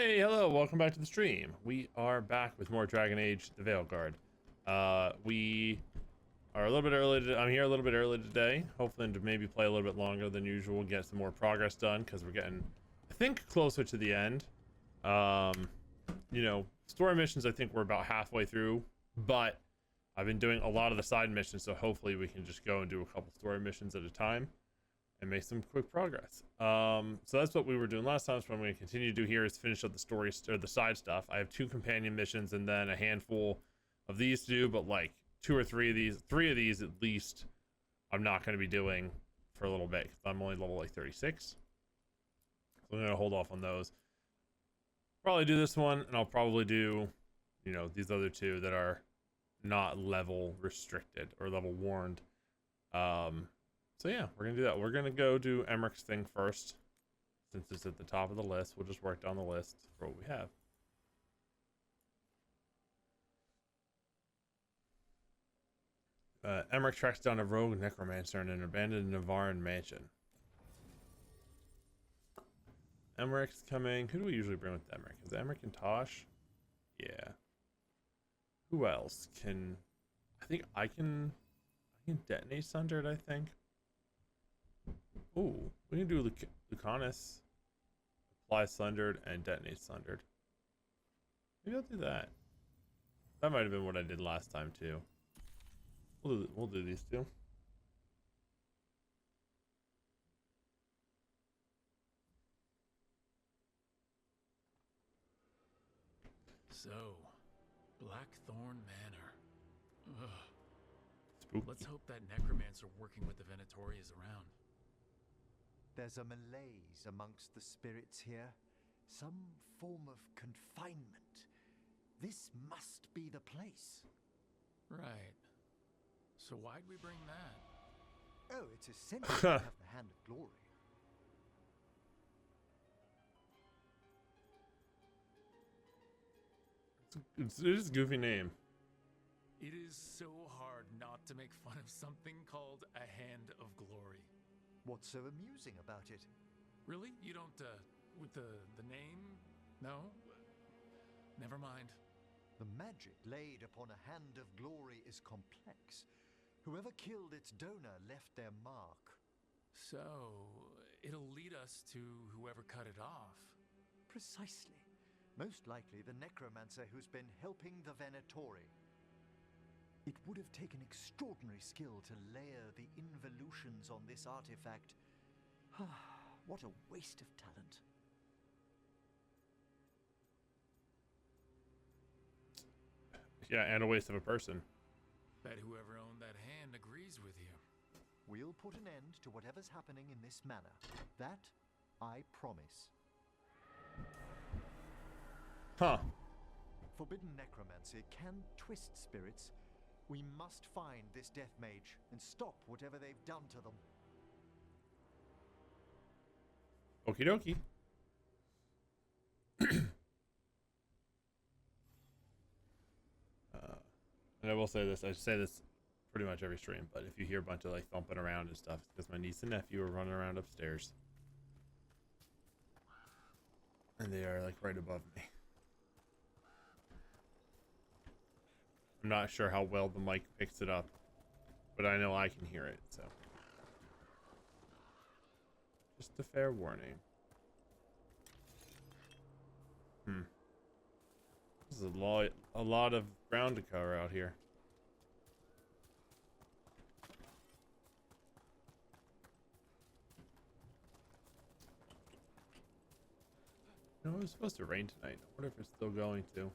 Hey, hello, welcome back to the stream. We are back with more Dragon Age, the Veilguard. We are a little bit early, I'm here a little bit early today, hoping to maybe play a little bit longer than usual, get some more progress done, because we're getting, I think, closer to the end. Story missions, I think we're about halfway through, but I've been doing a lot of the side missions, so hopefully we can just go and do a couple story missions at a time and make some quick progress. So that's what we were doing last time. So what I'm going to continue to do here is finish up the story or the side stuff. I have 2 companion missions and then a handful of these to do, but like 2 or 3 of these at least, I'm not going to be doing for a little bit because I'm only level like 36. So I'm going to hold off on those. Probably do this one, and I'll probably do, these other 2 that are not level restricted or level warned. So yeah, we're gonna do that. We're gonna go do Emmerich's thing first, since it's at the top of the list. We'll just work down the list for what we have. Emmerich tracks down a rogue necromancer in an abandoned Navaran mansion. Emmerich's coming. Who do we usually bring with Emmerich? Is it Emmerich and Tosh? Yeah. Who else can? I can detonate Sundered, I think. Ooh, we can do Lucanus, apply Sundered, and detonate Sundered. Maybe I'll do that. That might have been what I did last time too. We'll do these 2. So, Blackthorn Manor. Ugh. Spooky. Let's hope that necromancer working with the Venatori is around. There's a malaise amongst the spirits here. Some form of confinement. This must be the place. Right. So why'd we bring that? Oh, it's essential to have the Hand of Glory. It is a goofy name. It is so hard not to make fun of something called a Hand of Glory. What's so amusing about it? Really? You don't, with the name? No? Never mind. The magic laid upon a Hand of Glory is complex. Whoever killed its donor left their mark. So, it'll lead us to whoever cut it off. Precisely. Most likely the necromancer who's been helping the Venatori. It would have taken extraordinary skill to layer the involutions on this artifact. What a waste of talent. Yeah, and a waste of a person. Bet whoever owned that hand agrees with you. We'll put an end to whatever's happening in this manor. That I promise. Huh. Forbidden necromancy can twist spirits. We must find this death mage and stop whatever they've done to them. Okie dokie. And I will say this, I say this pretty much every stream, but if you hear a bunch of like thumping around and stuff, it's because my niece and nephew are running around upstairs. And they are like right above me. I'm not sure how well the mic picks it up, but I know I can hear it, so. Just a fair warning. This is a lot of ground to cover out here. You know, it was supposed to rain tonight. I wonder if it's still going to.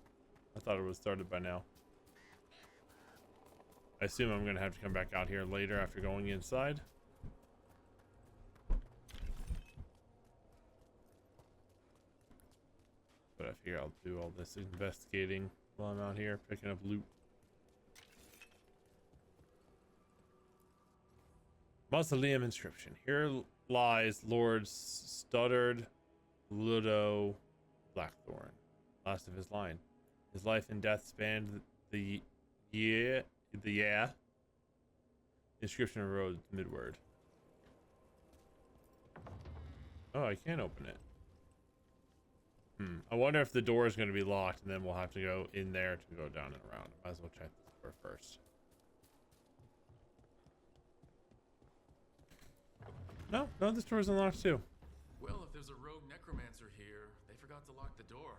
I thought it was started by now. I assume I'm gonna have to come back out here later after going inside. But I figure I'll do all this investigating while I'm out here picking up loot. Mausoleum inscription. Here lies Lord Studdard Ludo Blackthorn, last of his line. His life and death spanned the inscription arose midward. Oh, I can't open it. I wonder if the door is going to be locked, and then we'll have to go in there to go down and around. Might as well check this door first. No, this door is unlocked too. Well, if there's a rogue necromancer here, they forgot to lock the door.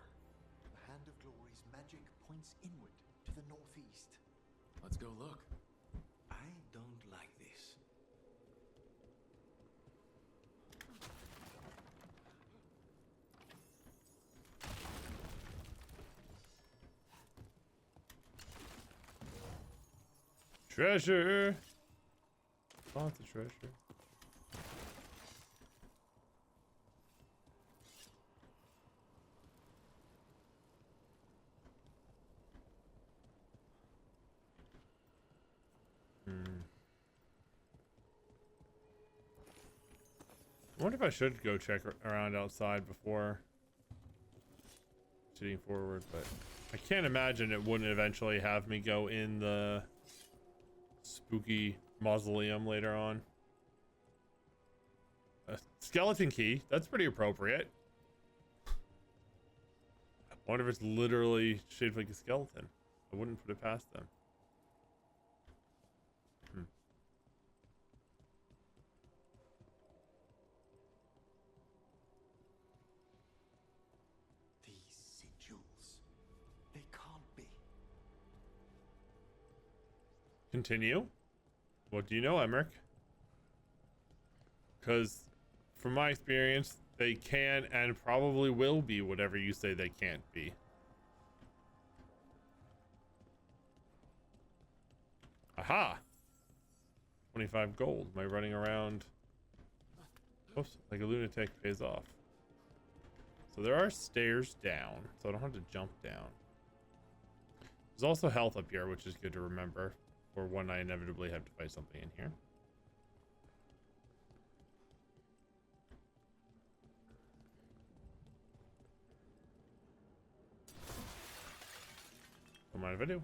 The Hand of Glory's magic points inward to the northeast. Let's go look. I don't like this. Treasure. Lots of treasure. I wonder if I should go check around outside before shooting forward, but I can't imagine it wouldn't eventually have me go in the spooky mausoleum later on. A skeleton key, that's pretty appropriate. I wonder if it's literally shaped like a skeleton. I wouldn't put it past them. These sigils, they can't be. Continue. What do you know, Emmerich? Because from my experience, they can and probably will be whatever you say they can't be. Aha! 25 gold. Am I running around? Oops, like a lunatic pays off. So there are stairs down, so I don't have to jump down. There's also health up here, which is good to remember for when I inevitably have to fight something in here. Don't mind if I do.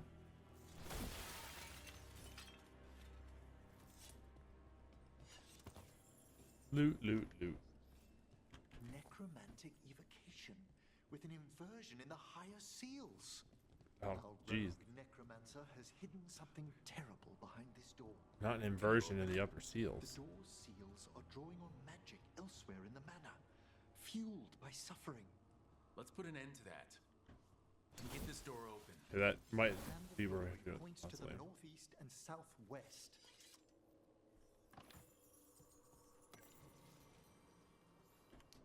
Loot, loot, loot. Necromantic evocation with an inversion in the higher seals. Oh, Our jeez. rogue necromancer has hidden something terrible behind this door. Not an inversion in the upper The seals. door's seals are drawing on magic elsewhere in the manor, fueled by suffering. Let's put an end to that. And get this door open. Okay, that might Hand of be where we Glory have to go. points to the Honestly. northeast and southwest.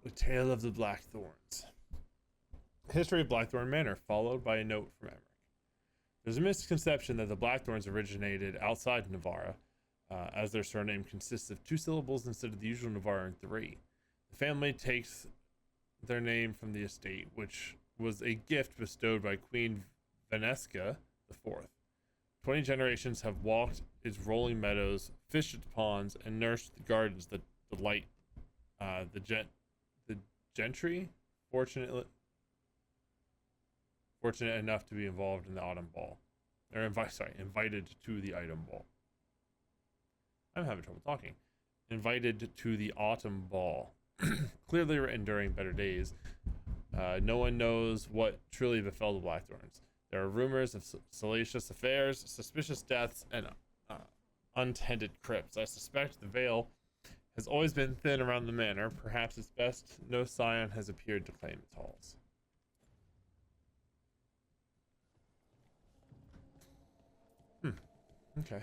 The Tale of the Blackthorns. History of Blackthorn Manor, followed by a note from Emmerich. There's a misconception that the Blackthorns originated outside Navarra, as their surname consists of 2 syllables instead of the usual Navarran 3. The family takes their name from the estate, which was a gift bestowed by Queen Venesca IV. 20 generations have walked its rolling meadows, fished its ponds, and nursed the gardens that delight the gentry, fortunate enough to be involved in the autumn ball. Or invited to the autumn ball. I'm having trouble talking. Invited to the autumn ball. Clearly written during better days. No one knows what truly befell the Blackthorns. There are rumors of salacious affairs, suspicious deaths, and untended crypts. I suspect the veil has always been thin around the manor. Perhaps it's best no scion has appeared to claim its halls. Okay.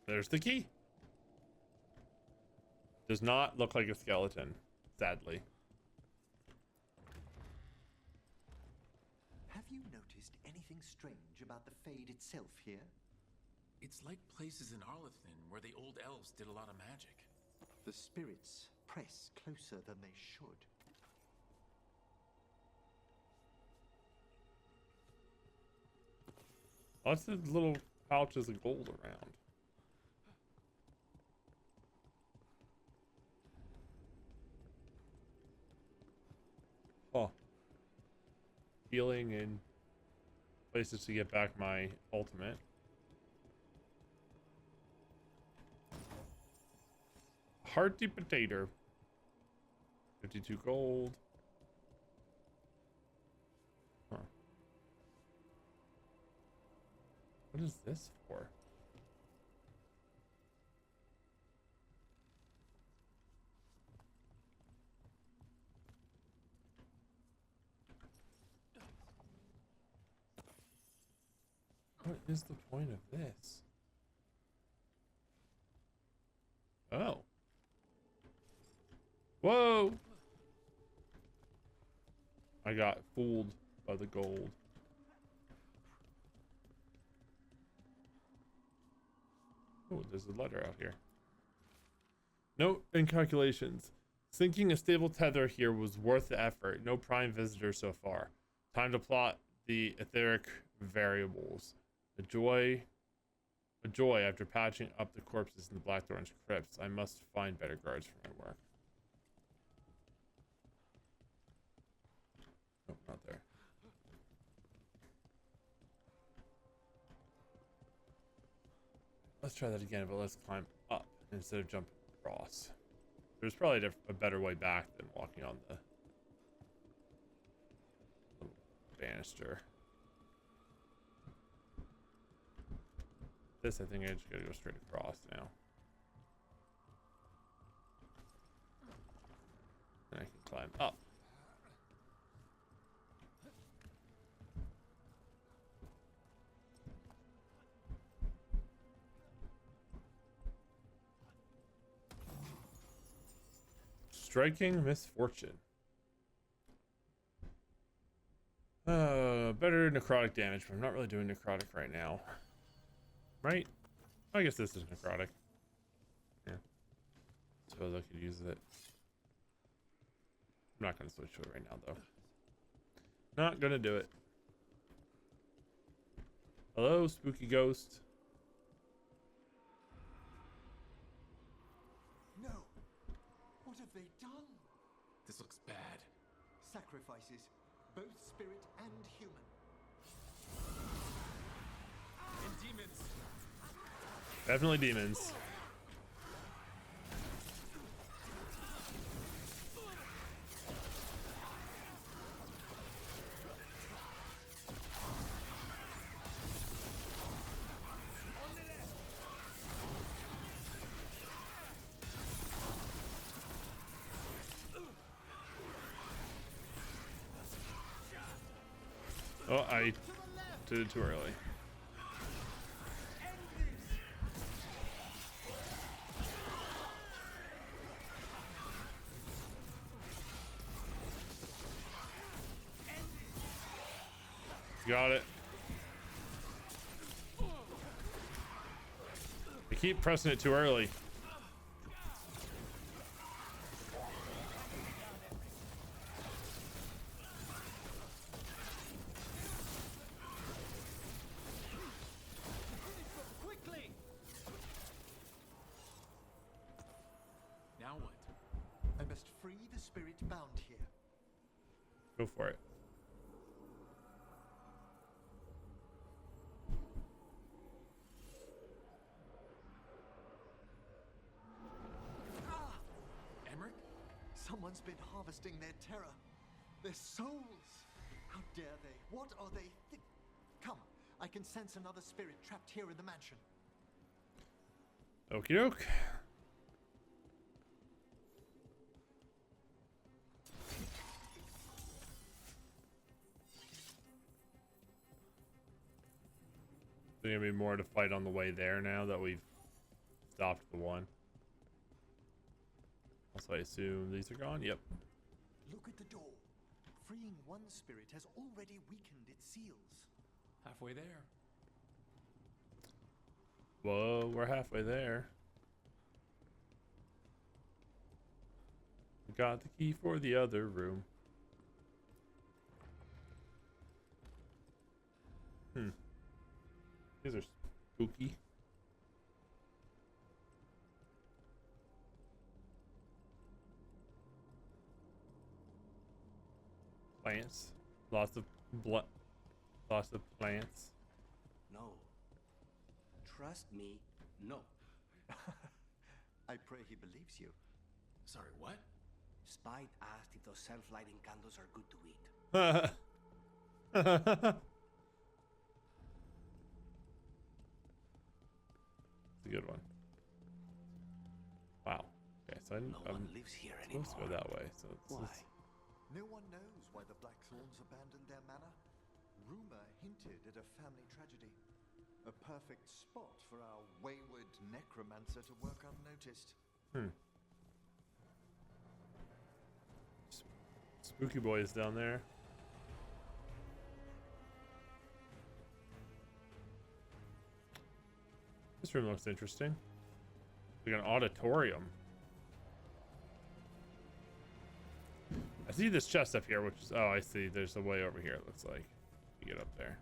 There's the key. Does not look like a skeleton, sadly. Have you noticed anything strange about the Fade itself here? It's like places in Arlethin where the old elves did a lot of magic. The spirits press closer than they should. Lots of little pouches of gold around. Huh. Healing and places to get back my ultimate. Hearty potato. 52 gold. Huh. What is this for? What is the point of this? Oh. Whoa! I got fooled by the gold. Oh, there's a letter out here. Note and calculations. Sinking a stable tether here was worth the effort. No prime visitor so far. Time to plot the etheric variables. A joy after patching up the corpses in the Blackthorn's crypts. I must find better guards for my work. Nope, not there. Let's try that again, but let's climb up instead of jumping across. There's probably a better way back than walking on the banister. This, I think I just gotta go straight across now. And I can climb up. Striking misfortune. Better necrotic damage, but I'm not really doing necrotic right now. Right? I guess this is necrotic. Yeah. Suppose I could use it. I'm not gonna switch to it right now, though. Not gonna do it. Hello, spooky ghost. No! What have they done? This looks bad. Sacrifices, both spirit and human. And demons. Definitely demons. Oh, I did it too early. Got it. I keep pressing it too early. Quickly! Now what? I must free the spirit bound here. Go for it. Emmerich? Someone's been harvesting their terror. Their souls. How dare they? What are they Come, I can sense another spirit trapped here in the mansion. Okie doke. There's gonna be more to fight on the way there now that we've stopped the one. Also, I assume these are gone? Yep. Look at the door. Freeing one spirit has already weakened its seals. Halfway there. Whoa, we're halfway there. We got the key for the other room. These are spooky. Plants. Lots of plants. No. Trust me, no. I pray he believes you. Sorry, what? Spite asked if those self-lighting candles are good to eat. It's a good one. Wow. Okay, so No one lives here supposed to go anymore. that way. So Why? No one knows why the Blackthorns abandoned their manor. Rumor hinted at a family tragedy. A perfect spot for our wayward necromancer to work unnoticed. Spooky boy is down there. This room looks interesting. Like an auditorium. I see this chest up here, which is, oh, I see. There's a way over here, it looks like. You get up there.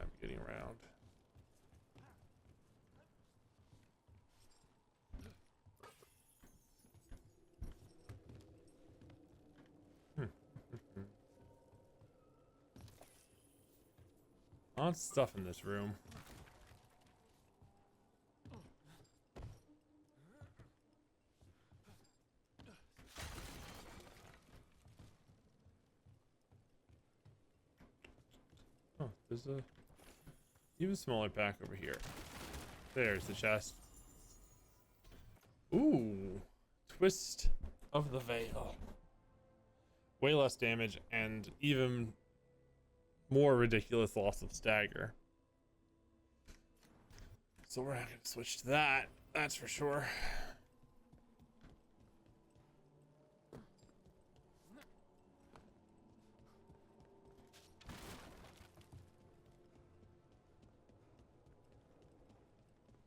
I'm getting around. Lots of stuff in this room. Oh, there's a even smaller pack over here. There's the chest. Ooh, twist of the veil. Way less damage and even more ridiculous loss of stagger. So we're not gonna switch to that, that's for sure.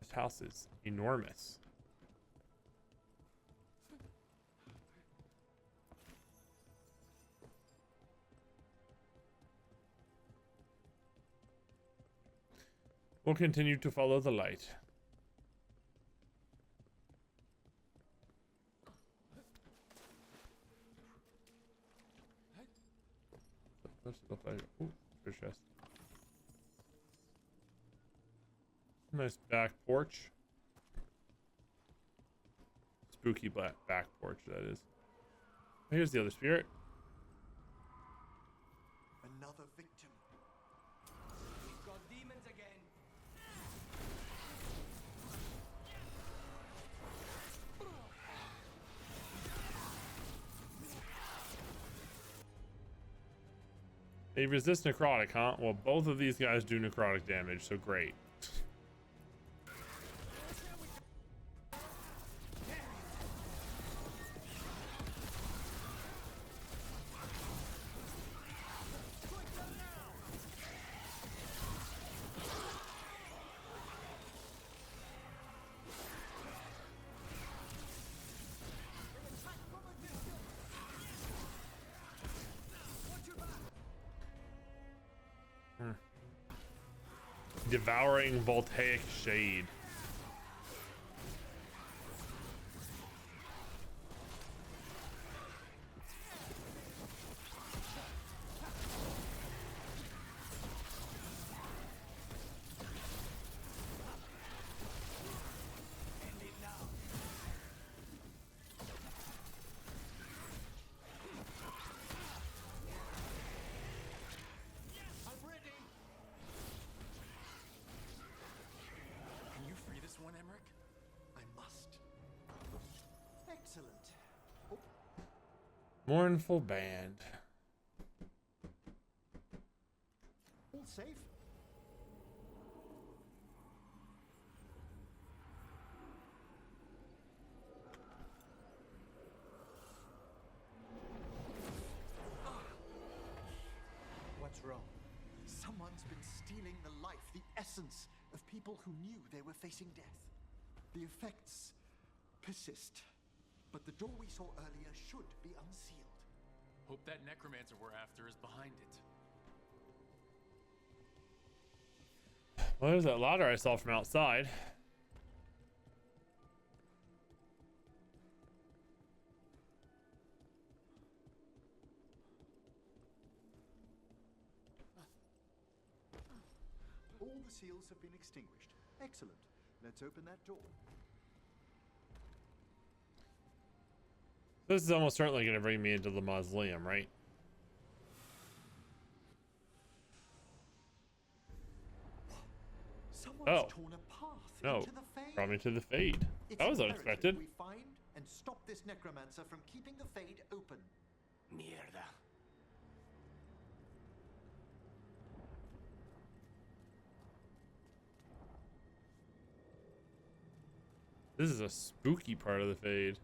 This house is enormous. We'll continue to follow the light. What's it look like? Ooh, fish chest. Nice back porch. Spooky black back porch, that is. Here's the other spirit. Another victim. We've got demons again. They resist necrotic, huh? Well, both of these guys do necrotic damage, so great. Devouring voltaic shade. Can you free this one, Emmerich? I must. Excellent. Oh, Mournful band. all safe? What's wrong? Someone's been stealing the life, the essence of people who knew they were facing death. The effects persist, but the door we saw earlier should be unsealed. Hope that necromancer we're after is behind it. Well, there's that ladder I saw from outside. the seals have been extinguished. Excellent. Let's open that door. This is almost certainly going to bring me into the mausoleum, right? Someone's torn a path into the Fade. Brought me to the Fade. It's That was imperative unexpected. we find and stop this necromancer from keeping the Fade open. Mierda. This is a spooky part of the Fade.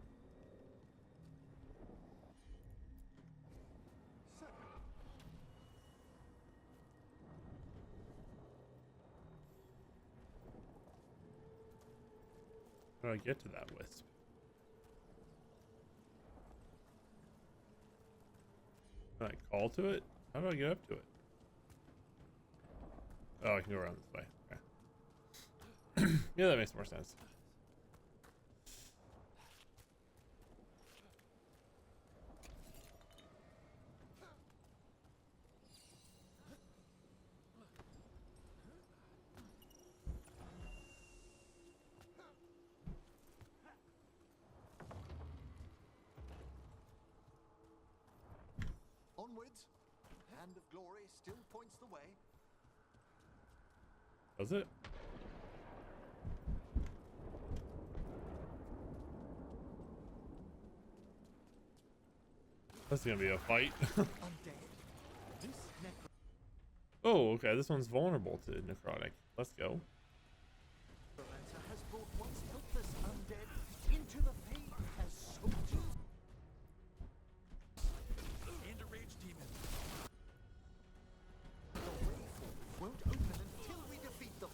How do I get to that wisp? Can I call to it? How do I get up to it? Oh, I can go around this way. Okay. Yeah, that makes more sense. Onwards. Hand of Glory still points the way. Does it? This is gonna be a fight. Undead. This Oh, okay. This one's vulnerable to necrotic. Let's go. necromancer has brought once helpless undead into the Fade as soldiers. And a rage demon. The way forward won't open until we defeat them.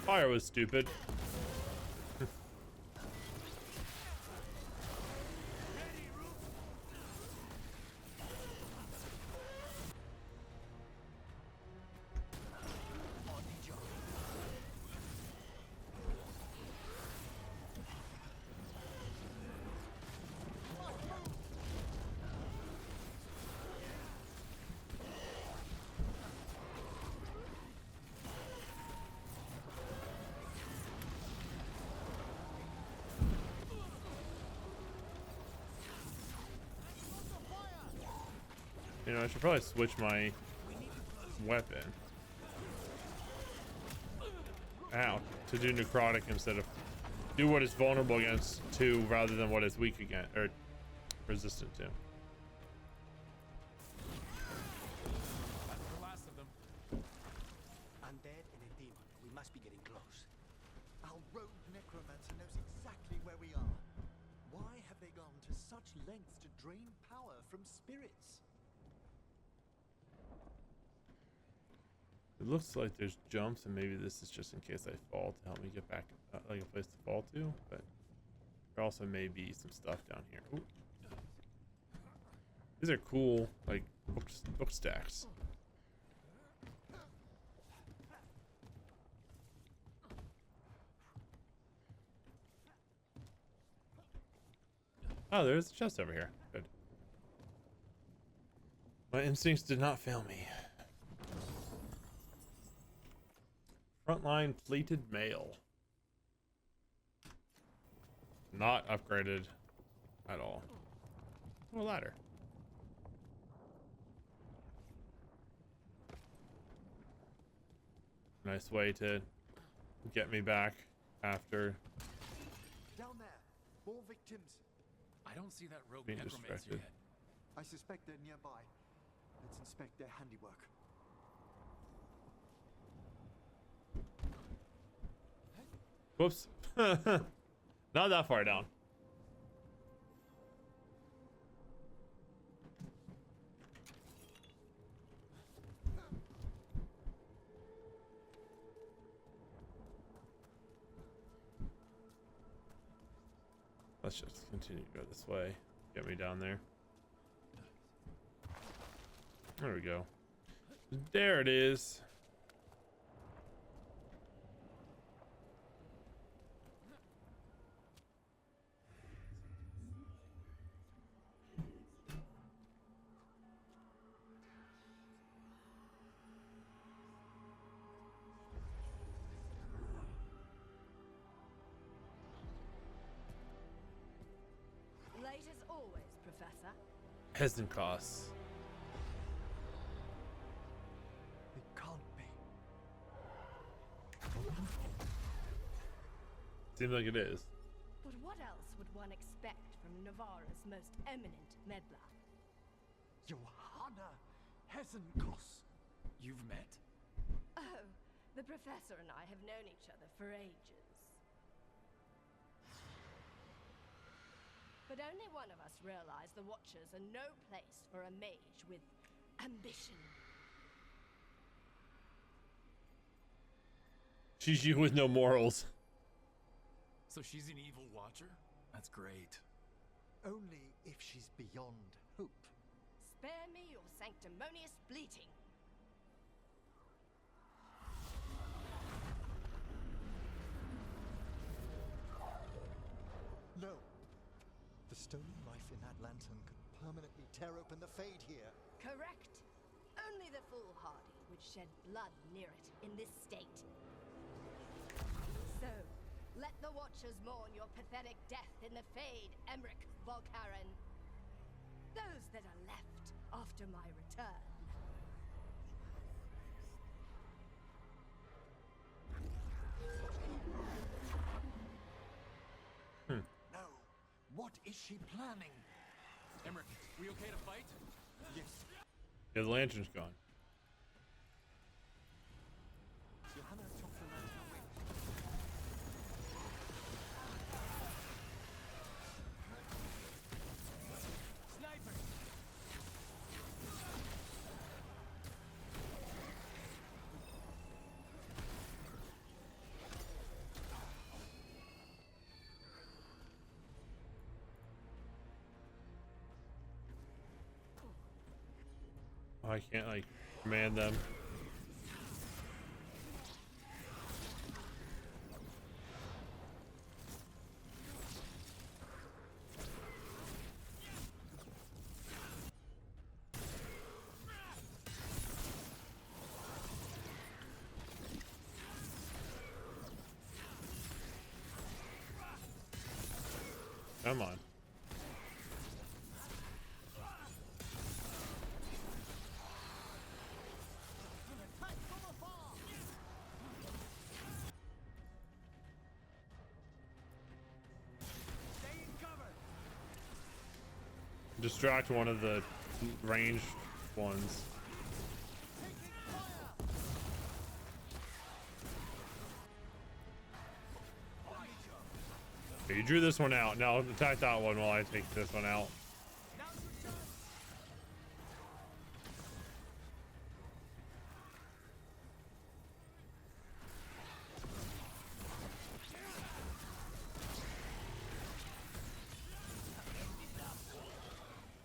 Fire was stupid. You know, I should probably switch my weapon. Ow. To do necrotic instead of do what it's vulnerable against to rather than what it's weak against or resistant to. That's the last of them. Undead and a demon. We must be getting close. Our rogue necromancer knows exactly where we are. Why have they gone to such lengths to drain power from spirits? It looks like there's jumps, and maybe this is just in case I fall to help me get back, like a place to fall to. But there also may be some stuff down here. Ooh. These are cool, like book stacks. Oh, there's a chest over here. Good. My instincts did not fail me. Frontline pleated mail. Not upgraded at all. Oh, a ladder. Nice way to get me back after Down there. More victims. I don't see that rogue being necromancer distracted. yet. I suspect they're nearby. Let's inspect their handiwork. Whoops. Not that far down. Let's just continue to go this way. Get me down there. There we go. There it is. Late as always, Professor. Heston costs. It can't be. Seems like it is. But what else would one expect from Navarra's most eminent meddler? Johanna Hesenkos. You've met? Oh, the Professor and I have known each other for ages. But only one of us realized the Watchers are no place for a mage with ambition. She's you with no morals. So she's an evil watcher? That's great. Only if she's beyond hope. Spare me your sanctimonious bleating. No. The stolen life in that lantern could permanently tear open the Fade here. Correct. Only the foolhardy would shed blood near it in this state. So, let the Watchers mourn your pathetic death in the Fade, Emmerich Volkaren. Those that are left after my return. No. What is she planning? Emmerich, we okay to fight? Yes. Yeah, the lantern's gone. Johanna took the lantern away. Sniper! Oh, I can't like command them. Come on. Distract one of the ranged ones. Okay, you drew this one out. Now attack that one while I take this one out.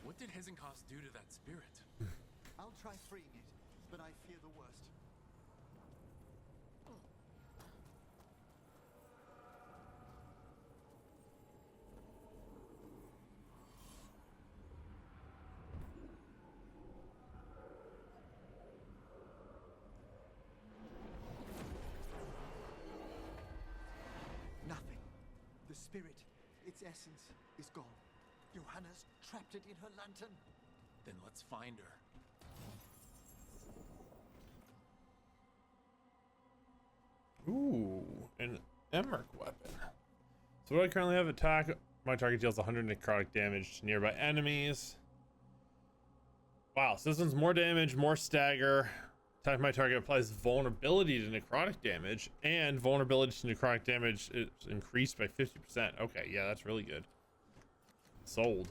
What did Hesenkos do to that spirit? I'll try freeing it, but I fear the worst. Nothing. The spirit, its essence, is gone. Johanna's trapped it in her lantern. Then let's find her. Ooh, an Emmerich weapon. So what I currently have: attack. My target deals 100 necrotic damage to nearby enemies. Wow, so this one's more damage, more stagger. Attack my target applies vulnerability to necrotic damage, and vulnerability to necrotic damage is increased by 50%. Okay, yeah, that's really good. Sold.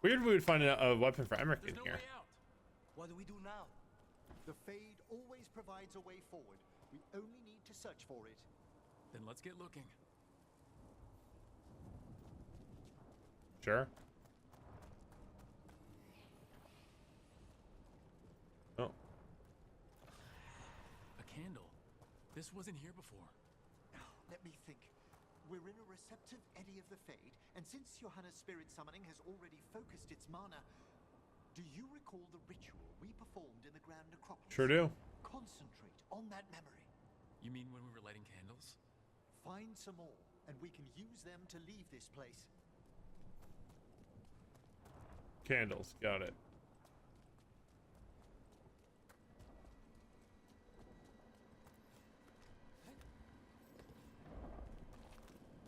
Weird we would find a weapon for Emmerich There's in no here. way out. What do we do now? The Fade always provides a way forward. We only need to search for it. Then let's get looking. Sure. Oh. A candle. This wasn't here before. Now, let me think. We're in a receptive eddy of the Fade, and since Johanna's spirit summoning has already focused its mana, do you recall the ritual we performed in the Grand Necropolis? Sure do. Concentrate on that memory. You mean when we were lighting candles? Find some more, and we can use them to leave this place. Candles. Got it.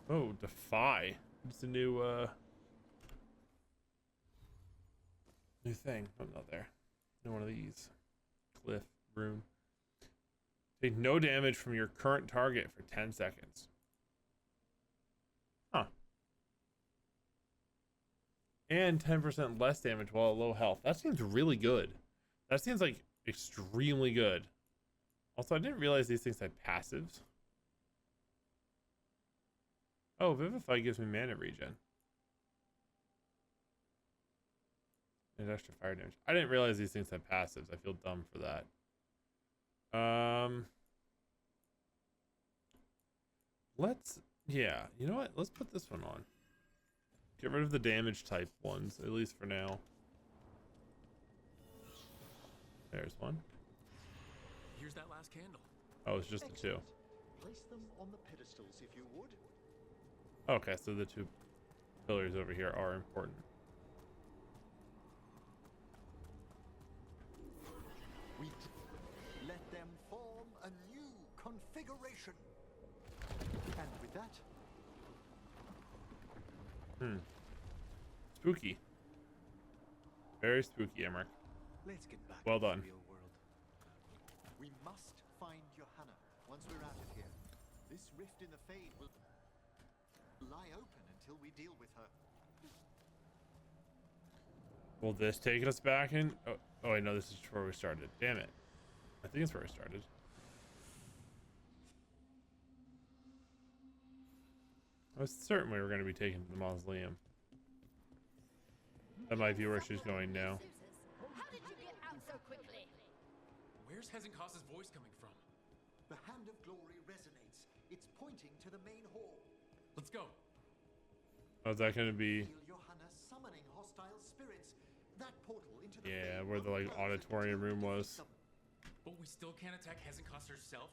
Oh, Defy. It's a new new thing. Oh, not there. No one of these. Cliff room. Take no damage from your current target for 10 seconds. Huh. And 10% less damage while at low health. That seems really good. That seems like extremely good. Also, I didn't realize these things had passives. Oh, Vivify gives me mana regen. And extra fire damage. I didn't realize these things had passives. I feel dumb for that. Yeah, you know what? Let's put this one on. Get rid of the damage type ones, at least for now. There's one. Here's that last candle. Oh, it's just the two. Place them on the pedestals if you would. Okay, so the two pillars over here are important. Let them form a new configuration. And with that, Spooky. Very spooky, Emmerich. let's get back Well to done. the real world. We must find Johanna once we're out of here. This rift in the Fade will lie open until we deal with her. Will this take us back in? Oh, wait, no, this is where we started. Damn it. I think it's where we started. I was certain we were going to be taken to the mausoleum. That might be where she's going now. How did you get out so quickly? Where's Hezenkos' voice coming from? The Hand of Glory resonates. It's pointing to the main hall. Let's go. Oh, is that going to be... Feel Johanna summoning hostile spirits. That portal into the Yeah, Fade where the, will like, close auditorium until we room defeat was. them. But we still can't attack Hezenkos herself?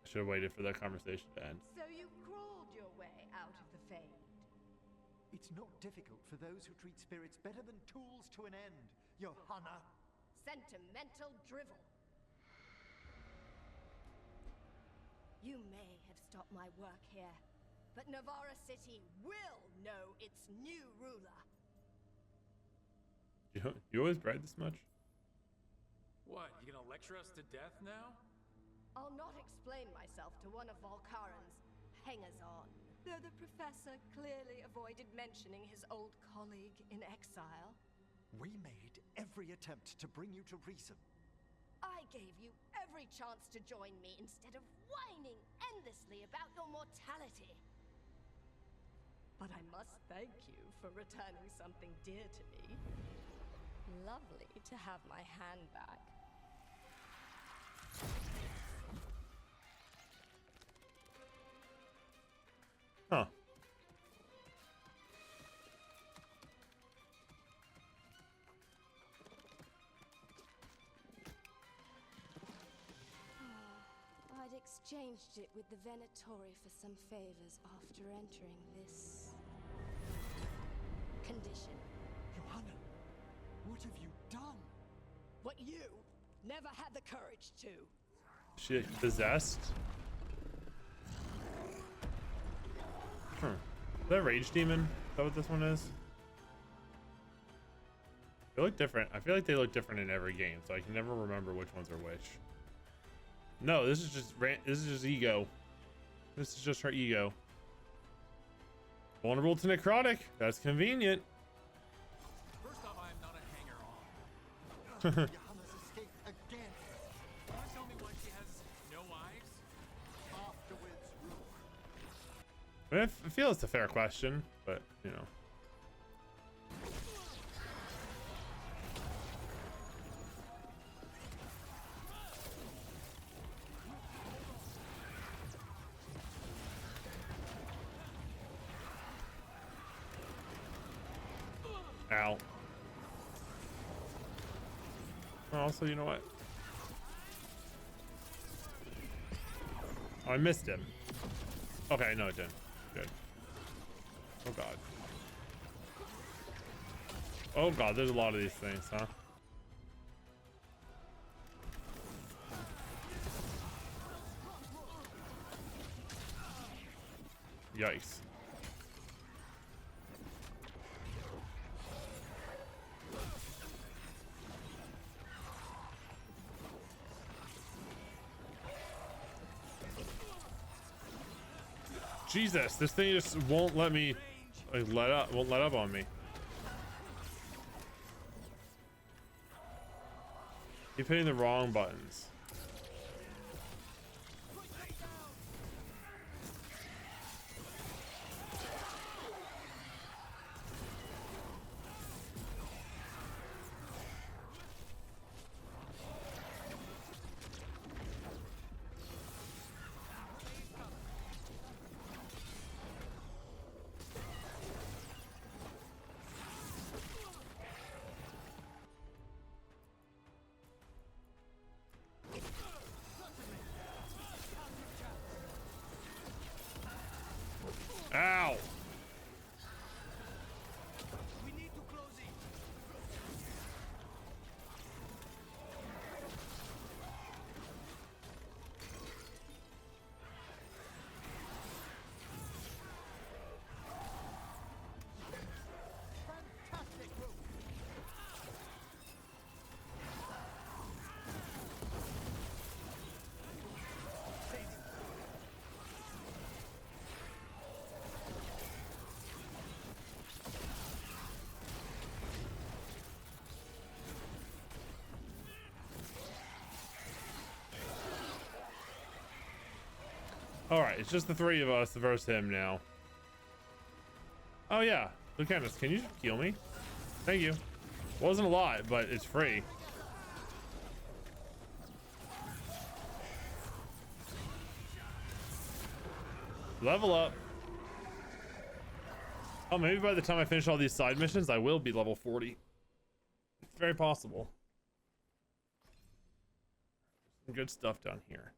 I should have waited for that conversation to end. So you crawled your way out of the Fade. It's not difficult for those who treat spirits better than tools to an end, Johanna. Sentimental drivel. You may have stopped my work here, but Navarra City will know its new ruler. You always brag this much? What, you gonna lecture us to death now? I'll not explain myself to one of Volkaren's hangers-on, though the professor clearly avoided mentioning his old colleague in exile. We made every attempt to bring you to reason. I gave you every chance to join me instead of whining endlessly about your mortality. But I must thank you for returning something dear to me. Lovely to have my hand back. Huh. I'd exchanged it with the Venatori for some favors after entering this condition. Johanna, what have you done? What you never had the courage to. She possessed? Is that Rage Demon? Is that what this one is? They look different. I feel like they look different in every game, so I can never remember which ones are which. No, this is just ego. This is just her ego. Vulnerable to necrotic. That's convenient. First off, I am not a hanger-on. Johanna's escaped again. You wanna tell me why she has no eyes? Afterwards, Rook. I mean, I feel it's a fair question, but you know. Ow. Also, you know what? Oh, I missed him. Okay, no, it didn't. Good. Oh, God. Oh, God, there's a lot of these things, huh? Yikes. Jesus, this thing just won't let me like won't let up on me. Keep hitting the wrong buttons. Ow! We need to close it. Fantastic move. All right, it's just the three of us versus him now. Oh yeah, Lucanus, can you heal me? Thank you. Wasn't a lot, but it's free. Level up. Oh, maybe by the time I finish all these side missions, I will be level 40. It's very possible. Some good stuff down here.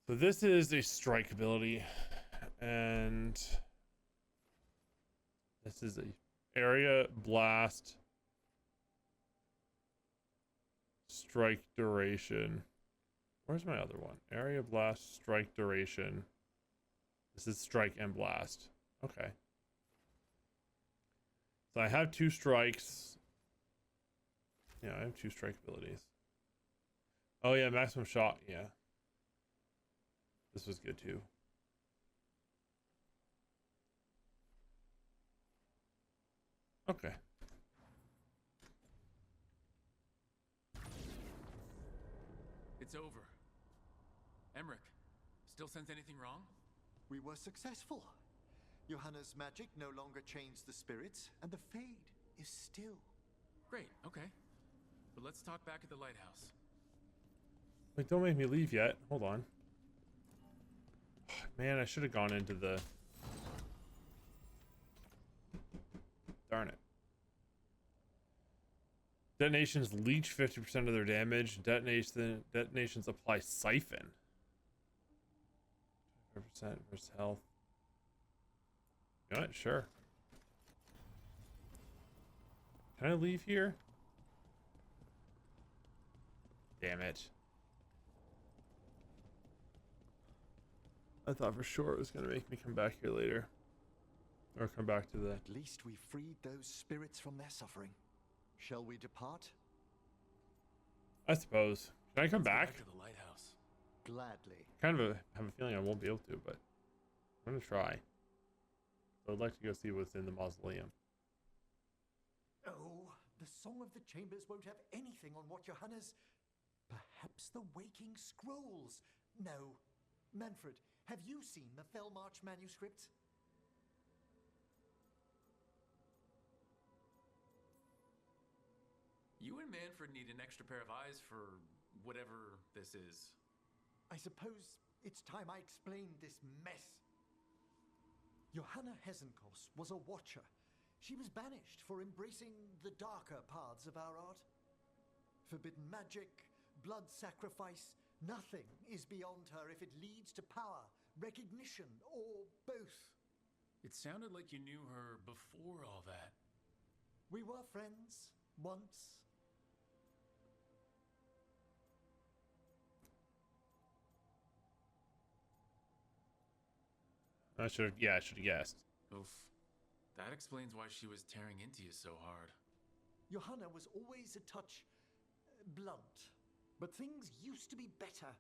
So this is a strike ability, and this is a area blast strike duration. Where's my other one? Area blast strike duration. This is strike and blast. Okay. So I have 2 strikes. Yeah, I have 2 strike abilities. Oh yeah, maximum shot. Yeah. This was good too. Okay. It's over. Emmerich, still sense anything wrong? We were successful. Johanna's magic no longer changed the spirits, and the Fade is still. Great, okay. But let's talk back at the lighthouse. Wait, don't make me leave yet. Hold on. Man, I should have gone into the... Darn it. Detonations leech 50% of their damage. Detonations apply siphon. 5% versus health. You know what? Sure. Can I leave here? Damn it. I thought for sure it was going to make me come back here later. Or come back to the... At least we freed those spirits from their suffering. Shall we depart? I suppose. Can I come Let's go back? to the lighthouse. Gladly. Kind of have a feeling I won't be able to, but I'm going to try. So I'd like to go see what's in the mausoleum. Oh, the Song of the Chambers won't have anything on what Johanna's... Perhaps the Waking Scrolls? No. Manfred, Have you seen the Fellmarch manuscripts? You and Manfred need an extra pair of eyes for whatever this is. I suppose it's time I explained this mess. Johanna Hesenkos was a watcher. She was banished for embracing the darker paths of our art. Forbidden magic, blood sacrifice, nothing is beyond her if it leads to power, recognition, or both. It sounded like you knew her before all that. We were friends once. I should have guessed. Oof. That explains why she was tearing into you so hard. Johanna was always a touch blunt, but things used to be better.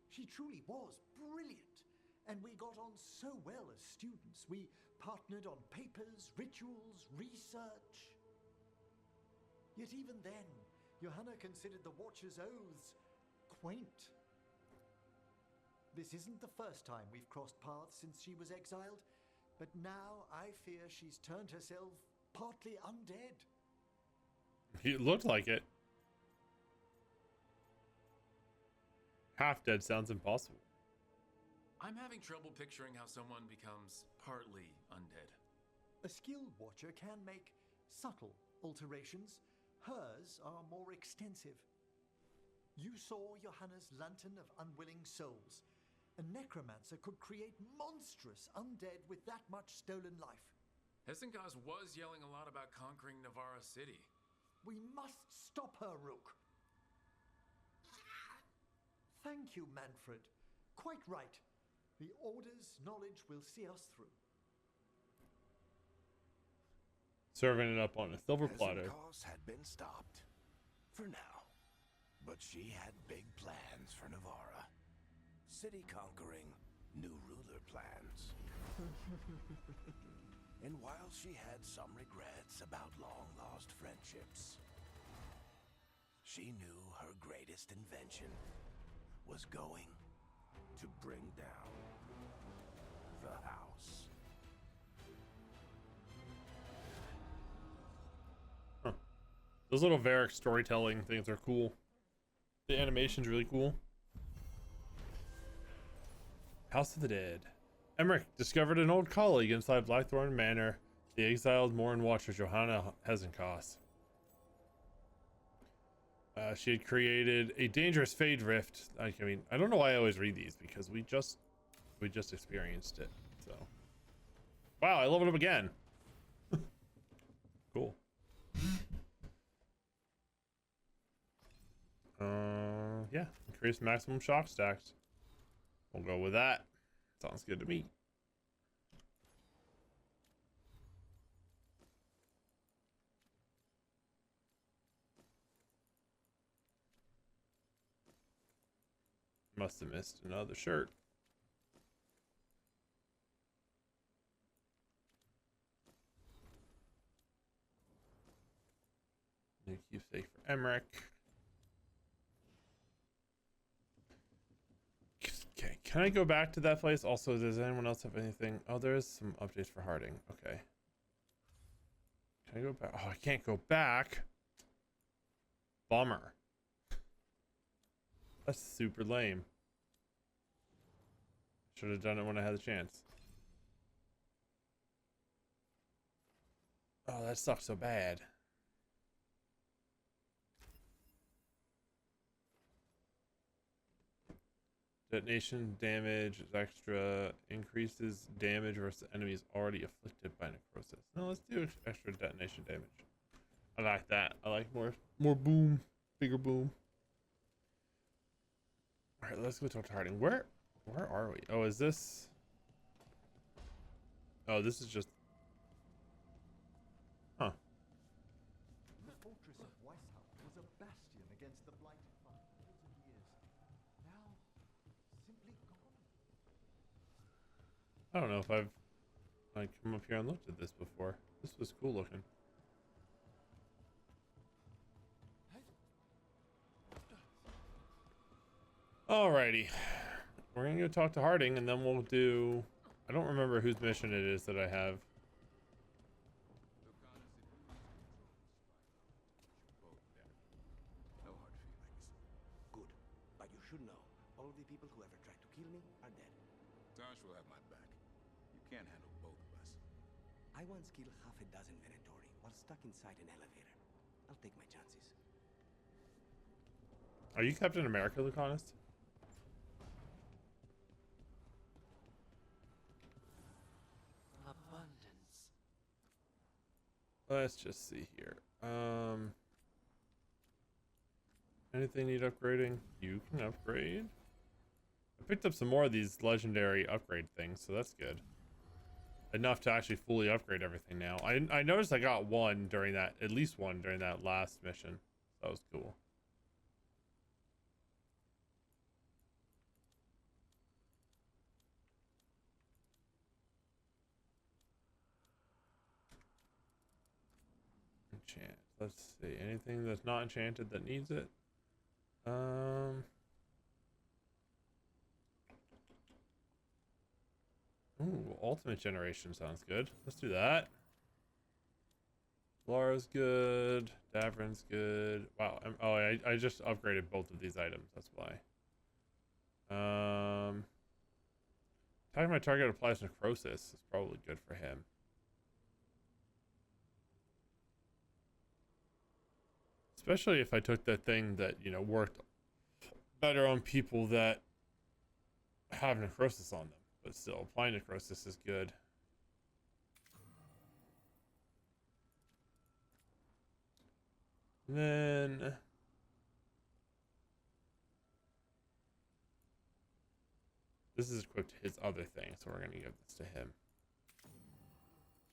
She truly was brilliant, and we got on so well as students. We partnered on papers, rituals, research. Yet even then, Johanna considered the Watcher's oaths quaint. This isn't the first time we've crossed paths since she was exiled, but now I fear she's turned herself partly undead. It looked like it. Half dead sounds impossible. I'm having trouble picturing how someone becomes partly undead. A skilled Watcher can make subtle alterations. Hers are more extensive. You saw Johanna's Lantern of Unwilling Souls. A necromancer could create monstrous undead with that much stolen life. Hesenkos was yelling a lot about conquering Navarra City. We must stop her, Rook. Thank you, Manfred. Quite right. The Order's knowledge will see us through. Serving it up on a silver platter. Hesenkos had been stopped. For now. But she had big plans for Navarra. City conquering, new ruler plans. And while she had some regrets about long-lost friendships, she knew her greatest invention was going to bring down the house. Huh. Those little Varric storytelling things are cool. The animation's really cool. House of the Dead. Emmerich discovered an old colleague inside Blackthorn Manor, the exiled Morin Watcher Johanna Hesenkos. She had created a dangerous Fade Rift. I mean, I don't know why I always read these because we just experienced it. So, wow, I leveled up again. Cool. Yeah, increase maximum shock stacks. We'll go with that. Sounds good to me. Must have missed another shirt. New keepsake for Emmerich. Okay, can I go back to that place? Also, does anyone else have anything? Oh, there's some updates for Harding. Okay. Can I go back? Oh, I can't go back. Bummer. That's super lame. Should have done it when I had the chance. Oh, that sucks so bad. Detonation damage is extra, increases damage versus enemies already afflicted by necrosis. No, let's do extra detonation damage. I like that. I like more boom, bigger boom. All right, let's go talk to Harding. Where are we? Oh, is this? Oh, this is just. Huh. The fortress of Weishaupt was a bastion against the blight for hundreds of years. Now, simply gone. I don't know if I've like come up here and looked at this before. This was cool looking. Alrighty. we're gonna go talk to Harding, and then we'll do. I don't remember whose mission it is that I have. No hard feelings. Good. But you should know, all the people who ever tried to kill me are dead. Tosh will have my back. You can't handle both of us. I once killed half a dozen Venatori while stuck inside an elevator. I'll take my chances. Are you Captain America, Lucanus? Abundance. Let's just see here. Anything need upgrading? You can upgrade. I picked up some more of these legendary upgrade things, so that's good. Enough to actually fully upgrade everything now. I noticed I got one during that, at least one during that last mission. That was cool. Enchant. Let's see. Anything that's not enchanted that needs it? Ooh, ultimate generation sounds good. Let's do that. Lara's good. Davrin's good. Wow. I just upgraded both of these items. That's why. Attacking my target applies necrosis is probably good for him. Especially if I took that thing that, you know, worked better on people that have necrosis on them. But still, applying necrosis is good. And then this is equipped to his other thing, so we're gonna give this to him.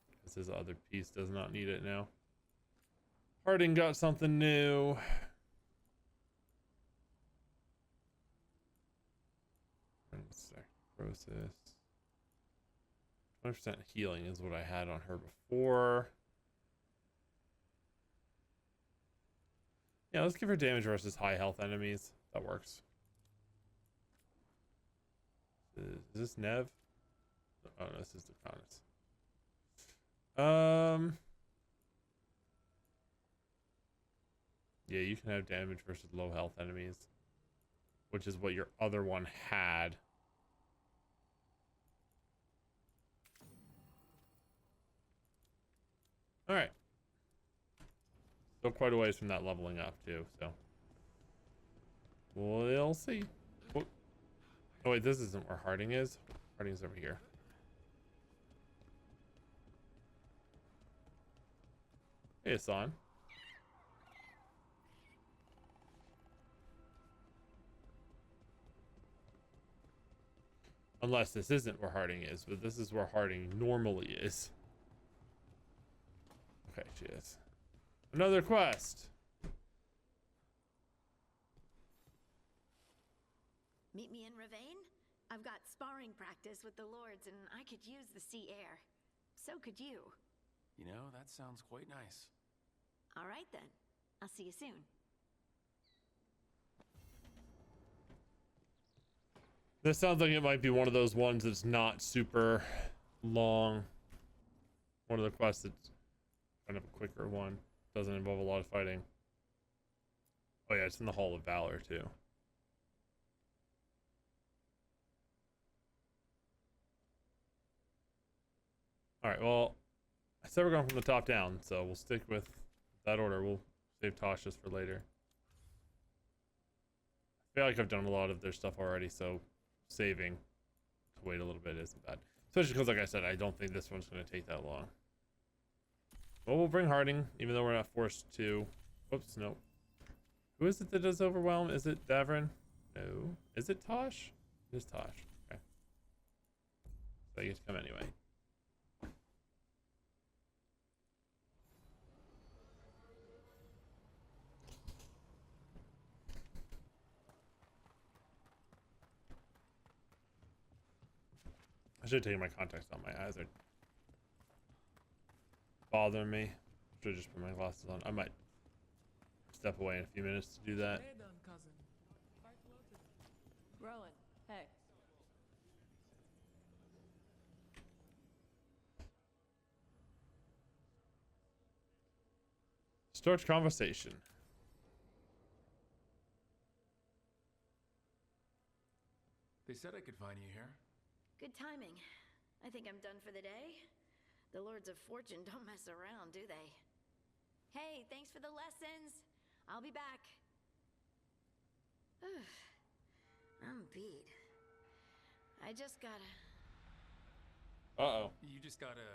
Because his other piece does not need it now. Harding got something new. Necrosis. 20% healing is what I had on her before. Yeah, let's give her damage versus high health enemies. That works. Is this Nev? Oh no, this is Lucanus. Yeah, you can have damage versus low health enemies, which is what your other one had. All right. Still quite a ways from that leveling up too, so we'll see. Oh wait, this isn't where Harding is. Harding's over here. Hey, Hassan. Unless this isn't where Harding is, but this is where Harding normally is. Okay, she is. Another quest. Meet me in Ravane? I've got sparring practice with the lords and I could use the sea air. So could you. You know, that sounds quite nice. All right then. I'll see you soon. This sounds like it might be one of those ones that's not super long. One of the quests that's kind of a quicker one. Doesn't involve a lot of fighting. Oh yeah, it's in the Hall of Valor too. Alright, well, I said we're going from the top down, so we'll stick with that order. We'll save Tosh just for later. I feel like I've done a lot of their stuff already, so saving to wait a little bit isn't bad. Especially because, like I said, I don't think this one's going to take that long. Well, we'll bring Harding, even though we're not forced to. Whoops, no. Who is it that does Overwhelm? Is it Davrin? No. Is it Tosh? It is Tosh. Okay. So I get to come anyway. I should have taken my contacts on. My eyes are bothering me. Should have just put my glasses on. I might step away in a few minutes to do that. Hey, cousin. Rowan, hey. Start conversation. They said I could find you here. Good timing. I think I'm done for the day. The Lords of Fortune don't mess around, do they? Hey, thanks for the lessons. I'll be back. I'm beat. I just gotta... Uh-oh. You just gotta...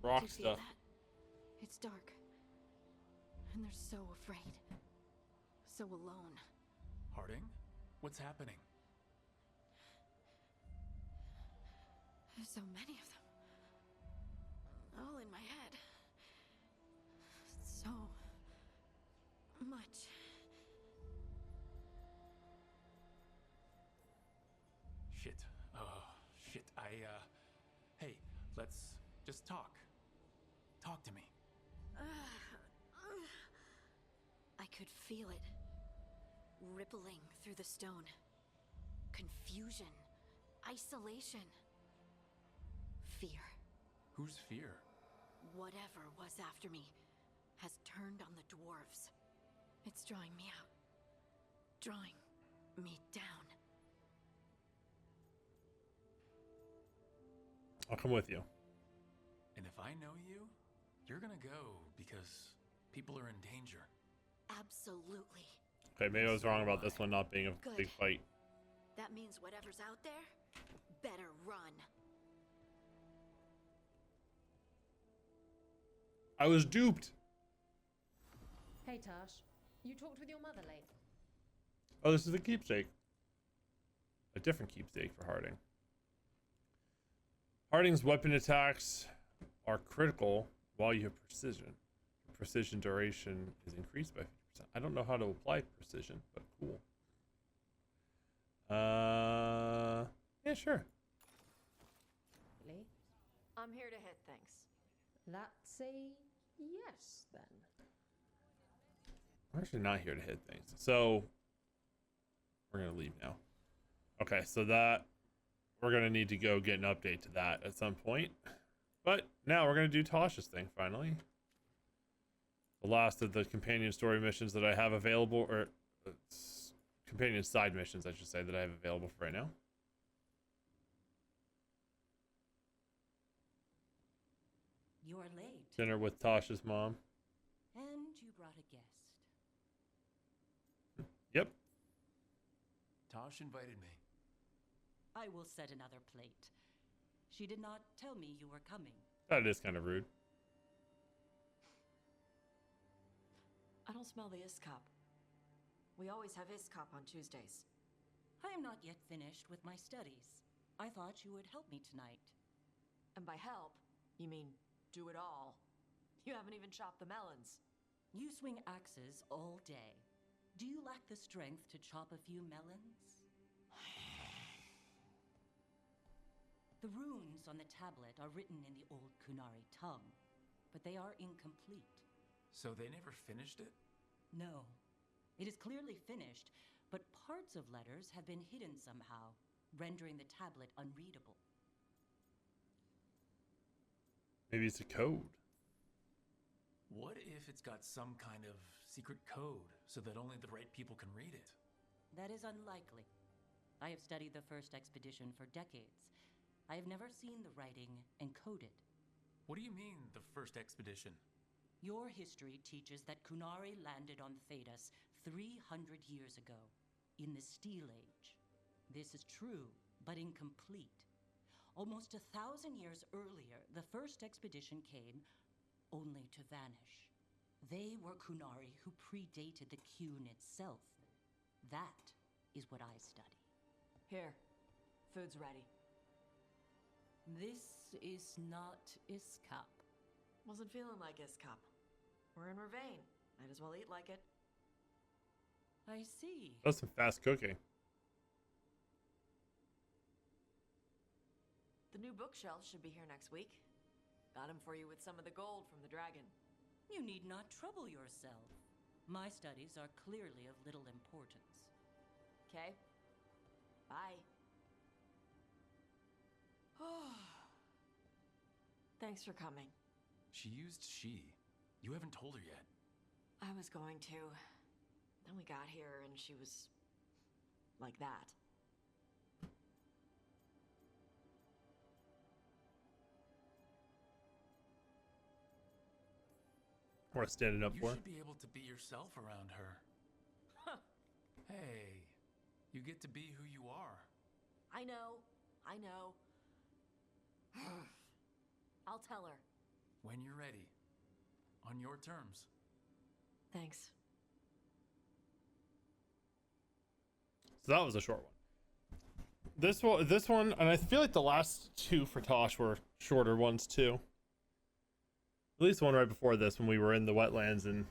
Rock Do you feel stuff. that? It's dark. And they're so afraid. So alone. Harding? What's happening? There's so many of them. All in my head. So much. Shit. Oh, shit. Hey, let's just talk. Talk to me. I could feel it. Rippling through the stone. Confusion. Isolation. Fear. Who's Fear? Whatever was after me has turned on the dwarves. It's drawing me out. Drawing me down. I'll come with you. And if I know you, you're gonna go because people are in danger. Absolutely. Okay, maybe I was wrong about this one not being a Good. big fight. That means whatever's out there better run. I was duped. Hey Tash, you talked with your mother late. Oh, this is a keepsake. A different keepsake for Harding. Harding's weapon attacks are critical while you have precision. Precision duration is increased by 50%. I don't know how to apply precision, but cool. Yeah, sure. Really? I'm here to hit things. That's a yes then. I'm actually not here to hit things. So we're gonna leave now. Okay, so that we're gonna need to go get an update to that at some point. But now we're gonna do Tasha's thing finally. The last of the companion story missions that I have available, or companion side missions, I should say, that I have available for right now. You're late. Dinner with Tasha's mom. And you brought a guest. Yep. Tosh invited me. I will set another plate. She did not tell me you were coming. That is kind of rude. I don't smell the Iskop. We always have Iskop on Tuesdays. I am not yet finished with my studies. I thought you would help me tonight. And by help, you mean do it all. You haven't even chopped the melons. You swing axes all day. Do you lack the strength to chop a few melons? The runes on the tablet are written in the old Kunari tongue, but they are incomplete. So they never finished it? No. It is clearly finished, but parts of letters have been hidden somehow, rendering the tablet unreadable. Maybe it's a code. What if it's got some kind of secret code so that only the right people can read it? That is unlikely. I have studied the first expedition for decades. I have never seen the writing encoded. What do you mean, the first expedition? Your history teaches that Kunari landed on Thedas 300 years ago, in the Steel Age. This is true, but incomplete. Almost 1,000 years earlier, the first expedition came only to vanish. They were Kunari who predated the Qun itself. That is what I study. Here, food's ready. This is not Iskop. Wasn't feeling like Iskop. We're in Ravane. Might as well eat like it. I see. That's some fast cooking. The new bookshelves should be here next week. Got him for you with some of the gold from the dragon. You need not trouble yourself. My studies are clearly of little importance. Okay? Bye. Thanks for coming. She used she. You haven't told her yet. I was going to. Then we got here and she was like that. Worth standing up You for. should be able to be yourself around her. Huh. Hey, you get to be who you are. I know. I'll tell her. When you're ready. On your terms. Thanks. So that was a short one. This one, and I feel like the last two for Tosh were shorter ones too. At least one right before this, when we were in the wetlands and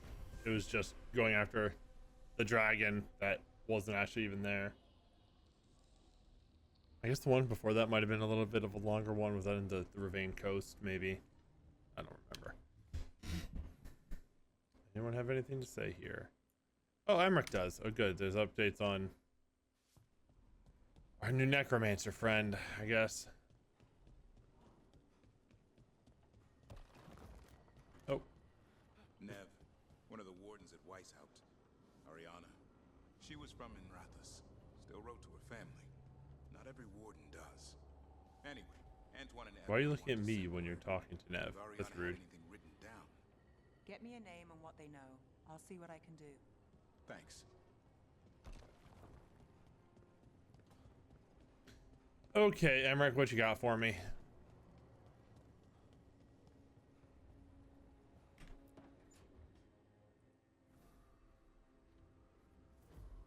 it was just going after the dragon that wasn't actually even there. I guess the one before that might have been a little bit of a longer one. Was that in the Ravine coast, maybe? I don't remember. Anyone have anything to say here? Oh, Emmerich does. Oh, good. There's updates on our new necromancer friend, I guess. Oh. Nev, one of the wardens at Weishaupt. Ariana. She was from Inrathus. Still wrote to her family. Not every warden does. Anyway, Antoine and Ev. Why are you looking at me when you're talking to Nev? That's rude. Anything written down? Get me a name and what they know. I'll see what I can do. Thanks. Okay, Emmerich, what you got for me?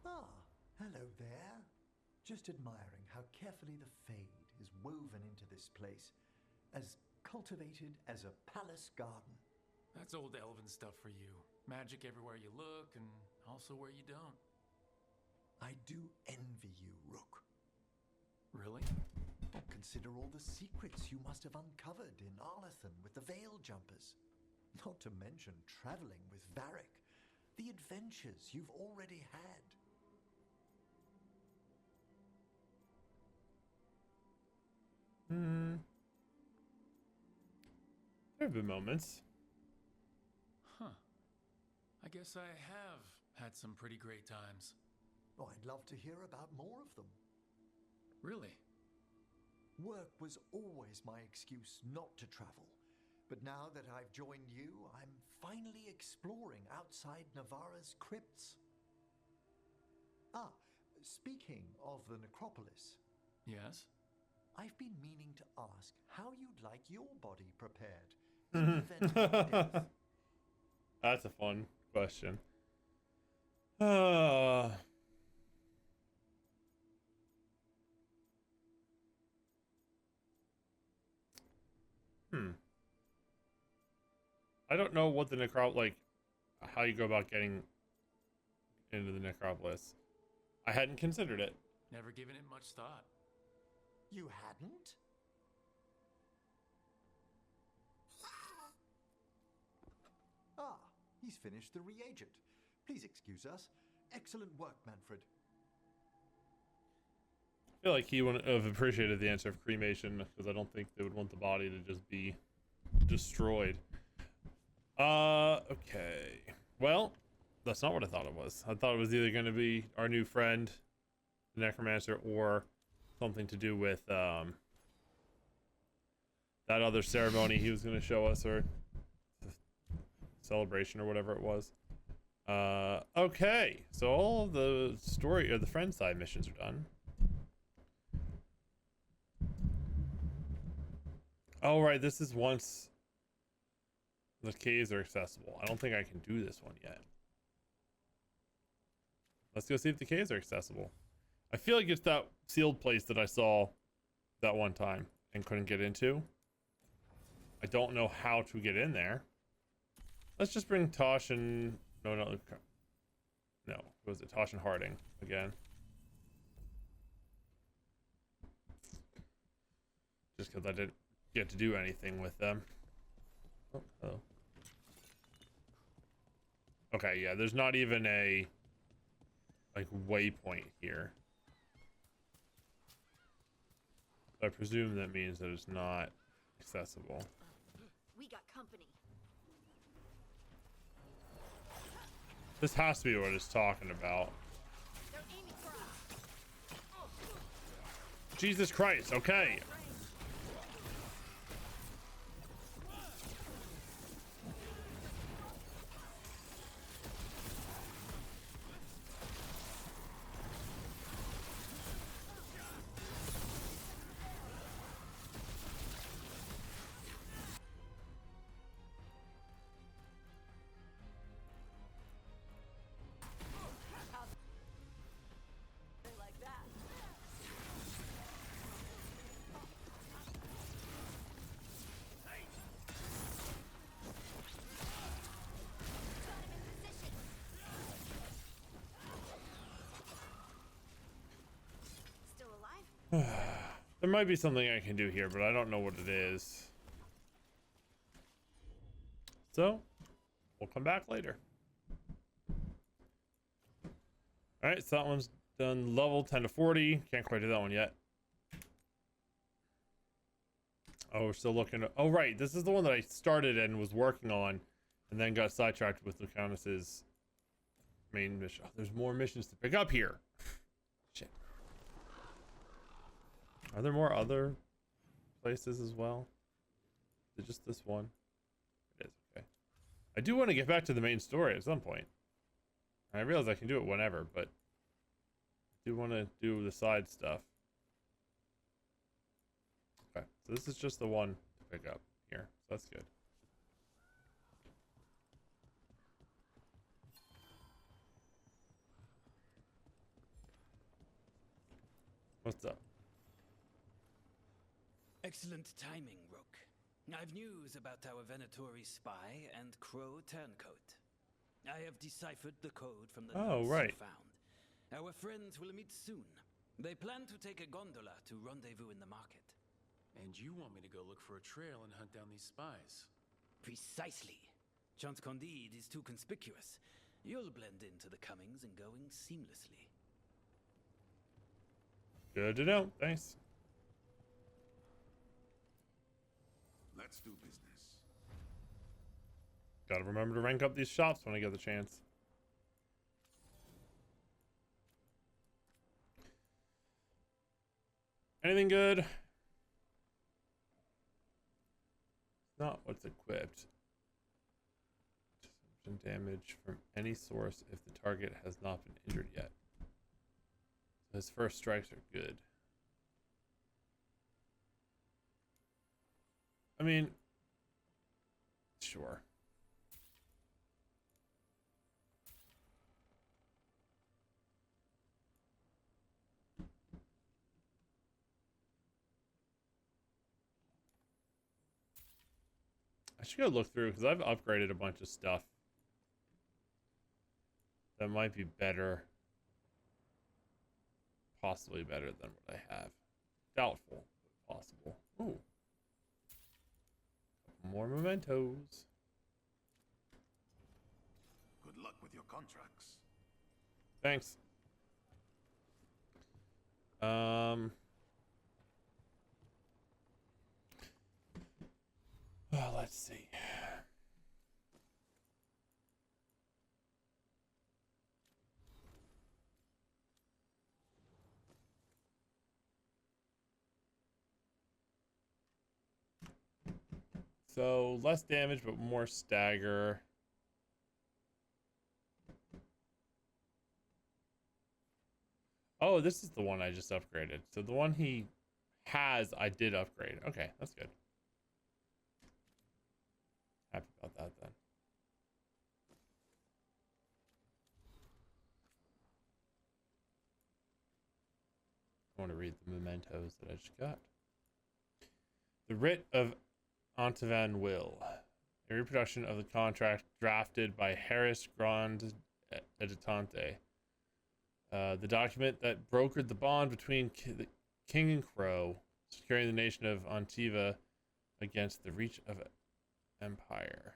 Ah, hello there. Just admiring how carefully the Fade is woven into this place, as cultivated as a palace garden. That's old elven stuff for you. Magic everywhere you look, and also where you don't. I do envy you, Rook. Really? Consider all the secrets you must have uncovered in Arlathan with the Veil Jumpers. Not to mention traveling with Varric. The adventures you've already had. There have been moments. Huh. I guess I have had some pretty great times. Oh, I'd love to hear about more of them. Really? Work was always my excuse not to travel. But now that I've joined you, I'm finally exploring outside Navarra's crypts. Ah, speaking of the necropolis. Yes? I've been meaning to ask how you'd like your body prepared in the event of death. That's a fun question. I don't know what the how you go about getting into the necropolis. I hadn't considered it. Never given it much thought. You hadn't? Ah, he's finished the reagent. Please excuse us. Excellent work, Manfred. I feel like he wouldn't have appreciated the answer of cremation, because I don't think they would want the body to just be destroyed. Okay. Well, that's not what I thought it was. I thought it was either going to be our new friend, the necromancer, or something to do with that other ceremony he was going to show us, or the celebration or whatever it was. Okay, so all of the story or the friend side missions are done. Oh right, this is once the caves are accessible. I don't think I can do this one yet. Let's go see if the caves are accessible. I feel like it's that sealed place that I saw that one time and couldn't get into. I don't know how to get in there. Let's just bring Tosh and... No. Was it Tosh and Harding again? Just because I didn't get to do anything with them. Oh. Okay, yeah, there's not even a waypoint here. I presume that means that it's not accessible. We got company. This has to be what it's talking about. Jesus Christ, okay. There might be something I can do here, but I don't know what it is. So, we'll come back later. Alright, so that one's done level 10 to 40. Can't quite do that one yet. Oh, we're still looking at... Oh, right. This is the one that I started and was working on, and then got sidetracked with Lucanus's main mission. Oh, there's more missions to pick up here. Shit. Are there more other places as well? Is it just this one? It is, okay. I do want to get back to the main story at some point. I realize I can do it whenever, but I do want to do the side stuff. Okay, so this is just the one to pick up here, so that's good. What's up? Excellent timing, Rook. I've news about our Venatori spy and Crow turncoat. I have deciphered the code from the notes you found. Our friends will meet soon. They plan to take a gondola to rendezvous in the market. And you want me to go look for a trail and hunt down these spies? Precisely. Chance Candide is too conspicuous. You'll blend into the comings and goings seamlessly. Good to know. Thanks. Let's do business. Gotta remember to rank up these shops when I get the chance. Anything good? Not what's equipped. Some damage from any source if the target has not been injured yet. His first strikes are good. I mean, sure. I should go look through because I've upgraded a bunch of stuff that might be better. Possibly better than what I have. Doubtful, but possible. Ooh. More mementos. Good luck with your contracts. Thanks. Well, let's see. So less damage, but more stagger. Oh, this is the one I just upgraded. So the one he has, I did upgrade. Okay, that's good. Happy about that then. I want to read the mementos that I just got. The Writ of Antivan Will, a reproduction of the contract drafted by Harris Grand Editante. The document that brokered the bond between the King and Crow, securing the nation of Antiva against the reach of empire.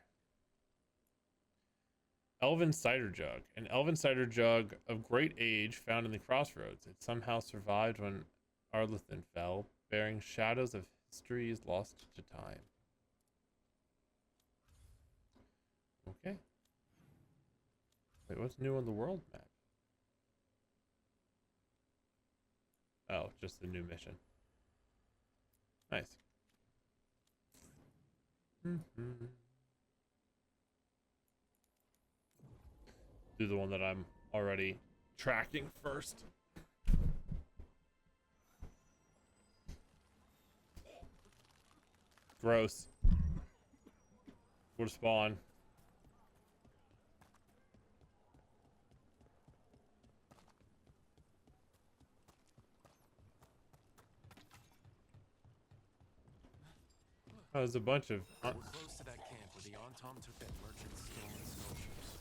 Elven Cider Jug. An elven cider jug of great age found in the crossroads. It somehow survived when Arlethan fell, bearing shadows of histories lost to time. Okay. Wait, what's new on the world map? Oh, just the new mission. Nice. Do the one that I'm already tracking first. Gross. Go to spawn. Oh, there's a bunch of. We're close to that camp where the Antom took that merchant's stolen snowshoes.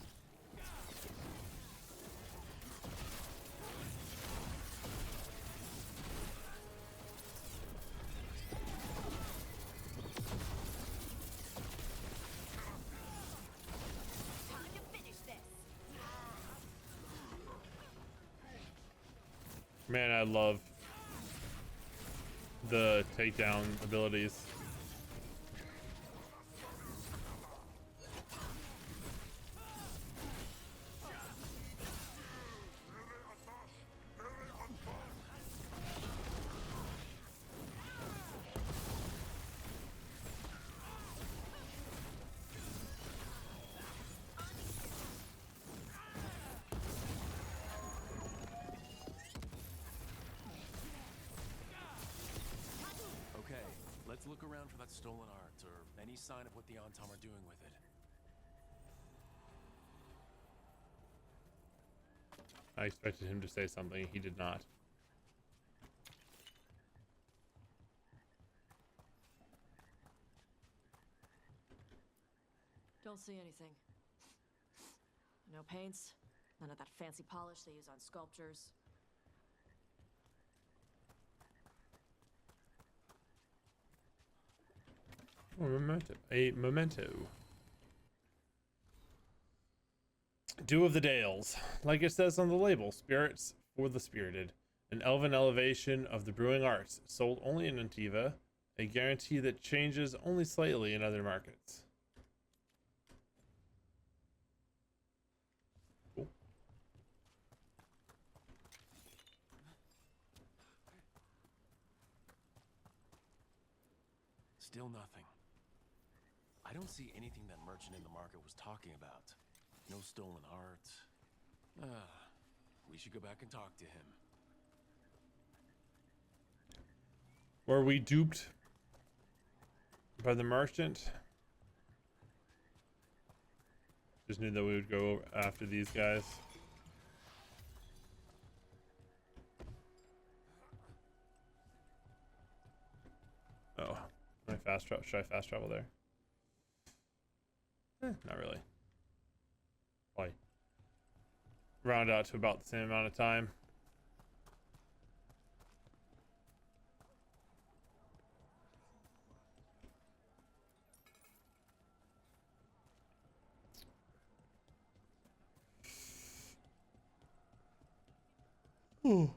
Time to finish this. Man, I love the takedown abilities. Okay, let's look around for that stolen art or any sign of what the Antom are doing with it. I expected him to say something. He did not. Don't see anything. No paints, none of that fancy polish they use on sculptures. Oh, memento. A memento. Dew of the Dales. Like it says on the label, spirits for the spirited. An elven elevation of the brewing arts. Sold only in Antiva. A guarantee that changes only slightly in other markets. Cool. Still nothing. I don't see anything that merchant in the market was talking about. No stolen art. We should go back and talk to him. Were we duped by the merchant? Just knew that we would go after these guys. Oh, can I fast travel? Should I fast travel there? Not really. Probably round out to about the same amount of time. Ooh.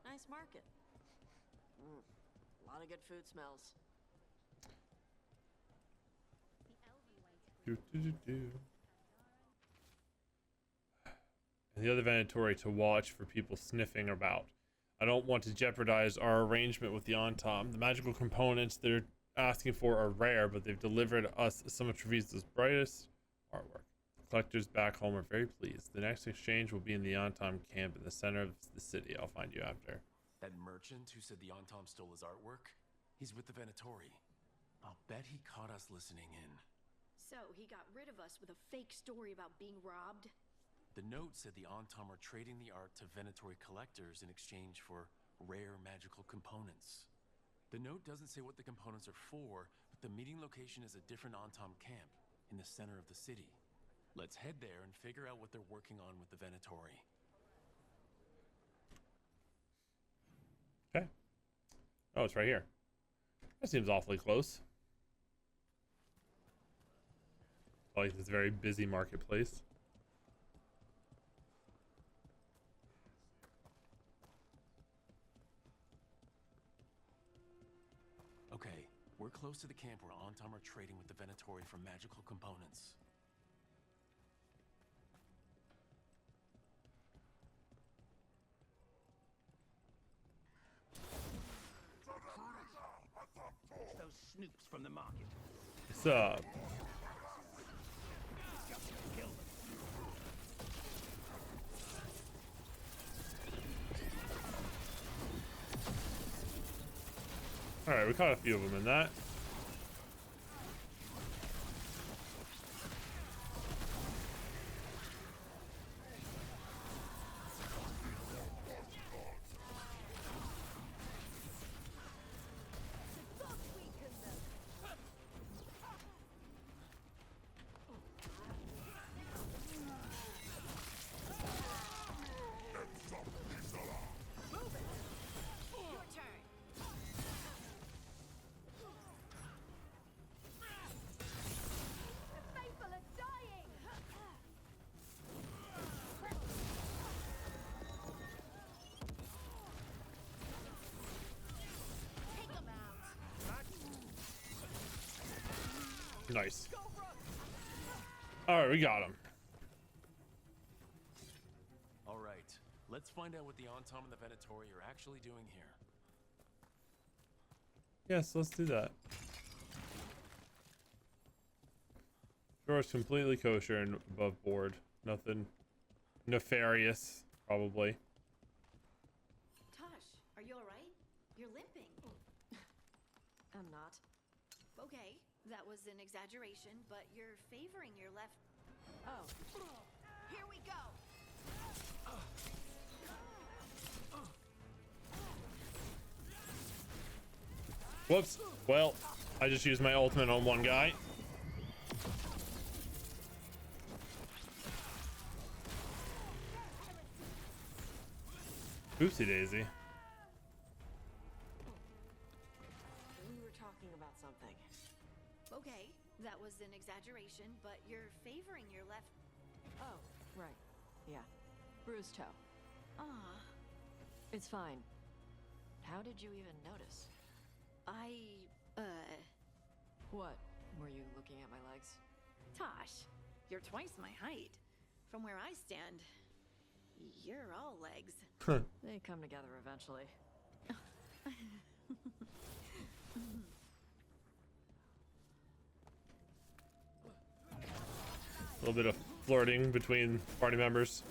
Nice market. A lot of good food smells. And the other Venatori to watch for people sniffing about. I don't want to jeopardize our arrangement with the Antom. The magical components they're asking for are rare, but they've delivered us some of Trevisa's brightest artwork. Collectors back home are very pleased. The next exchange will be in the Antom camp in the center of the city. I'll find you after. That merchant who said the Antom stole his artwork? He's with the Venatori. I'll bet he caught us listening in. So, he got rid of us with a fake story about being robbed? The note said the Antom are trading the art to Venatori collectors in exchange for rare magical components. The note doesn't say what the components are for, but the meeting location is a different Antom camp in the center of the city. Let's head there and figure out what they're working on with the Venatori. Okay. Oh, it's right here. That seems awfully close. Like this very busy marketplace. We're close to the camp where Antam are trading with the Venatori for magical components. Those snoops from the market. What's up? Alright, we caught a few of them in that. Nice. Alright, we got him. Alright, let's find out what the Antam and the Venatori are actually doing here. Yes, let's do that. Sure, it's completely kosher and above board. Nothing nefarious, probably. Tosh, are you alright? You're limping. I'm not. Okay, that was an exaggeration, but you're favoring your left. Oh. Here we go! Whoops. Well, I just used my ultimate on one guy. Oopsie daisy. We were talking about something. Okay, that was an exaggeration, but you're favoring your left. Oh, right. Yeah. Bruised toe. Ah. It's fine. How did you even notice? What? Were you looking at my legs? Tosh, you're twice my height. From where I stand, you're all legs. They come together eventually. A little bit of flirting between party members.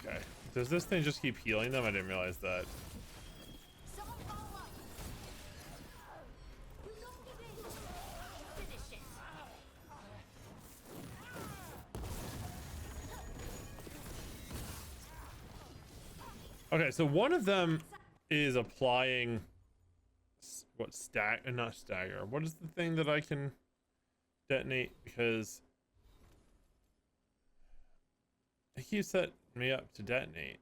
Okay. Does this thing just keep healing them? I didn't realize that. Okay, so one of them is applying what not stagger. What is the thing that I can detonate? Because it keeps setting me up to detonate.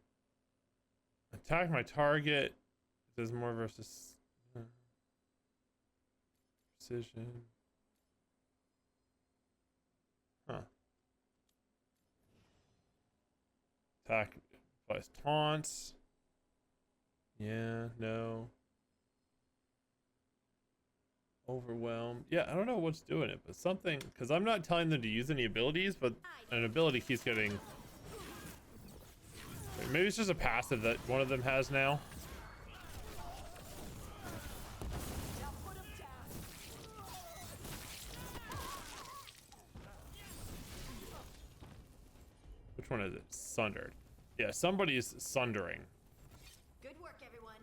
Attack my target. There's more versus precision. Huh. Attack applies taunts. Yeah, no. Overwhelm. Yeah, I don't know what's doing it, but something, because I'm not telling them to use any abilities, but an ability keeps getting. Maybe it's just a passive that one of them has now. Which one is it? Sundered. Yeah, somebody's sundering. Good work, everyone.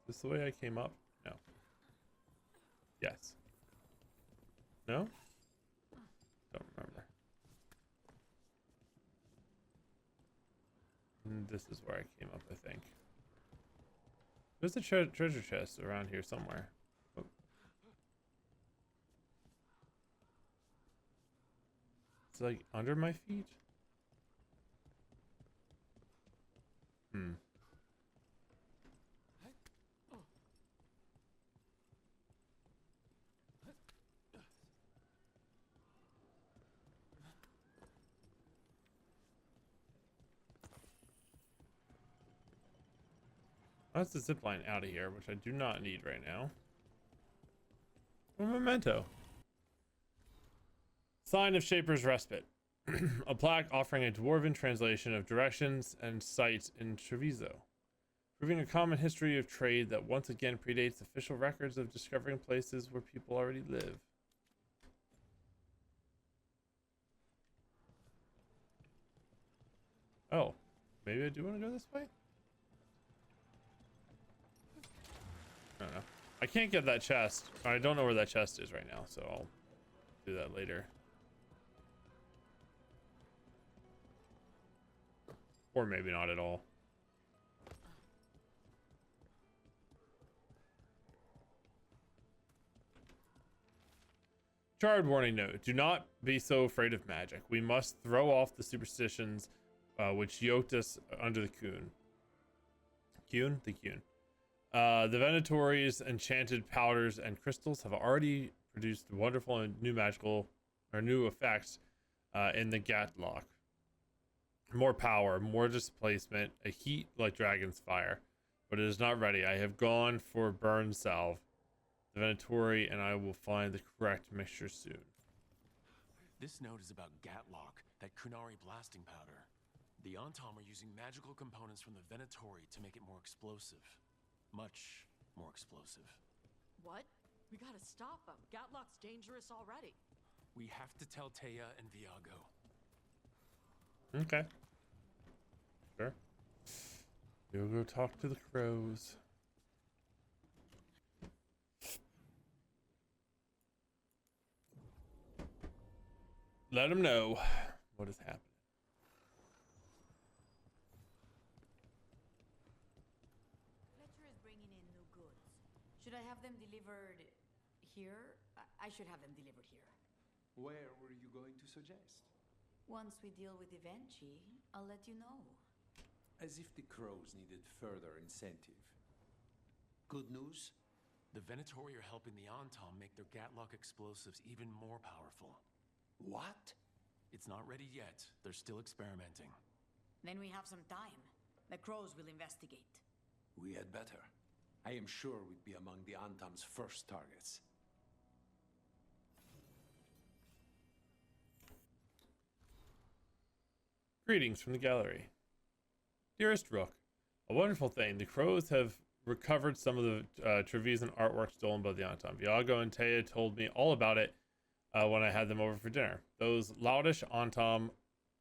Is this the way I came up? No. Yes. No? Don't remember. And this is where I came up, I think. There's a treasure chest around here somewhere. It's like under my feet. That's the zip line out of here, which I do not need right now. A memento. Sign of Shaper's Respite. A plaque offering a dwarven translation of directions and sites in Treviso, proving a common history of trade that once again predates official records of discovering places where people already live. Oh, maybe I do want to go this way? I don't know. I can't get that chest. I don't know where that chest is right now, so I'll do that later. Or maybe not at all. Charred warning note. Do not be so afraid of magic. We must throw off the superstitions which yoked us under the Coon. Coon? The Coon. The Venatori's enchanted powders and crystals have already produced wonderful and new magical or new effects in the Gatlock. More power, more displacement, a heat like dragon's fire, but it is not ready. I have gone for burn salve, the Venatori, and I will find the correct mixture soon. This note is about Gatlock, that Kunari blasting powder. The Antom are using magical components from the Venatori to make it more explosive. Much more explosive. What? We gotta stop them. Gatlock's dangerous already. We have to tell Taya and Viago. Okay. Sure. We'll go talk to the crows. Let them know what is happening. Fletcher is bringing in new goods. Should I have them delivered here? I should have them delivered here. Where were you going to suggest? Once we deal with Evenchi, I'll let you know. As if the crows needed further incentive. Good news? The Venatori are helping the Antom make their Gatlock explosives even more powerful. What? It's not ready yet. They're still experimenting. Then we have some time. The crows will investigate. We had better. I am sure we'd be among the Antom's first targets. Greetings from the gallery. Dearest Rook, a wonderful thing. The crows have recovered some of the Trevisan artwork stolen by the Antom. Viago and Taya told me all about it when I had them over for dinner. Those loutish Antom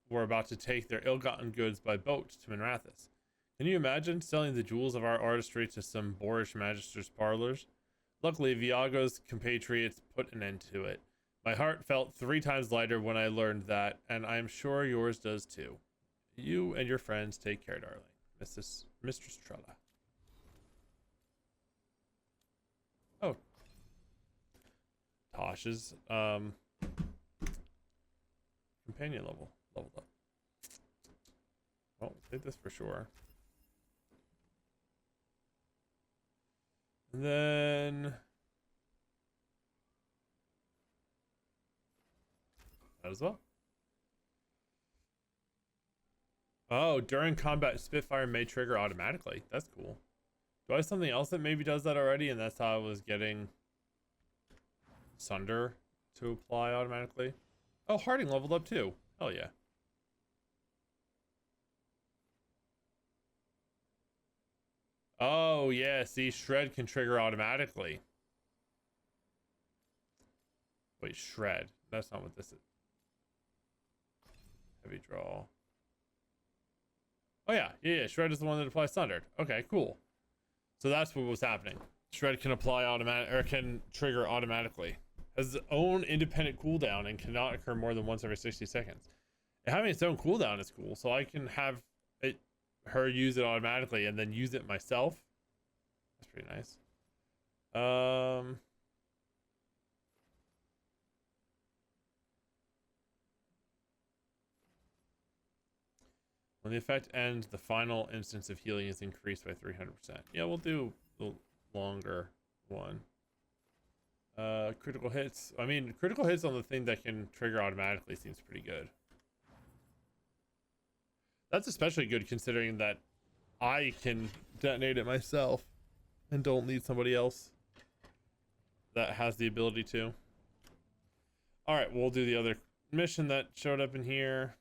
were about to take their ill-gotten goods by boat to Minrathous. Can you imagine selling the jewels of our artistry to some boorish magister's parlors? Luckily, Viago's compatriots put an end to it. My heart felt 3 times lighter when I learned that, and I am sure yours does too. You and your friends take care, darling. Mistress Trella. Oh. Tosh's companion leveled up. Well, take this for sure. And then that as well. Oh, during combat, Spitfire may trigger automatically. That's cool. Do I have something else that maybe does that already? And that's how I was getting Sunder to apply automatically. Oh, Harding leveled up too. Hell yeah. Oh, yeah. See, Shred can trigger automatically. Wait, Shred. That's not what this is. Heavy draw. Oh, yeah. Yeah. Shred is the one that applies Sundered. Okay, cool. So that's what was happening. Shred can apply automatic, or can trigger automatically. Has its own independent cooldown and cannot occur more than once every 60 seconds. And having its own cooldown is cool, so I can have her use it automatically and then use it myself. That's pretty nice. When the effect ends, the final instance of healing is increased by 300%. Yeah, we'll do the longer one. Critical hits. I mean, critical hits on the thing that can trigger automatically seems pretty good. That's especially good considering that I can detonate it myself and don't need somebody else that has the ability to. All right, we'll do the other mission that showed up in here.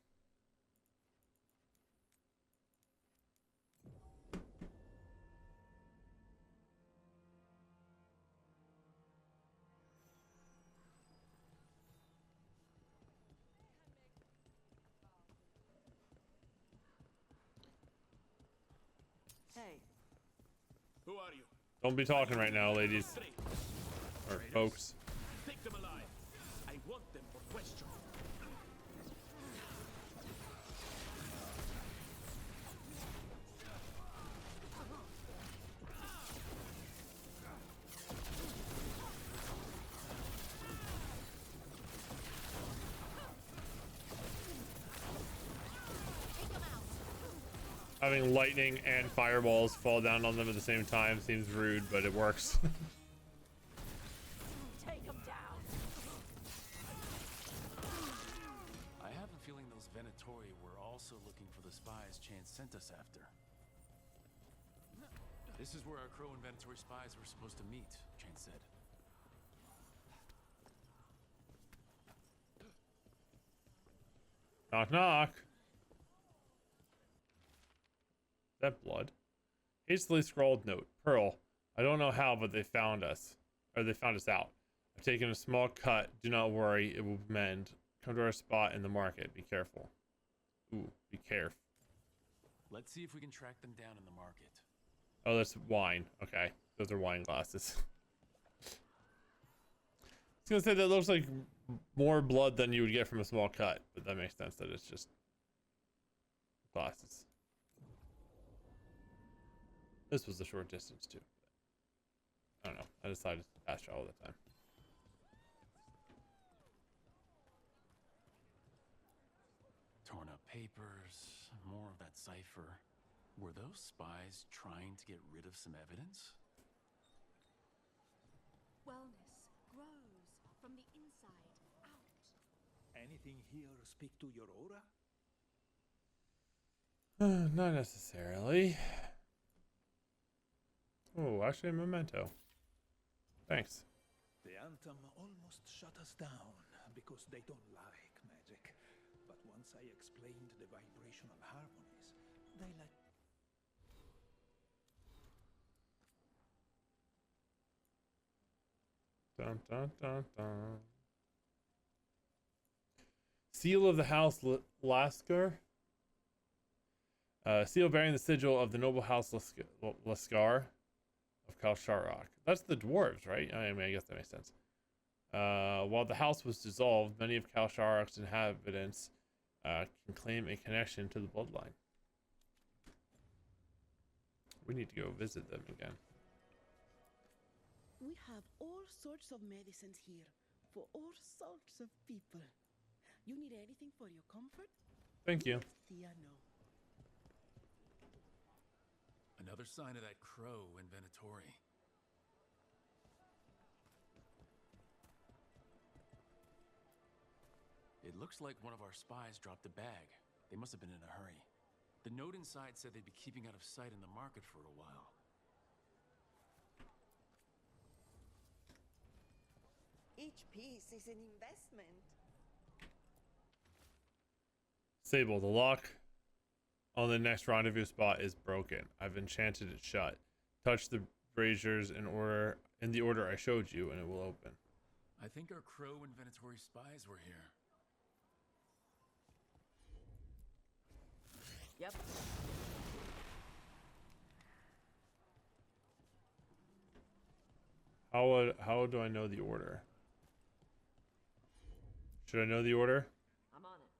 Hey. Who are you? Don't be talking right now, ladies. Or folks. Take them alive. I want them for question. Having lightning and fireballs fall down on them at the same time seems rude, but it works. Take him down. I have a feeling those Venatori were also looking for the spies Chance sent us after. This is where our Crow and Venatori spies were supposed to meet, Chance said. Knock, knock. That blood. Hastily scrawled note. Pearl, I don't know how, but they found us. Or they found us out. I've taken a small cut. Do not worry, it will mend. Come to our spot in the market. Be careful. Ooh, be careful. Let's see if we can track them down in the market. Oh, that's wine. Okay. Those are wine glasses. I was gonna say that looks like more blood than you would get from a small cut, but that makes sense that it's just glasses. This was a short distance too. I don't know. I decided to fast travel the time. Torn up papers, more of that cipher. Were those spies trying to get rid of some evidence? Wellness grows from the inside out. Anything here speak to your aura? Not necessarily. Oh, actually a memento. Thanks. The Anthem almost shut us down because they don't like magic. But once I explained the vibrational harmonies, they let... Dun, dun, dun, dun. Seal of the House Lascar. Seal bearing the sigil of the noble house Lascar of Kalsharok. That's the dwarves, right? I mean, I guess that makes sense. While the house was dissolved, many of Kalsharok's inhabitants can claim a connection to the bloodline. We need to go visit them again. We have all sorts of medicines here for all sorts of people. You need anything for your comfort? Thank you. Ciano. Another sign of that Crow in Venatori. It looks like one of our spies dropped a bag. They must have been in a hurry. The note inside said they'd be keeping out of sight in the market for a while. Each piece is an investment. Sable, the lock on the next rendezvous spot is broken. I've enchanted it shut. Touch the braziers in the order I showed you, and it will open. I think our Crow and Venatori spies were here. Yep. How do I know the order? Should I know the order? I'm on it.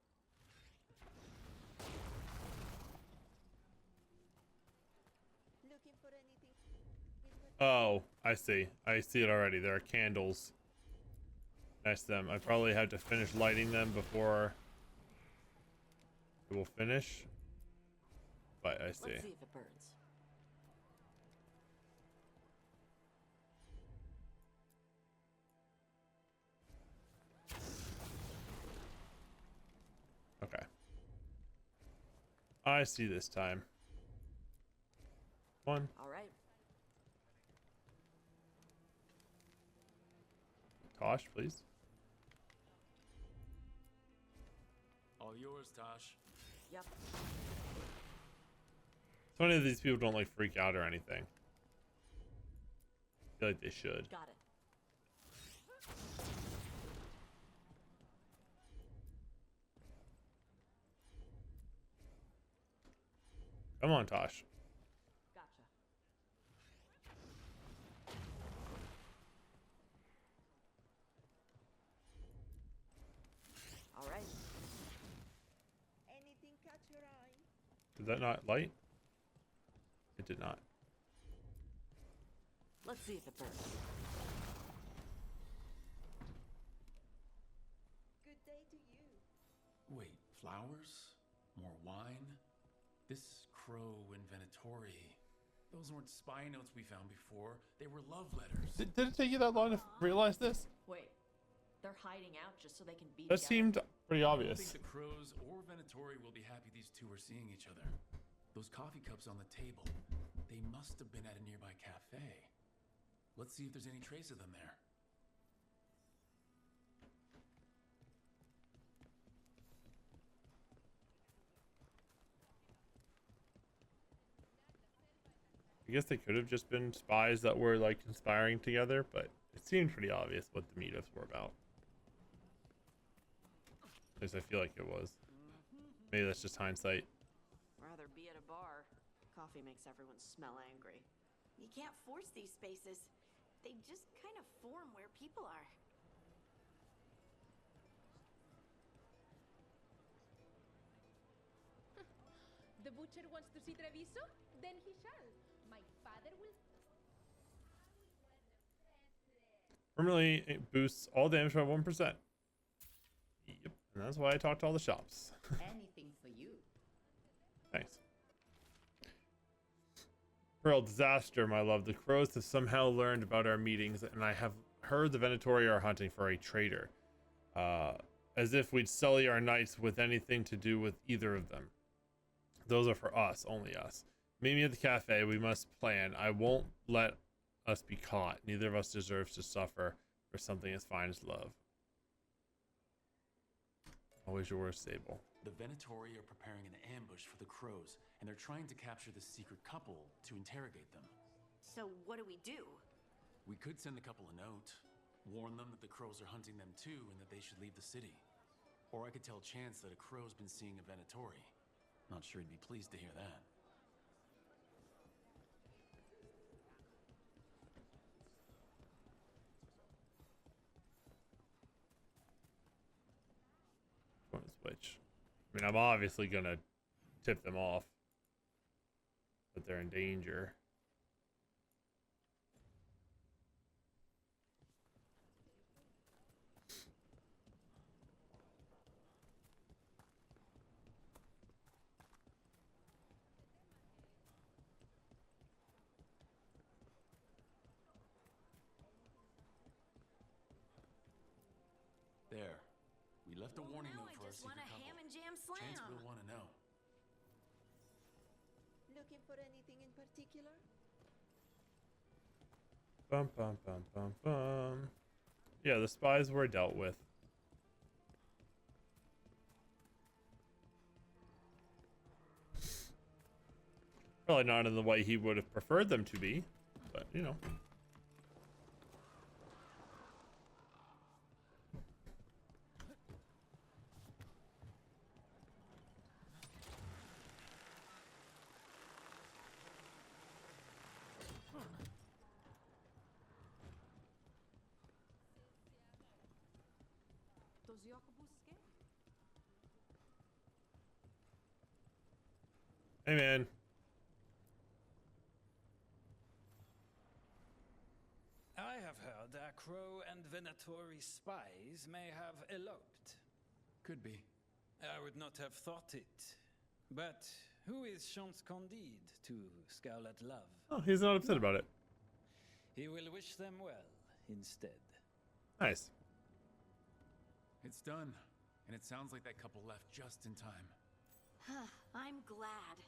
Looking for anything? Oh, I see. I see it already. There are candles next to them. I probably have to finish lighting them before it will finish. but I see. Let's see if it burns. Okay. I see this time. One. All right. Tosh, please. All yours, Tosh. Yep. So many of these people don't like freak out or anything. I feel like they should. Got it. Come on, Tosh. Gotcha. All right. Anything catch your eye? Did that not light? It did not. Let's see if it burns. Good day to you. Wait, flowers? More wine? This crow inventory. Those weren't spy notes we found before. They were love letters. Did it take you that long to realize this? Wait, they're hiding out just so they can be That together? seemed pretty I obvious. don't think the crows or Venatori will be happy these two are seeing each other. Those coffee cups on the table, they must have been at a nearby cafe. Let's see if there's any trace of them there. I guess they could have just been spies that were like conspiring together, but it seemed pretty obvious what the meetups were about. At least I feel like it was. Maybe that's just hindsight. Rather be at a bar. Coffee makes everyone smell angry. You can't force these spaces. They just kind of form where people are. The butcher wants to see Treviso? Then he shall. My father will... Permanently it boosts all damage by 1%. Yep, and that's why I talked to all the shops. Anything for you. Thanks. Pearl disaster, my love. The crows have somehow learned about our meetings, and I have heard the Venatori are hunting for a traitor. As if we'd sully our nights with anything to do with either of them. Those are for us, only us. Meet me at the cafe. We must plan. I won't let us be caught. Neither of us deserves to suffer for something as fine as love. Always yours, Sable. The Venatori are preparing an ambush for the crows, and they're trying to capture the secret couple to interrogate them. So what do we do? We could send the couple a note, warn them that the crows are hunting them too and that they should leave the city. Or I could tell Chance that a crow's been seeing a Venatori. Not sure he'd be pleased to hear that. Switch. I mean, I'm obviously gonna tip them off that they're in danger. There. We left a warning Now note I for our just want secret a couple. ham and jam slam. Chance will want to know. Looking for anything in particular? Bum bum bum bum bum. Yeah, the spies were dealt with. Probably not in the way he would have preferred them to be, but you know. Hey man. I have heard that Crow and Venatori spies may have eloped. Could be. I would not have thought it. But Who is Chance Candide to scowl at love? Oh, he's not upset about it. He will wish them well instead. Nice. It's done. And it sounds like that couple left just in time. I'm glad.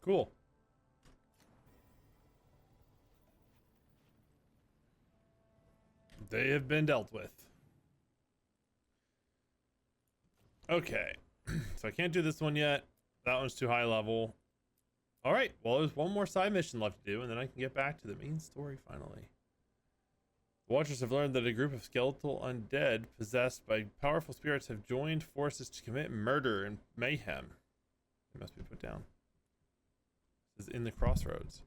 Cool. They have been dealt with. Okay. So I can't do this one yet. That one's too high level. All right. Well, there's one more side mission left to do, and then I can get back to the main story finally. The Watchers have learned that a group of skeletal undead possessed by powerful spirits have joined forces to commit murder and mayhem. They must be put down. This is in the crossroads.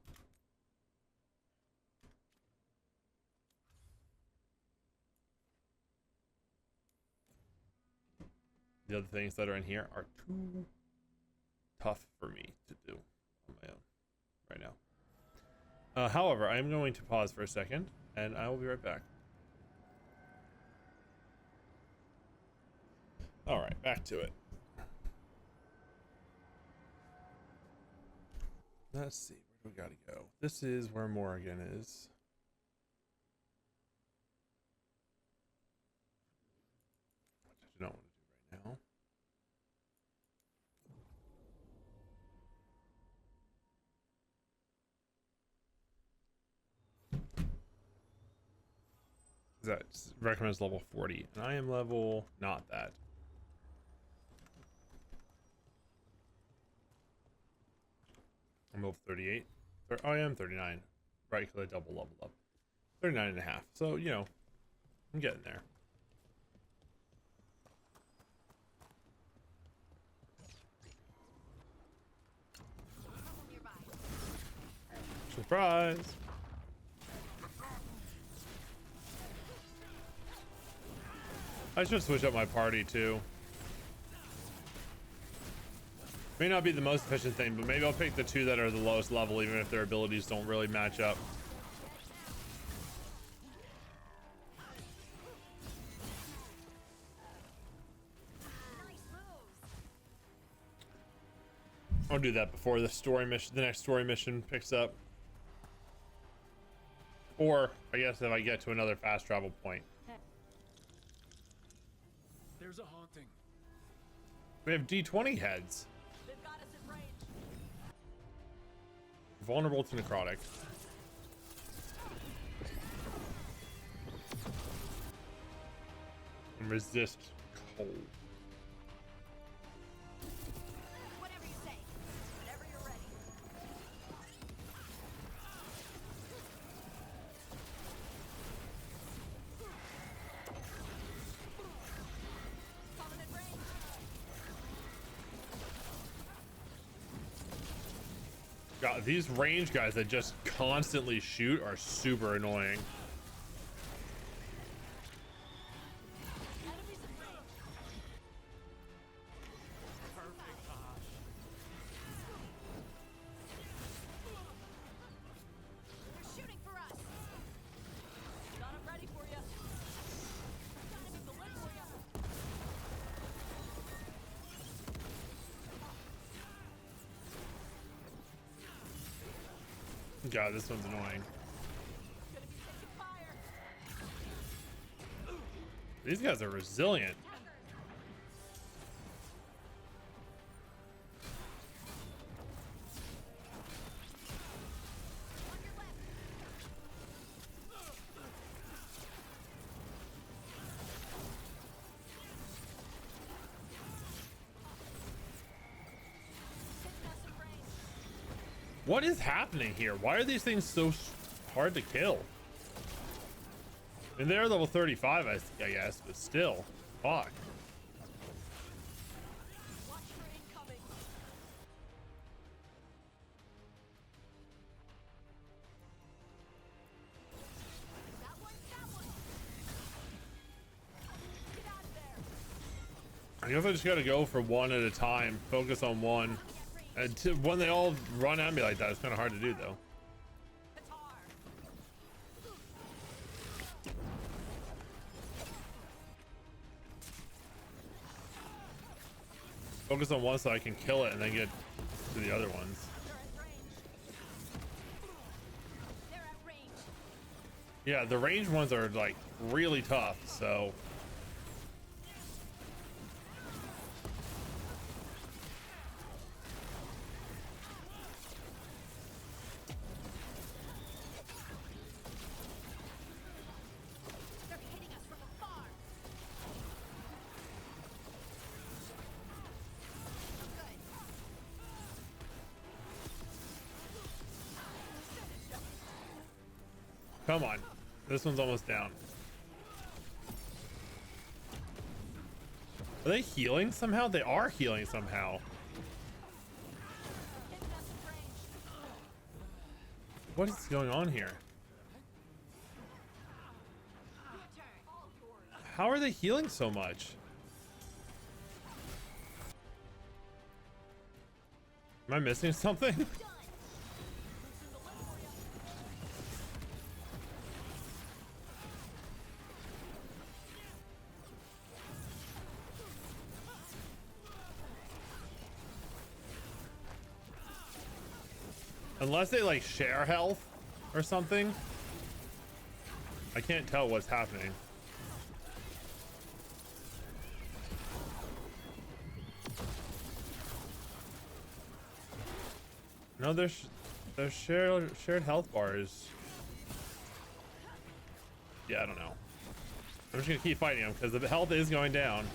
The other things that are in here are too tough for me to do on my own right now. However, I am going to pause for a second, and I will be right back. All right, back to it. Let's see, where do we gotta go? This is where Morrigan is. Which I don't want to do right now. That recommends level 40, and I am level not that. I'm level 38. Oh, I am 39. Right, because I double leveled up. 39 and a half. So, you know, I'm getting there. Surprise! I should switch up my party too. May not be the most efficient thing, but maybe I'll pick the two that are the lowest level, even if their abilities don't really match up. I'll do that before the story mission, the next story mission picks up. Or I guess if I get to another fast travel point. There's a haunting. We have D20 heads. They've got us in range. Vulnerable to necrotic. And resist cold. Whatever you say. Whenever you're ready. God, these range guys that just constantly shoot are super annoying. They're shooting for us. Got 'em ready for you. Got 'em in the lid for you. God, this one's annoying. These guys are resilient. What is happening here? Why are these things so hard to kill? And they're level 35, I guess, but still, fuck. I guess I just gotta go for one at a time, focus on one. And when they all run at me like that, it's kind of hard to do, though. focus on one so I can kill it and then get to the other ones. Yeah, the ranged ones are like really tough, so. Come on. This one's almost down. Are they healing somehow? They are healing somehow. What is going on here? How are they healing so much? Am I missing something? Unless they like share health or something. I can't tell what's happening. No, there's shared health bars. Yeah, I don't know. I'm just gonna keep fighting them because the health is going down.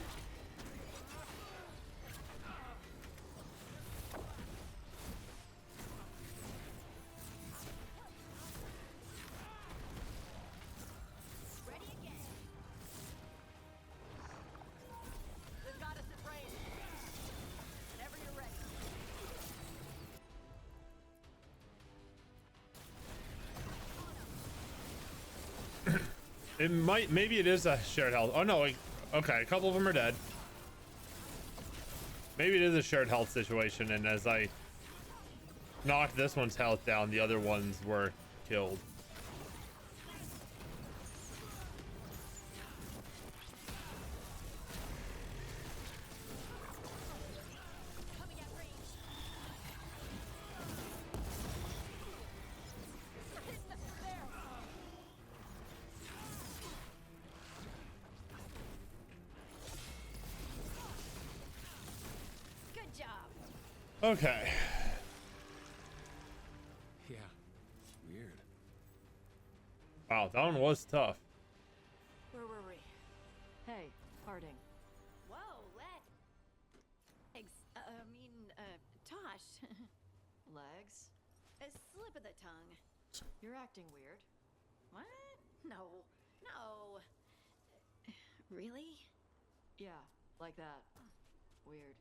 It might, maybe it is a shared health. Oh no, okay, a couple of them are dead. Maybe it is a shared health situation, and as I knocked this one's health down, the other ones were killed. Okay. Yeah. Weird. Wow, that one was tough. Where were we? Hey, Harding. Whoa, let. Tosh. Legs? A slip of the tongue. You're acting weird. What? No. No. Really? Yeah, like that. Weird.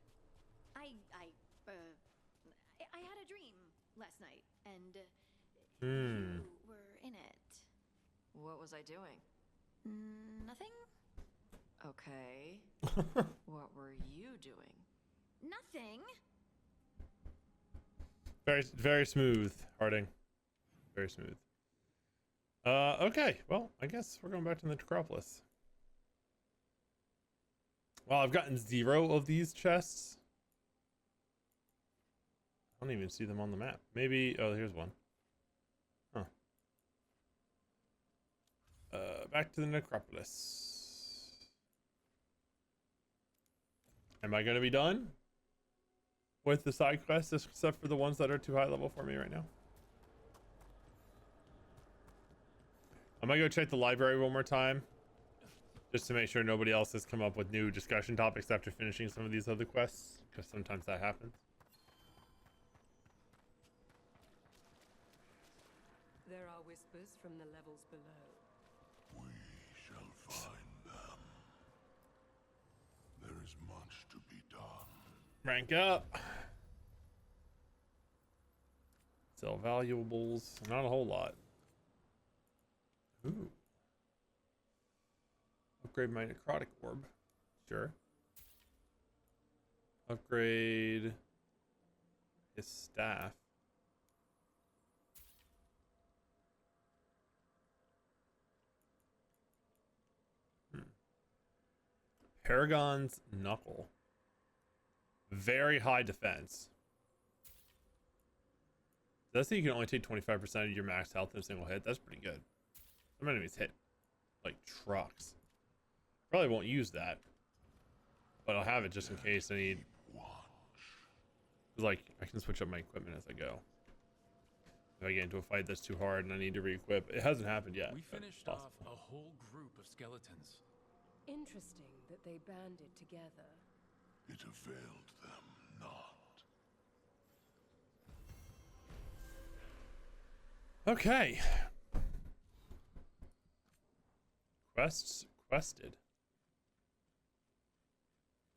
I had a dream last night, and you were in it. What was I doing? Nothing? Okay. What were you doing? Nothing. Very, very smooth, Harding. Very smooth. Okay. Well, I guess we're going back to the Necropolis. Well, I've gotten 0 of these chests. I don't even see them on the map. Maybe, oh, here's one. Huh. Back to the Necropolis. Am I going to be done with the side quests, except for the ones that are too high level for me right now? I might go check the library one more time, just to make sure nobody else has come up with new discussion topics after finishing some of these other quests, because sometimes that happens. There are whispers from the levels below. We shall find them. There is much to be done. Rank up. Sell valuables. Not a whole lot. Ooh. Upgrade my necrotic orb. Sure. Upgrade his staff. Paragon's knuckle. very high defense. That's that you can only take 25% of your max health in a single hit. That's pretty good. Some enemies hit like trucks. Probably won't use that, but I'll have it just in case I need. Like I can switch up my equipment as I go. If I get into a fight that's too hard and I need to re-equip, it hasn't happened yet. We finished off a whole group of skeletons. Interesting that they banded together. It availed them not. Okay. Quested.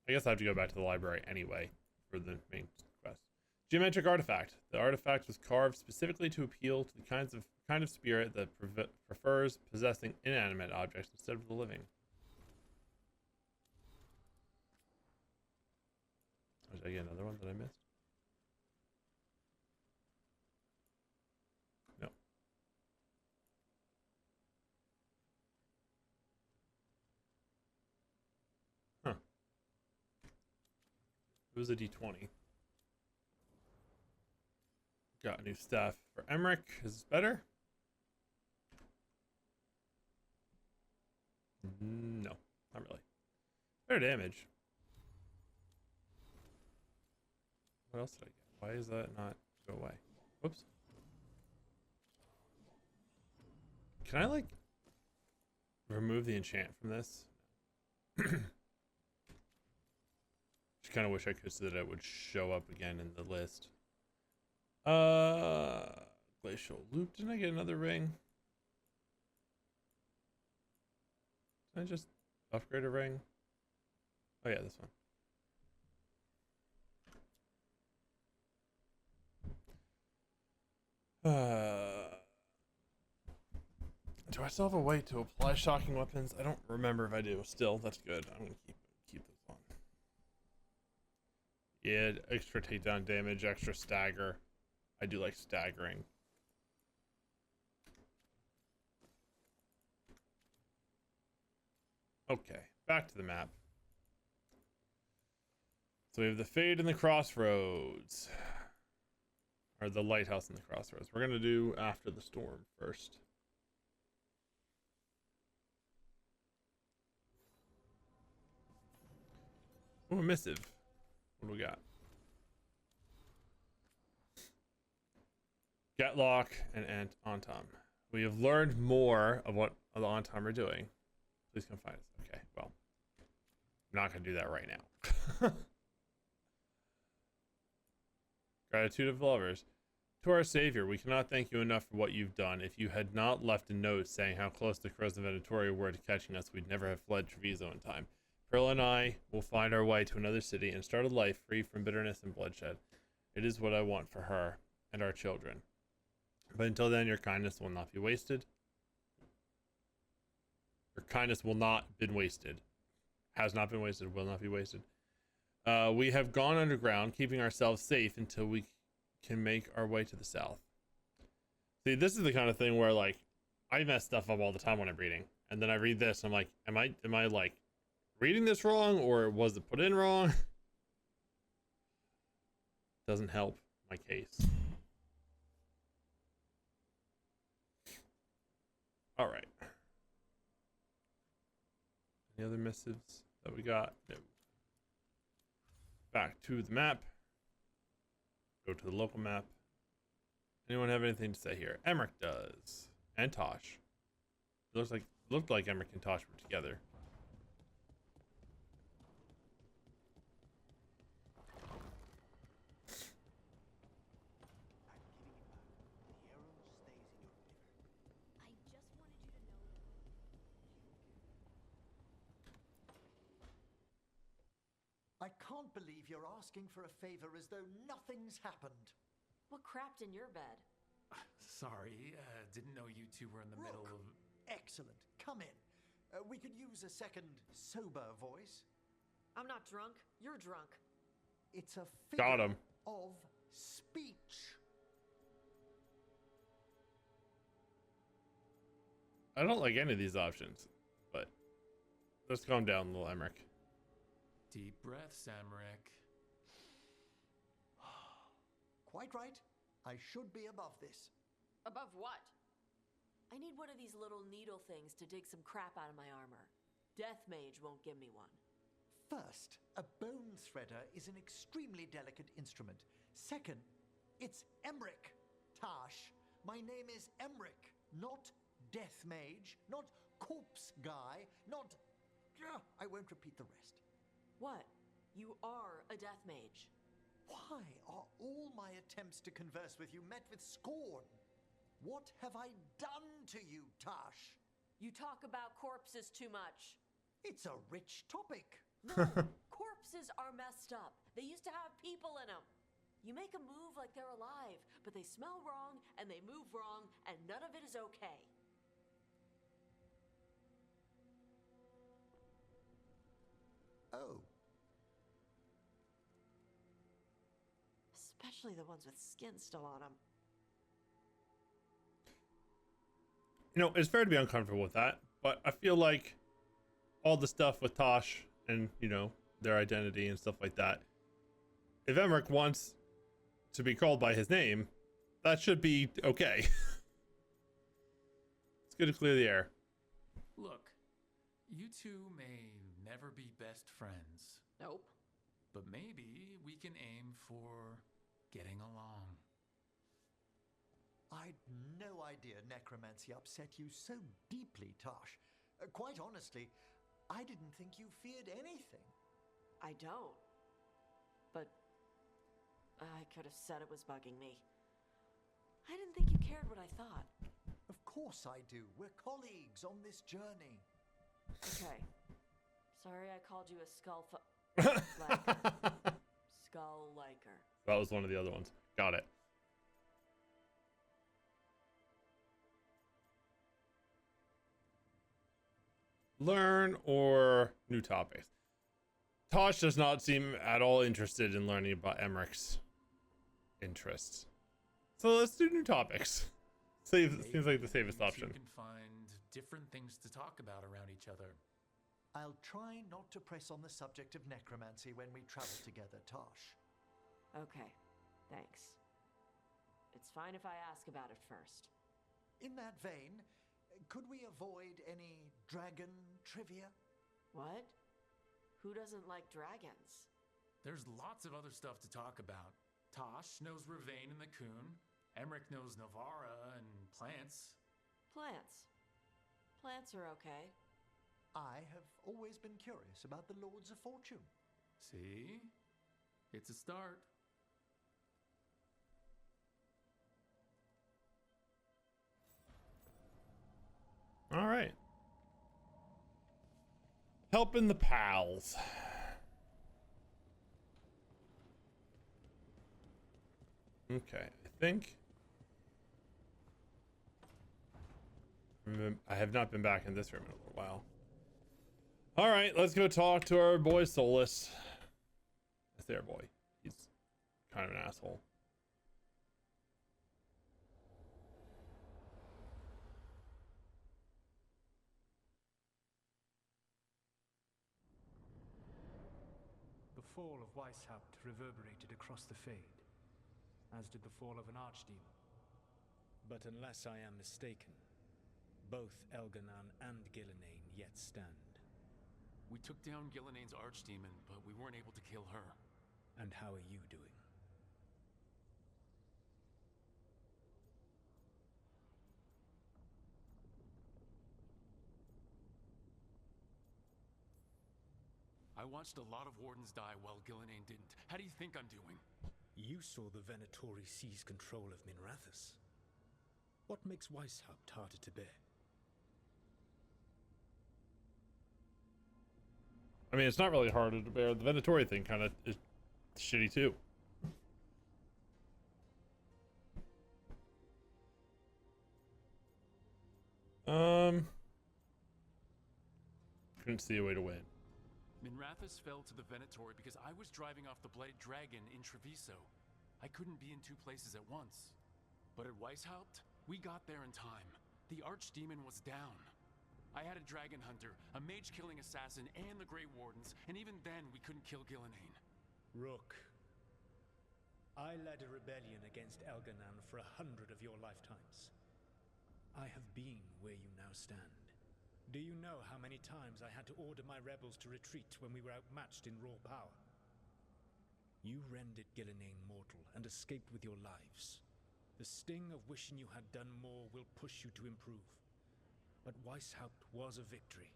I guess I have to go back to the library anyway for the main quest. Geometric artifact. The artifact was carved specifically to appeal to the kind of spirit that prefers possessing inanimate objects instead of the living. Did I get another one that I missed? No. Huh. It was a D20. Got a new staff for Emmerich. Is this better? No, not really. Better damage. What else did I get? Why is that not go away? Whoops. Can I like remove the enchant from this? Just kind of wish I could so that it would show up again in the list. Glacial loop. Didn't I get another ring? Did I just upgrade a ring? Oh yeah, this one. Do I still have a way to apply shocking weapons? I don't remember if I do. Still, that's good. I'm gonna keep this on. Yeah, extra takedown damage, extra stagger. I do like staggering. Okay, back to the map. So we have the Fade and the Crossroads. Or the Lighthouse and the Crossroads. We're going to do After the Storm first. Ooh, a missive. What do we got? Getlock and Antom. We have learned more of what the Antom are doing. Please come find us. Okay, well. I'm not going to do that right now. Gratitude of lovers. To our Savior, we cannot thank you enough for what you've done. If you had not left a note saying how close the crows of Venatori were to catching us, we'd never have fled Treviso in time. Pearl and I will find our way to another city and start a life free from bitterness and bloodshed. It is what I want for her and our children. But until then, your kindness will not be wasted. Your kindness will not been wasted. Has not been wasted, will not be wasted. We have gone underground, keeping ourselves safe until we can make our way to the south. See, this is the kind of thing where like I mess stuff up all the time when I'm reading, and then I read this and I'm like, am I like reading this wrong, or was it put in wrong? Doesn't help my case. All right. Any other missives that we got? No. Back to the map. Go to the local map. Anyone have anything to say here? Emmerich does. And Tosh. It looked like Emmerich and Tosh were together. I can't believe you're asking for a favor as though nothing's happened. What crapped in your bed? Sorry, didn't know you two were in the middle of... Excellent. Come in. We could use a second sober voice. I'm not drunk. You're drunk. It's a Got figure him. of speech. I don't like any of these options, but let's calm down, little Emmerich. Deep breath, Samric. Quite right. I should be above this. Above what? I need one of these little needle things to dig some crap out of my armor. Death Mage won't give me one. First, a bone threader is an extremely delicate instrument. Second, it's Emmerich. Tash, my name is Emmerich, not Death Mage, not Corpse Guy, not... I won't repeat the rest. What? You are a Death Mage. Why are all my attempts to converse with you met with scorn? What have I done to you, Tash? You talk about corpses too much. It's a rich topic. No, corpses are messed up. They used to have people in them. You make them move like they're alive, but they smell wrong and they move wrong, and none of it is okay. Oh. Especially the ones with skin still on them. You know, it's fair to be uncomfortable with that, but I feel like all the stuff with Tosh and, you know, their identity and stuff like that, if Emmerich wants to be called by his name, that should be okay. It's good to clear the air. Look, you two may never be best friends. Nope. But maybe we can aim for getting along. I'd no idea necromancy upset you so deeply, Tash. Quite honestly, I didn't think you feared anything. I don't. But I could have said it was bugging me. I didn't think you cared what I thought. Of course I do. We're colleagues on this journey. Okay. Sorry I called you a skull liker. Skull liker. That was one of the other ones. Got it. Learn or new topics. Tosh does not seem at all interested in learning about Emmerich's interests. So let's do new topics. Seems like the safest option. You can find different things to talk about around each other. I'll try not to press on the subject of necromancy when we travel together, Tash. Okay, thanks. It's fine if I ask about it first. In that vein, could we avoid any dragon trivia? What? Who doesn't like dragons? There's lots of other stuff to talk about. Tosh knows Ravane and the Coon. Emmerich knows Navara and plants. Plants. Plants are okay. I have always been curious about the Lords of Fortune. See? It's a start. All right. Helping the pals. Okay, I think I have not been back in this room in a little while. All right, let's go talk to our boy Solus. That's their boy. He's kind of an asshole. The fall of Weishaupt reverberated across the Fade, as did the fall of an archdemon. But unless I am mistaken, both Elganan and Gillenane yet stand. We took down Gillenane's archdemon, but we weren't able to kill her. And how are you doing? I watched a lot of Wardens die while Gillenane didn't. How do you think I'm doing? You saw the Venatori seize control of Minrathous. What makes Weishaupt harder to bear? I mean, it's not really harder to bear. The Venatori thing kind of is shitty too. Couldn't see a way to win. Minrathous fell to the Venatori because I was driving off the Bloody Dragon in Treviso. I couldn't be in two places at once. But at Weishaupt, we got there in time. The Archdemon was down. I had a Dragon Hunter, a mage-killing assassin, and the Grey Wardens, and even then we couldn't kill Gillenane. Rook, I led a rebellion against Elganan for 100 of your lifetimes. I have been where you now stand. Do you know how many times I had to order my rebels to retreat when we were outmatched in raw power? You rendered Gillenane mortal and escaped with your lives. The sting of wishing you had done more will push you to improve. But Weishaupt was a victory.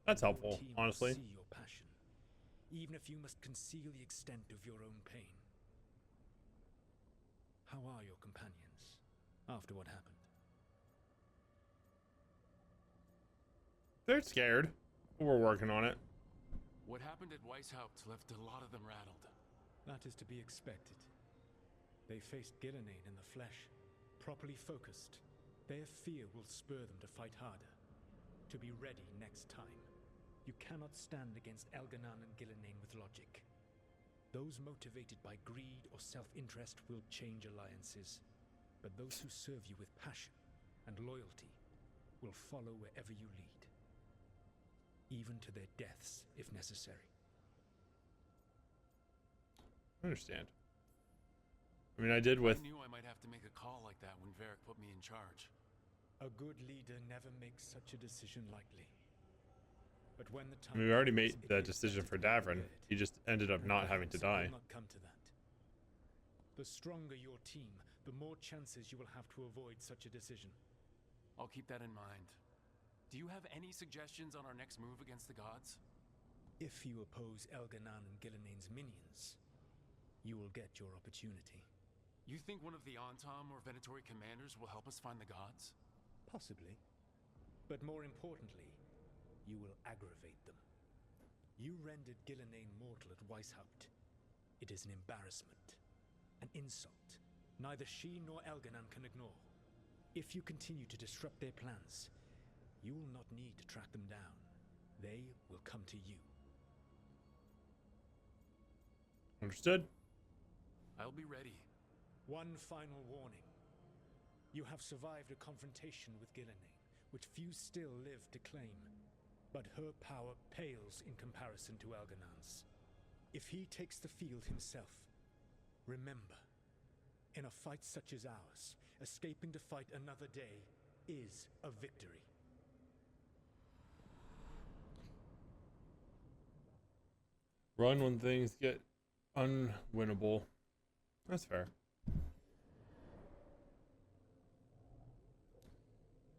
That's helpful, honestly. See your passion, even if you must conceal the extent of your own pain. How are your companions after what happened? They're scared, but we're working on it. What happened at Weishaupt left a lot of them rattled. That is to be expected. They faced Gillenane in the flesh, properly focused. Their fear will spur them to fight harder, to be ready next time. You cannot stand against Elganan and Gillenane with logic. Those motivated by greed or self-interest will change alliances, but those who serve you with passion and loyalty will follow wherever you lead, even to their deaths if necessary. I understand. I mean, I did with... I knew I might have to make a call like that when Varric put me in charge. A good leader never makes such a decision lightly. But when the time I mean, we already made that decision for Davrin. He just ended up not having to die. It will not come to that. The stronger your team, the more chances you will have to avoid such a decision. I'll keep that in mind. Do you have any suggestions on our next move against the gods? If you oppose Elganan and Gillenane's minions, you will get your opportunity. You think one of the Antam or Venatori commanders will help us find the gods? Possibly. But more importantly, you will aggravate them. You rendered Gillenane mortal at Weishaupt. It is an embarrassment, an insult, neither she nor Elganan can ignore. If you continue to disrupt their plans, you will not need to track them down. They will come to you. Understood. I'll be ready. One final warning. You have survived a confrontation with Gillenane, which few still live to claim. But her power pales in comparison to Elganan's. If he takes the field himself, remember, in a fight such as ours, escaping to fight another day is a victory. Run when things get unwinnable. That's fair.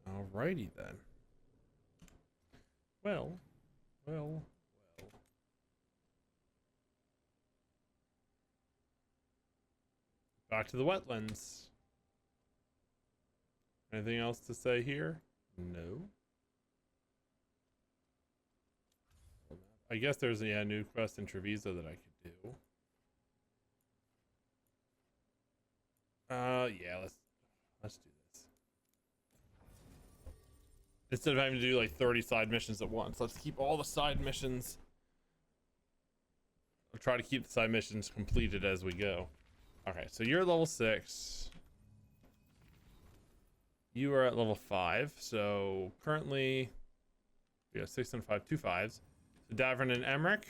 Alrighty then. Well. Back to the wetlands. Anything else to say here? No. I guess there's a new quest in Treviso that I could do. Yeah, let's do this. Instead of having to do like 30 side missions at once, let's keep all the side missions. I'll try to keep the side missions completed as we go. Okay, so you're level 6. You are at level 5. So currently we have 6 and 5, 2 5s. So Davrin and Emmerich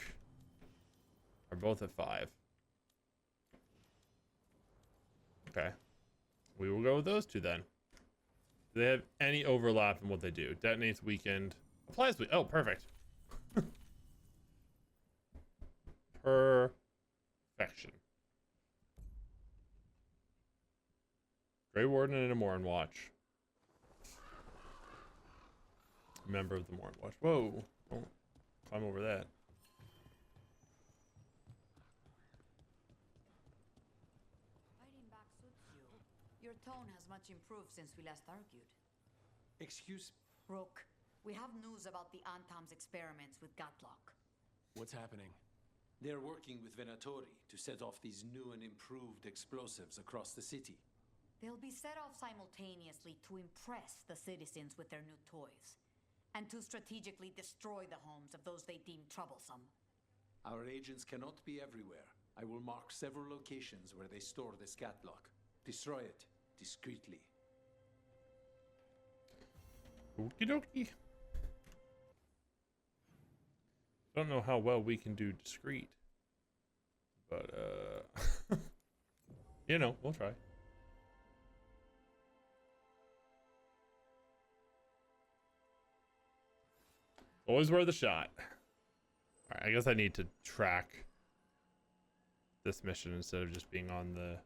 are both at 5. Okay. We will go with those two then. Do they have any overlap in what they do? Detonates weakened. Applies weak. Oh, perfect. Perfection. Grey Warden and a Morin Watch. Member of the Morin Watch. Whoa. Don't climb over that. Fighting back suits you. Your tone has much improved since we last argued. Excuse... Rook, we have news about the Antam's experiments with Gatlock. What's happening? They're working with Venatori to set off these new and improved explosives across the city. They'll be set off simultaneously to impress the citizens with their new toys, and to strategically destroy the homes of those they deem troublesome. Our agents cannot be everywhere. I will mark several locations where they store this Gatlock. Destroy it discreetly. Okie dokie. Don't know how well we can do discreet, but You know, we'll try. Always worth a shot. Alright, I guess I need to track this mission instead of just being on the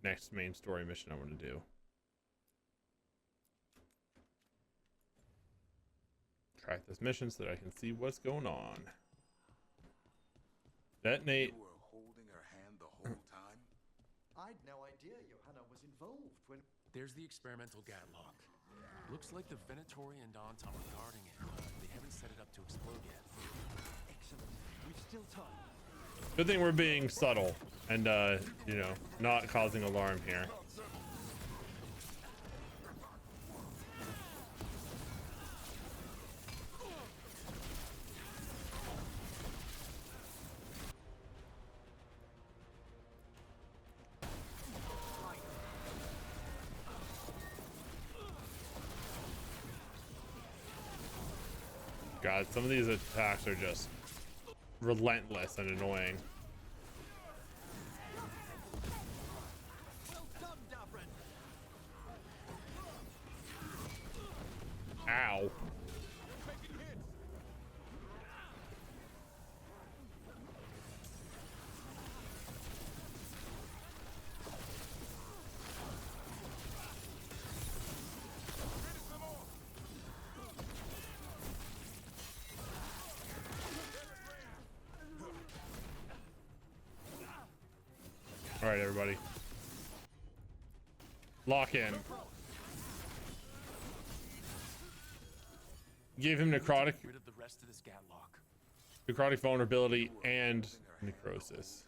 next main story mission I want to do. Track this mission so that I can see what's going on. Detonate. You were holding her hand the whole time? I'd no idea Johanna was involved when... There's the experimental Gatlock. Looks like the Venatori and Anton are guarding it, but they haven't set it up to explode yet. Excellent. We've still time. Good thing we're being subtle and, you know, not causing alarm here. God, some of these attacks are just relentless and annoying. Ow. All right, everybody. Lock in. Give him necrotic. Rid of the rest of this Gatlock. Necrotic vulnerability and necrosis.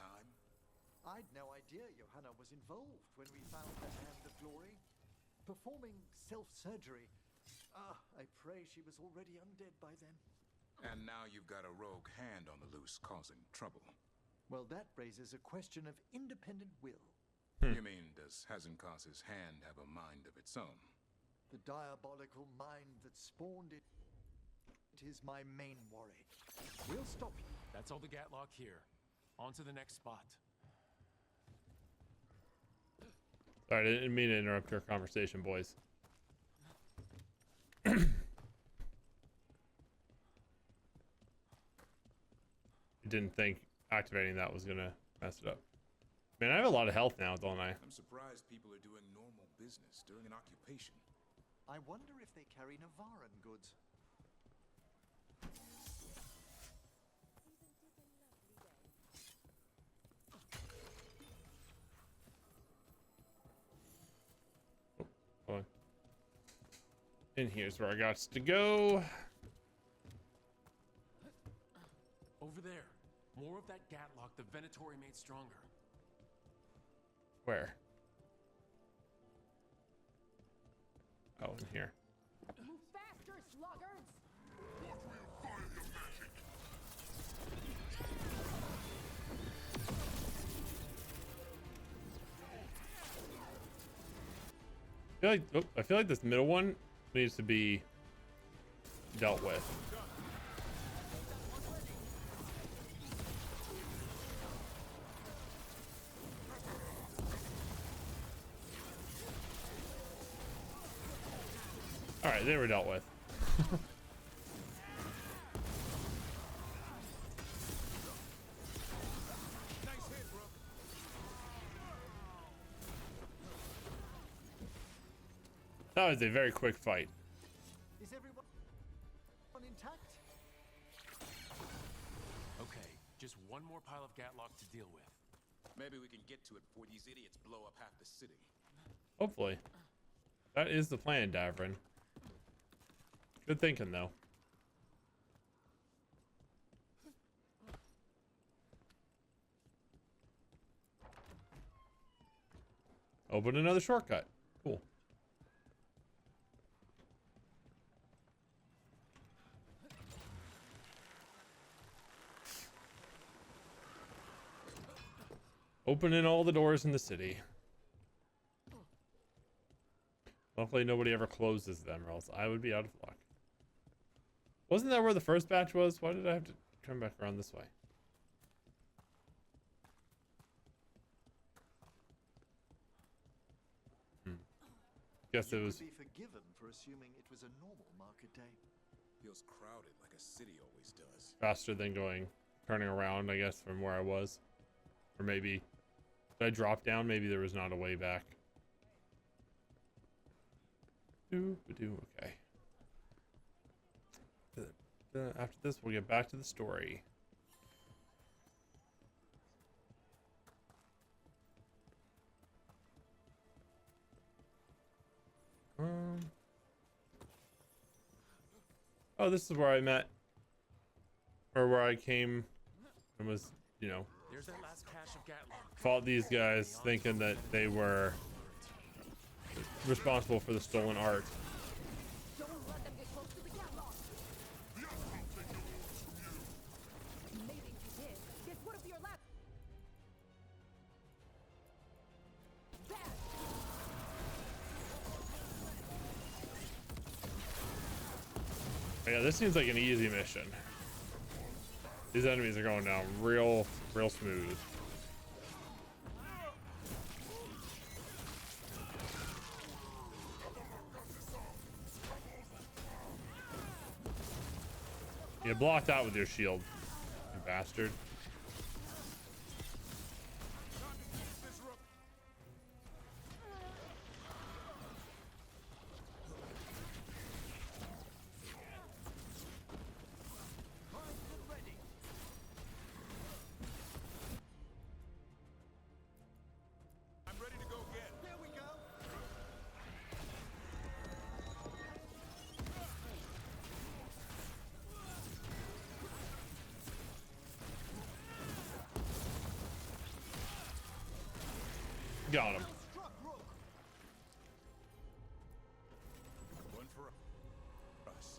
I'd no idea Johanna was involved when we found the Hand of Glory. Performing self-surgery. I pray she was already undead by then. And now you've got a rogue hand on the loose causing trouble. Well, that raises a question of independent will. You mean, does Hazenkas's hand have a mind of its own? The diabolical mind that spawned it is my main worry. We'll stop you. That's all the Gatlock here. On to the next spot. Sorry, I didn't mean to interrupt your conversation, boys. Didn't think activating that was gonna mess it up. Man, I have a lot of health now, don't I? I'm surprised people are doing normal business during an occupation. I wonder if they carry Navaran goods. Hold on. And here's where I got to go. Over there. More of that Gatlock the Venatori made stronger. Where? Oh, in here. Move faster, sluggards! I feel like this middle one needs to be dealt with. All right, they were dealt with. That was a very quick fight. Is everyone intact? Okay, just one more pile of Gatlock to deal with. Maybe we can get to it before these idiots blow up half the city. Hopefully. That is the plan, Davrin. Good thinking, though. Open another shortcut. Cool. Opening all the doors in the city. Luckily, nobody ever closes them, or else I would be out of luck. Wasn't that where the first batch was? Why did I have to turn back around this way? guess it was You could be forgiven for assuming it was a normal market day. Feels crowded like a city always does. faster than turning around, I guess, from where I was. Or maybe, did I drop down? Maybe there was not a way back. Okay. After this, we'll get back to the story. Oh, this is where I met, or where I came and was, you know, There's that last cache of Gatlock. fought these guys thinking that they were responsible for the stolen art. Don't let them get close to the Gatlock. Maybe if you did, guess what if you're left? Yeah, this seems like an easy mission. These enemies are going down real smooth. You blocked out with your shield, you bastard. Got him. One for us.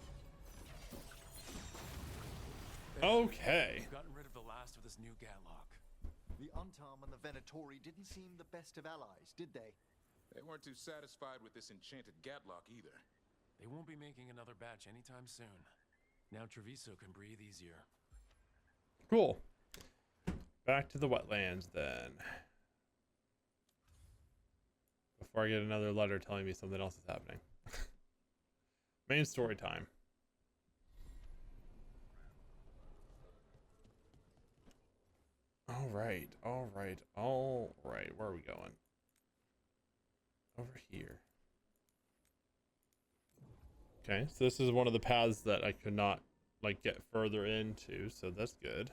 Okay. We've gotten rid of the last of this new Gatlock. The Untarm and the Venatori didn't seem the best of allies, did they? They weren't too satisfied with this enchanted Gatlock either. They won't be making another batch anytime soon. Now Treviso can breathe easier. Cool. Back to the wetlands then. Before I get another letter telling me something else is happening. Main story time. All right. Where are we going? Over here. Okay, so this is one of the paths that I could not get further into, so that's good.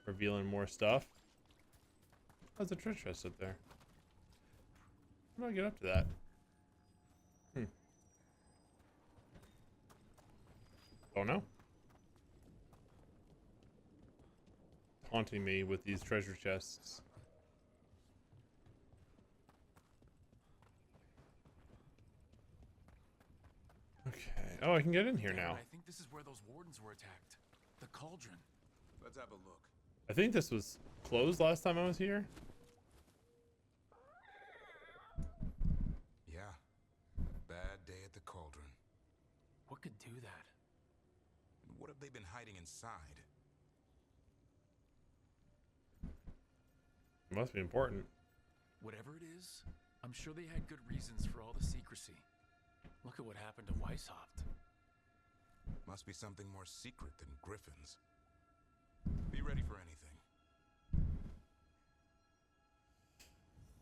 Revealing more stuff. There's a treasure chest up there. How do I get up to that? Oh no. Haunting me with these treasure chests. Okay. Oh, I can get in here now. I think this is where those wardens were attacked. The cauldron. Let's have a look. I think this was closed last time I was here. Yeah. Bad day at the cauldron. What could do that? What have they been hiding inside? It must be important. Whatever it is, I'm sure they had good reasons for all the secrecy. Look at what happened to Weishaupt. Must be something more secret than griffins. Be ready for anything.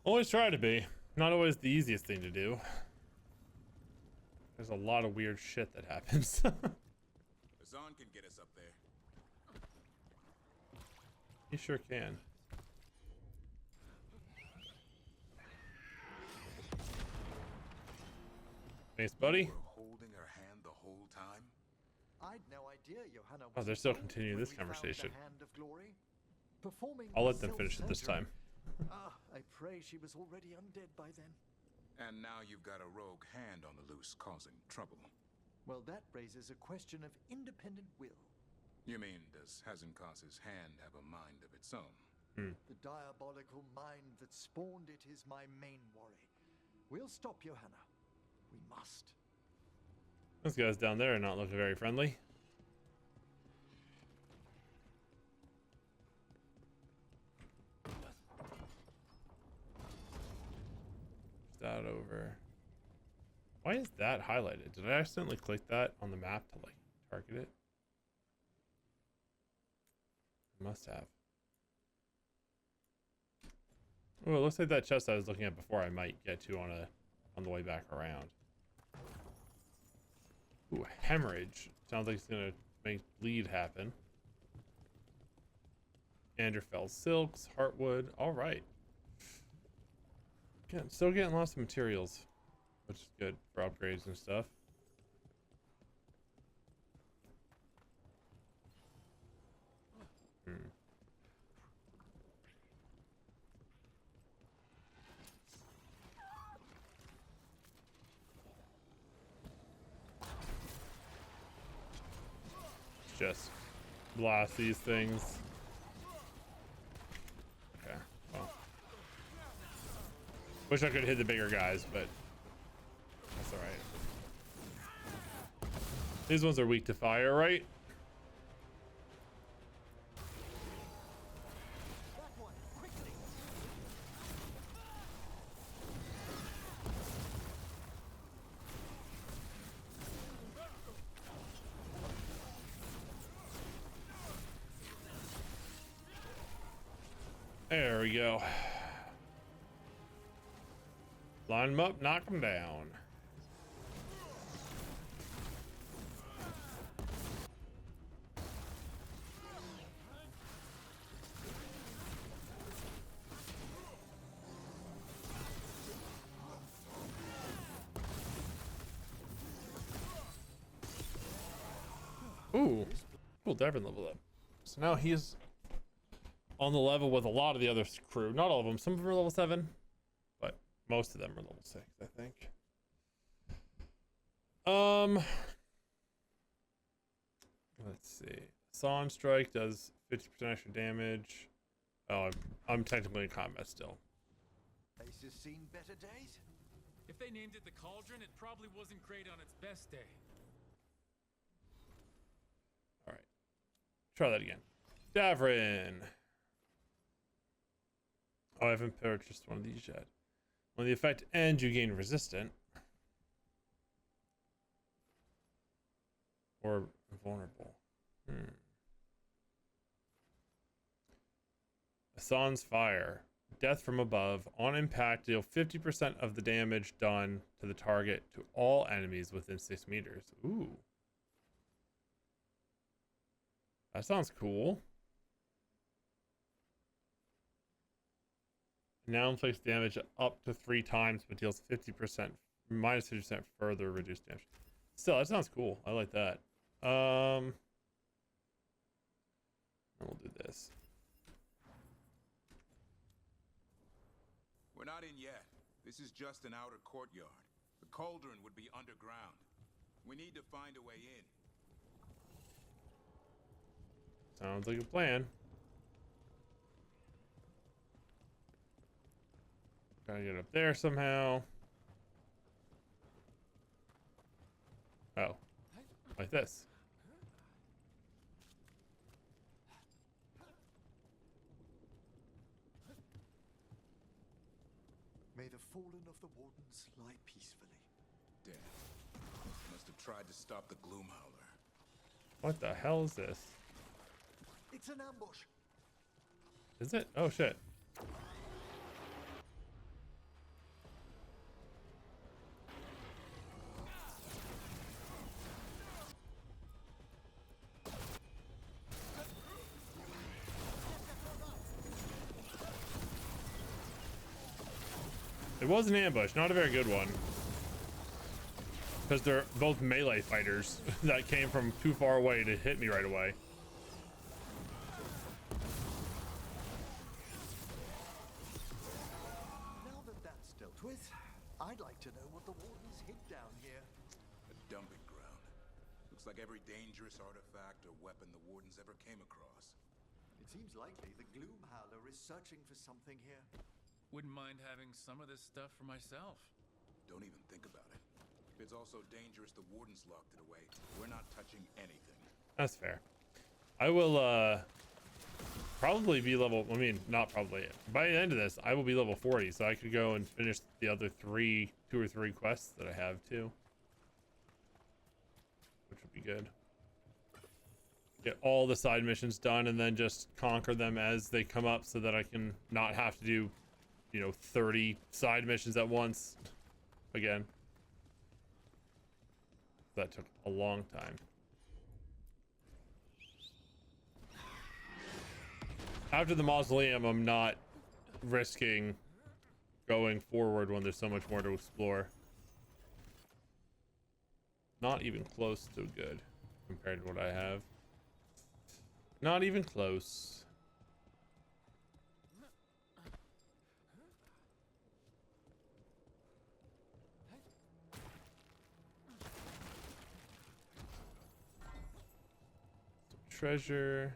Always try to be. Not always the easiest thing to do. There's a lot of weird shit that happens. Hassan can get us up there. He sure can. Thanks, buddy. You were holding her hand the whole time? I'd no idea Johanna was Oh, they're still involved continuing when this we found the conversation. Hand of Glory. Performing I'll let them finish it this self-surgery. time. I pray she was already undead by then. And now you've got a rogue hand on the loose causing trouble. Well, that raises a question of independent will. You mean, does Hazenkas's hand have a mind of its own? The diabolical mind that spawned it is my main worry. We'll stop Johanna. We must. Those guys down there are not looking very friendly. That over. Why is that highlighted? Did I accidentally click that on the map to like target it? I must have. Oh, it looks like that chest I was looking at before I might get to on the way back around. Ooh, hemorrhage. Sounds like it's gonna make bleed happen. Anderfell silks, heartwood. All right. Still getting lots of materials, which is good for upgrades and stuff. Just blast these things. Okay, well. Wish I could hit the bigger guys, but that's alright. These ones are weak to fire, right? There we go. Line them up, knock them down. Ooh, cool, Devin leveled up. So now he's on the level with a lot of the other crew. Not all of them. Some of them are level 7, but most of them are level 6, I think. Let's see. Son Strike does 50% extra damage. Oh, I'm technically in combat still. Place has seen better days. If they named it the Cauldron, it probably wasn't great on its best day. All right. Try that again. Davrin. Oh, I haven't purchased one of these yet. When the effect ends, you gain resistant. Or vulnerable. Hassan's Fire. Death from above. On impact, deal 50% of the damage done to the target to all enemies within 6 meters. Ooh. That sounds cool. Now inflicts damage up to 3 times, but deals 50%, minus 50% further reduced damage. Still, that sounds cool. I like that. We'll do this. We're not in yet. This is just an outer courtyard. The cauldron would be underground. We need to find a way in. Sounds like a plan. Gotta get up there somehow. Oh, like this. May the fallen of the Wardens lie peacefully. Damn. Must have tried to stop the Gloomhowler. What the hell is this? It's an ambush. Is it? Oh shit. It was an ambush, not a very good one. Because they're both melee fighters that came from too far away to hit me right away. Now that that's dealt with, I'd like to know what the Wardens hid down here. A dumping ground. Looks like every dangerous artifact or weapon the Wardens ever came across. It seems likely the Gloomhowler is searching for something here. Wouldn't mind having some of this stuff for myself. Don't even think about it. If it's also dangerous, the Wardens locked it away. We're not touching anything. That's fair. I will probably be level, I mean, not probably. By the end of this, I will be level 40, so I could go and finish the other 2 or 3 quests that I have too. Which would be good. Get all the side missions done and then just conquer them as they come up so that I can not have to do, you know, 30 side missions at once again. That took a long time. After the mausoleum, I'm not risking going forward when there's so much more to explore. Not even close to good compared to what I have. Not even close. Some treasure.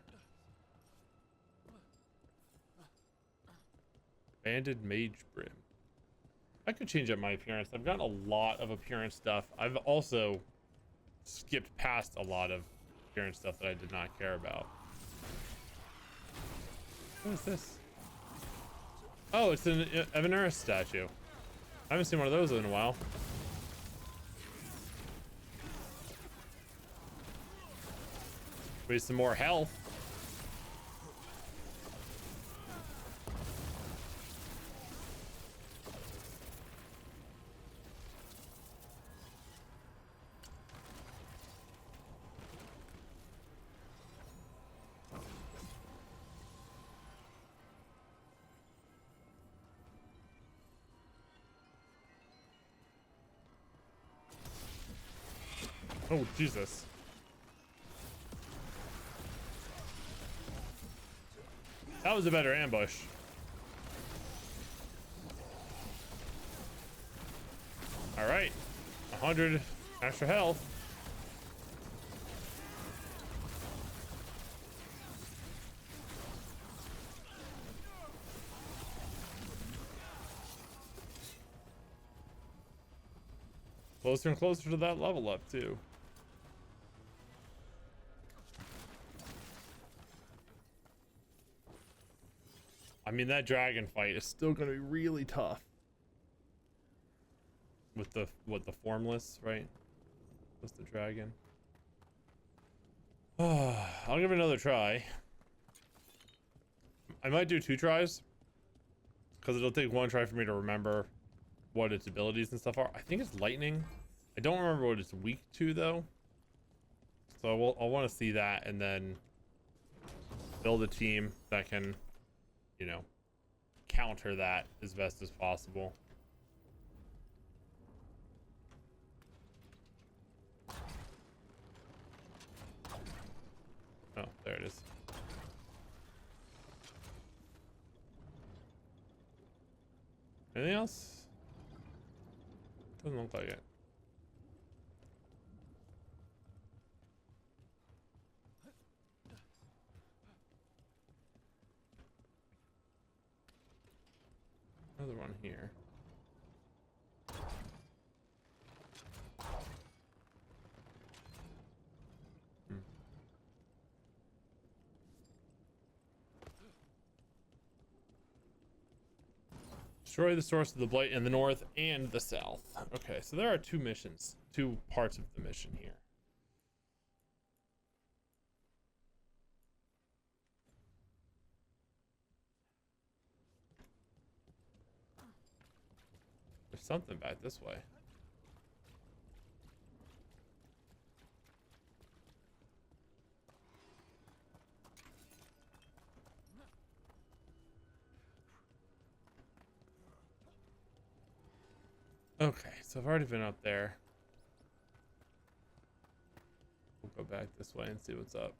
Banded Mage Brim. I could change up my appearance. I've gotten a lot of appearance stuff. I've also skipped past a lot of appearance stuff that I did not care about. What is this? Oh, it's an Evanuris statue. I haven't seen one of those in a while. Waste some more health. Oh, Jesus. That was a better ambush. All right. 100 extra health. Closer and closer to that level up, too. I mean, that dragon fight is still going to be really tough. With the, what, the formless, right? What's the dragon? I'll give it another try. I might do 2 tries. Because it'll take 1 try for me to remember what its abilities and stuff are. I think it's lightning. I don't remember what it's weak to, though. So I'll want to see that and then build a team that can, you know, counter that as best as possible. Oh, there it is. Anything else? Doesn't look like it. Another one here. Destroy the source of the blight in the north and the south. Okay, so there are 2 missions, 2 parts of the mission here. There's something back this way. Okay, so I've already been up there. We'll go back this way and see what's up.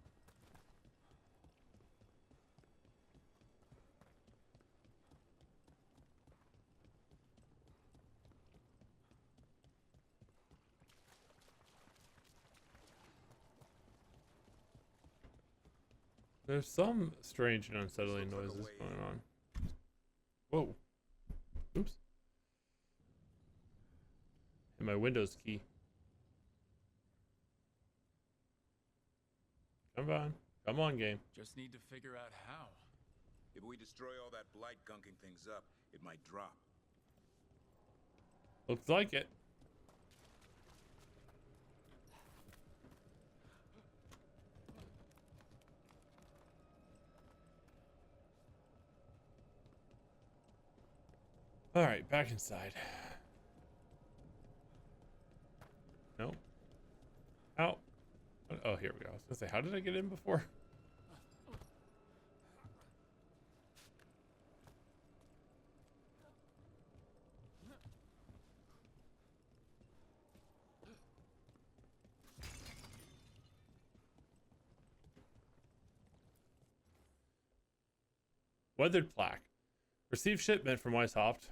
There's some strange and unsettling noises going on. Whoa. Oops. And my Windows key. Come on. Come on, game. Just need to figure out how. If we destroy all that blight gunking things up, it might drop. Looks like it. All right, back inside. Nope. Out. Oh, here we go. I was gonna say, how did I get in before? Weathered plaque. Receive shipment from Weishaupt.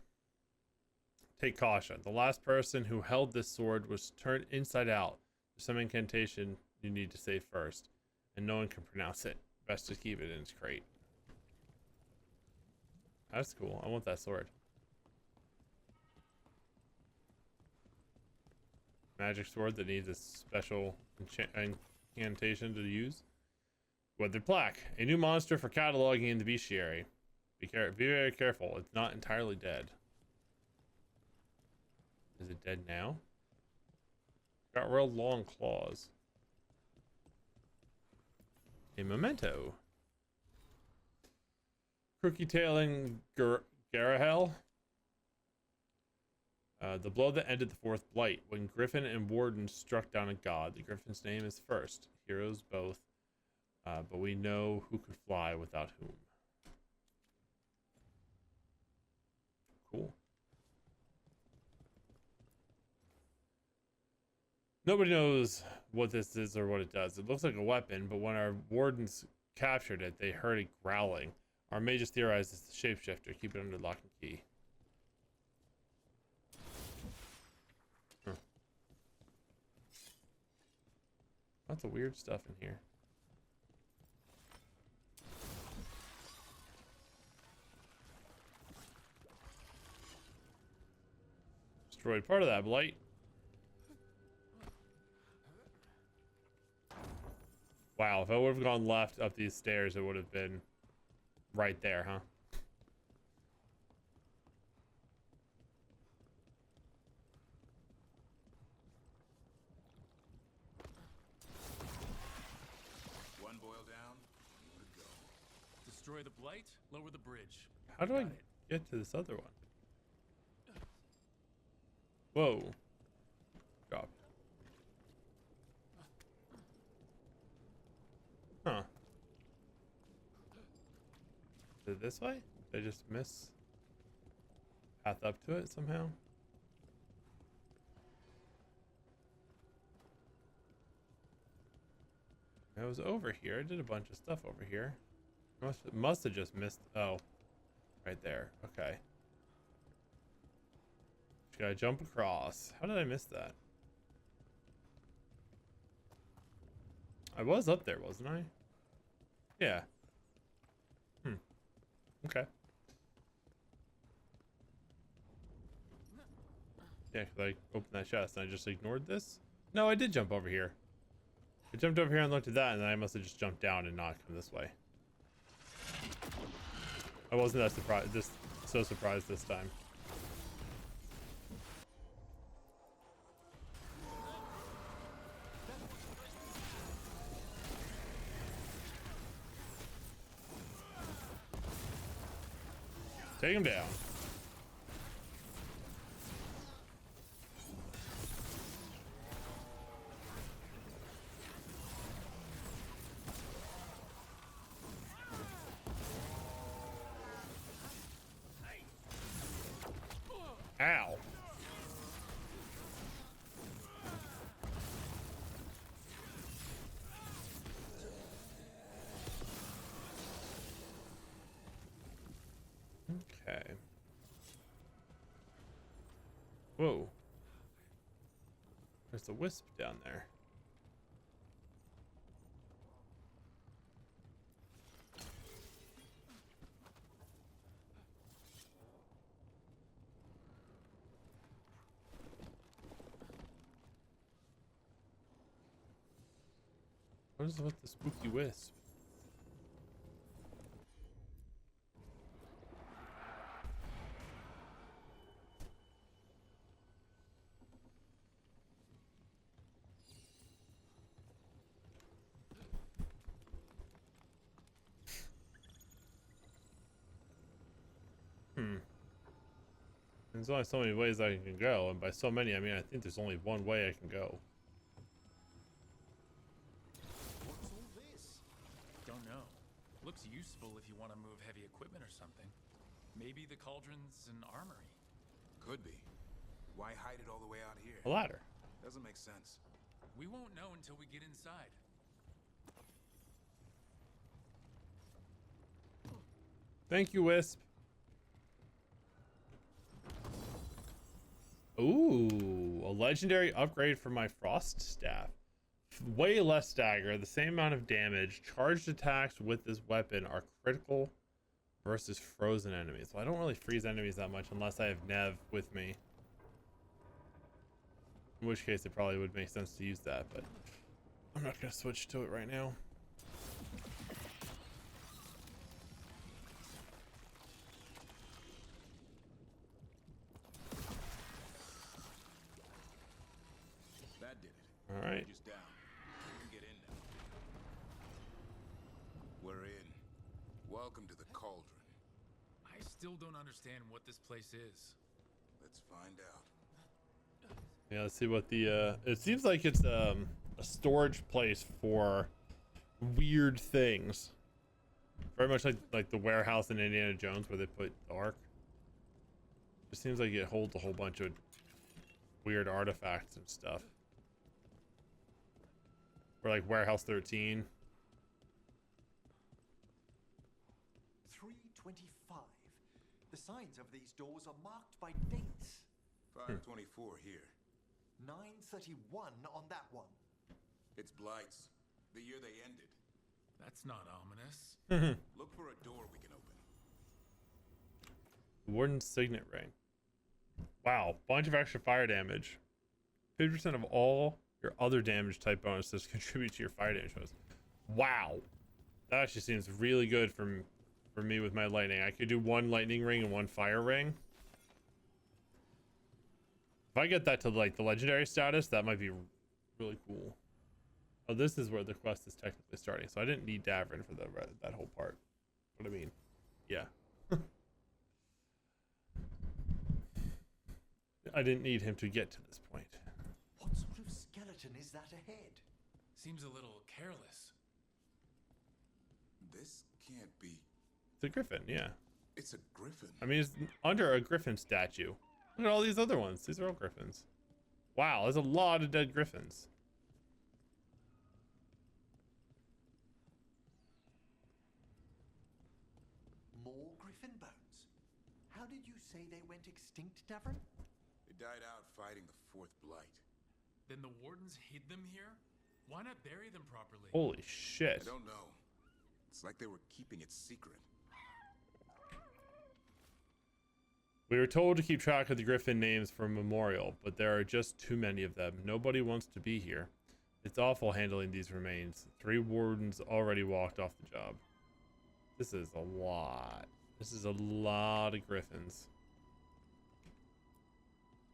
Take caution. The last person who held this sword was turned inside out. There's some incantation you need to say first, and no one can pronounce it. Best to keep it in its crate. That's cool. I want that sword. Magic sword that needs a special incantation to use. Weathered plaque. A new monster for cataloging in the bestiary. Be very careful. It's not entirely dead. Is it dead now? Got real long claws. A memento. Crooky-tailing Garahel. The blow that ended the fourth blight. When Griffin and Warden struck down a god. The Griffin's name is first. Heroes both. But we know who could fly without whom. Cool. Nobody knows what this is or what it does. It looks like a weapon, but when our wardens captured it, they heard it growling. Our mages theorized it's the shapeshifter. Keep it under lock and key. Huh. Lots of weird stuff in here. Destroyed part of that blight. Wow, if I would have gone left up these stairs, it would have been right there, huh? One boil down, good go. Destroy the blight, lower the bridge. How do I get to this other one? Whoa. Drop. Huh. Is it this way? Did I just miss path up to it somehow? I was over here. I did a bunch of stuff over here. Must have just missed. Oh, right there. Okay. Just gotta jump across. How did I miss that? I was up there, wasn't I? Yeah. Okay. Yeah, cause I opened that chest and I just ignored this. No, I did jump over here. I jumped over here and looked at that, and then I must have just jumped down and not come this way. I wasn't that surprised. So surprised this time. Take him down. Ow. Okay. Whoa. There's a wisp down there. What is with the spooky wisp? There's only so many ways I can go, and by so many, I mean I think there's only one way I can go. What's all this? Don't know. Looks useful if you want to move heavy equipment or something. Maybe the cauldron's an armory. Could be. Why hide it all the way out here? A ladder. Doesn't make sense. We won't know until we get inside. Thank you, Wisp. Ooh, a legendary upgrade for my frost staff. Way less stagger, the same amount of damage. Charged attacks with this weapon are critical versus frozen enemies. So I don't really freeze enemies that much unless I have Nev with me. In which case it probably would make sense to use that, but I'm not going to switch to it right now. That did it. All right. Just down. You can get in now. We're in. Welcome to the cauldron. I still don't understand what this place is. Let's find out. Yeah, let's see what the it seems like it's a storage place for weird things. Very much like the warehouse in Indiana Jones where they put the Ark. It seems like it holds a whole bunch of weird artifacts and stuff. Or like Warehouse 13. 325. The signs of these doors are marked by dates. 524 here. 931 on that one. It's Blight's. The year they ended. That's not ominous. Look for a door we can open. Warden's Signet Ring. Wow, bunch of extra fire damage. 50% of all your other damage type bonuses contribute to your fire damage bonus. Wow. That actually seems really good for me with my lightning. I could do one lightning ring and one fire ring. If I get that to like the legendary status, that might be really cool. Oh, this is where the quest is technically starting, so I didn't need Davrin for that whole part. What I mean, yeah. I didn't need him to get to this point. What sort of skeleton is that ahead? Seems a little careless. This can't be. It's a griffin, yeah. It's a griffin. I mean, it's under a griffin statue. Look at all these other ones. These are all griffins. Wow, there's a lot of dead griffins. More griffin bones. How did you say they went extinct, Davrin? They died out fighting the fourth blight. Then the wardens hid them here? Why not bury them properly? Holy shit. I don't know. It's like they were keeping it secret. We were told to keep track of the griffin names for a memorial, but there are just too many of them. Nobody wants to be here. It's awful handling these remains. 3 wardens already walked off the job. This is a lot. This is a lot of griffins.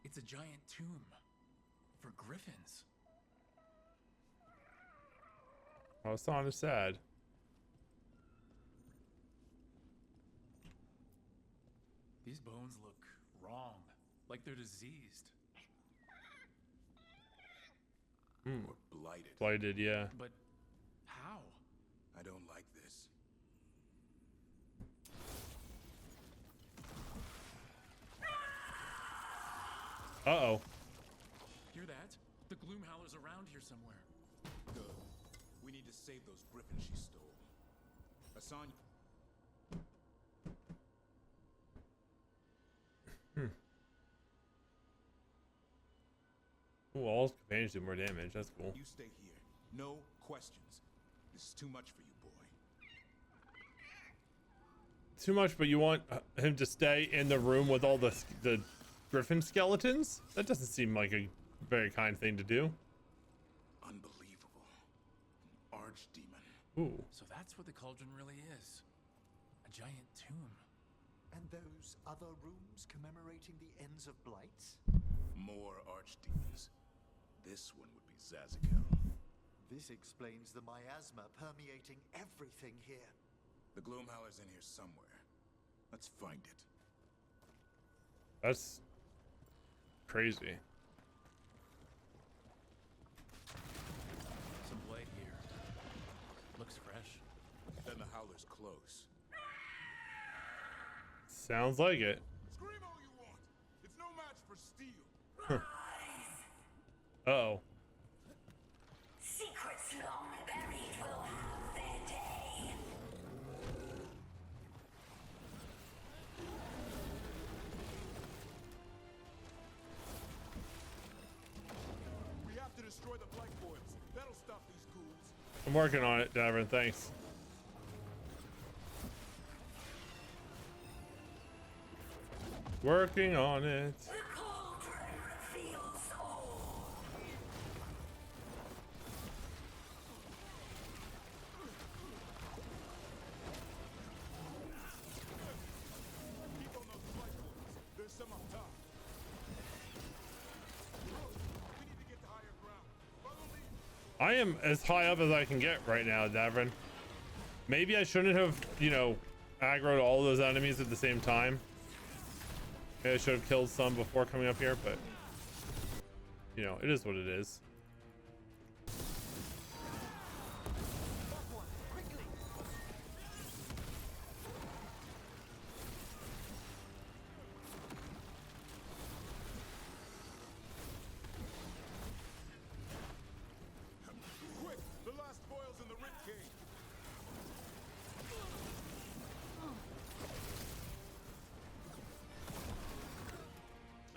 It's a giant tomb for griffins. Oh, Hassan is sad. These bones look wrong, like they're diseased. Or blighted. Blighted, yeah. But how? I don't like this. Uh-oh. Hear that? The Gloomhowler's around here somewhere. Good. We need to save those griffins she stole. Hassan. Ooh, all companions do more damage. That's cool. You stay here. No questions. This is too much for you, boy. Too much, but you want him to stay in the room with all the griffin skeletons? That doesn't seem like a very kind thing to do. Unbelievable. An archdemon. Ooh. So that's what the cauldron really is. A giant tomb. And those other rooms commemorating the ends of blights? More archdemons. This one would be Zazakel. This explains the miasma permeating everything here. The Gloomhowler's in here somewhere. Let's find it. That's crazy. Some blade here. Looks fresh. Then the howler's close. Sounds like it. Scream all you want. It's no match for steel. Uh-oh. Secrets long buried will have their day. We have to destroy the blight boils. That'll stop these ghouls. I'm working on it, Davin. Thanks. Working on it. The cauldron reveals all. Keep on those blight boils. There's some up top. We need to get to higher ground. Follow me. I am as high up as I can get right now, Davin. Maybe I shouldn't have, you know, aggroed all those enemies at the same time. Maybe I should have killed some before coming up here, but you know, it is what it is. Quick! The last boil's in the rib cage.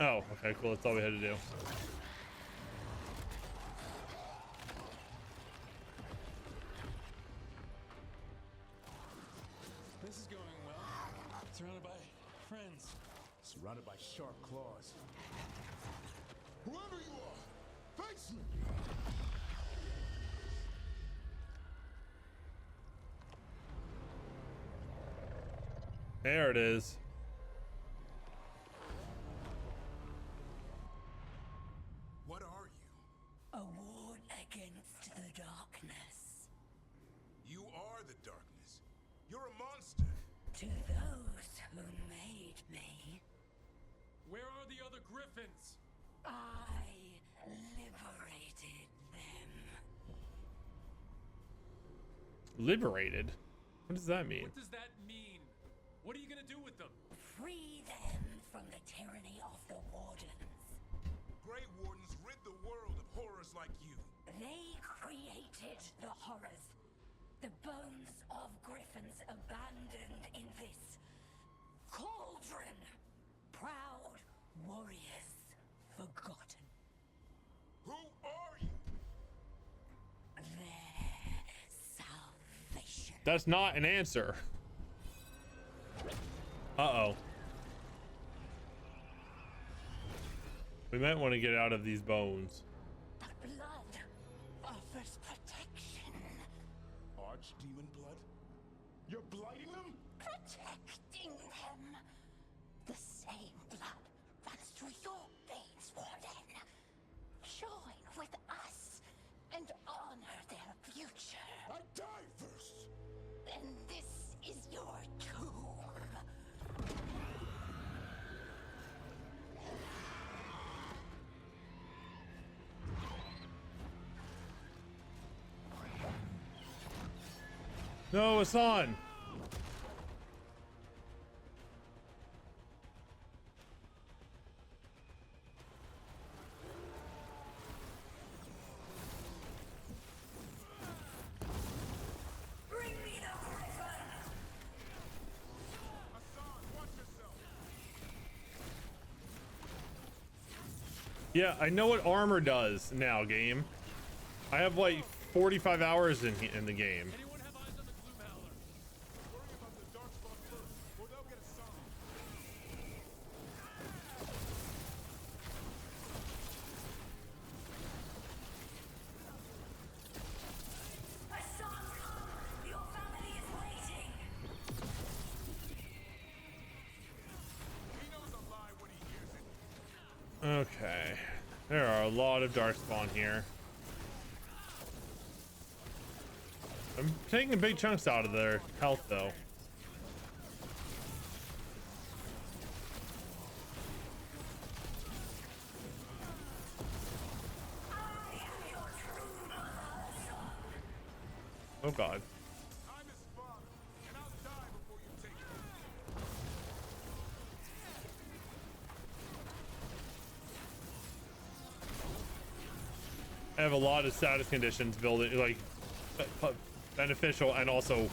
Oh, okay, cool. That's all we had to do. This is going well. Surrounded by friends. Surrounded by sharp claws. Whoever you are, face me! There it is. What are you? A ward against the darkness. You are the darkness. You're a monster. To those who made me, Where are the other griffins? I liberated them. Liberated? What does that mean? What does that mean? What are you gonna do with them? Free them from the tyranny of the wardens. Grey Wardens rid the world of horrors like you. They created the horrors. The bones of griffins abandoned in this cauldron. Proud warriors forgotten. Who are you? Their salvation. That's not an answer. Uh-oh. We might want to get out of these bones. The blood offers protection. Archdemon blood? You're blighting them? Protecting them. The same blood runs through your veins, Warden. Join with us and honor their future. I die first! Then this is your tomb. No, it's on. Bring me the griffin. Hassan, watch yourself! Yeah, I know what armor does now, game. I have like 45 hours in the game. Anyone have eyes on the Gloom Howler? Worry about the Darkspawn first, or they'll get assigned. Hassan, your family is waiting. He knows a lie when he hears it. Okay. There are a lot of Darkspawn here. I'm taking big chunks out of their health, though. Oh god. I have a lot of status conditions building, like beneficial, and also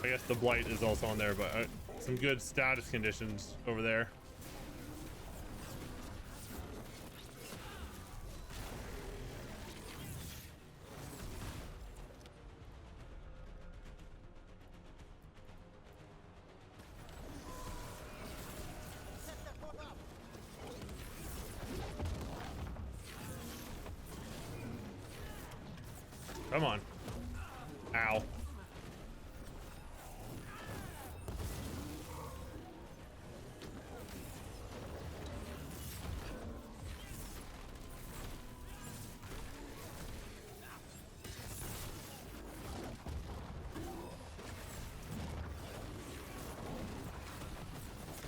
I guess the blight is also on there, but some good status conditions over there. Come on. Ow.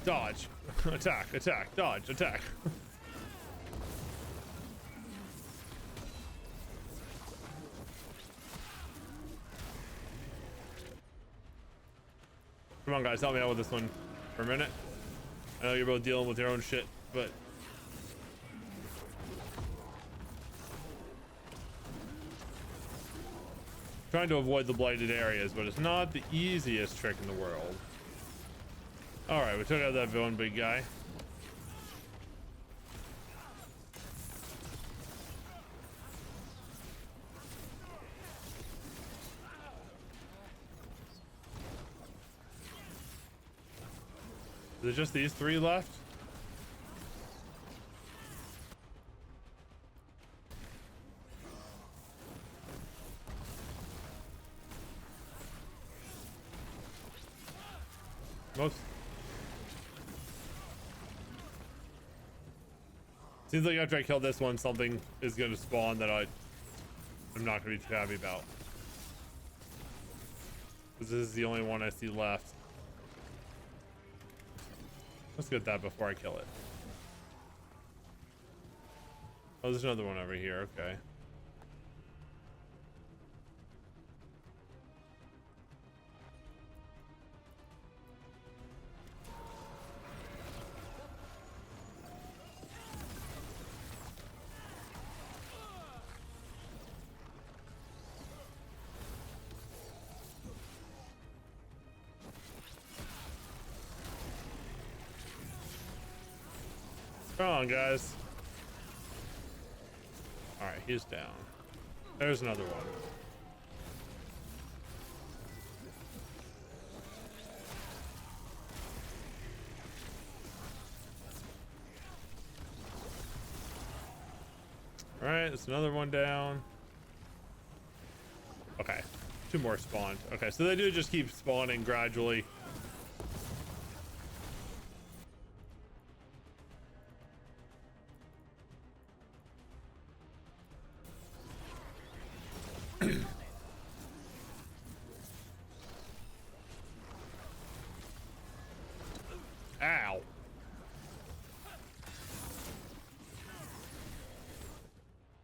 Dodge. Attack, attack, dodge, attack. Come on, guys, help me out with this one for a minute. I know you're both dealing with your own shit, but trying to avoid the blighted areas, but it's not the easiest trick in the world. All right, we took out that villain big guy. Is it just these three left? Most. Seems like after I kill this one, something is going to spawn that I'm not going to be too happy about. Because this is the only one I see left. Let's get that before I kill it. Oh, there's another one over here. Okay. Come on, guys. All right, he's down. There's another one. All right, there's another one down. Okay, two more spawned. Okay, so they do just keep spawning gradually. Ow.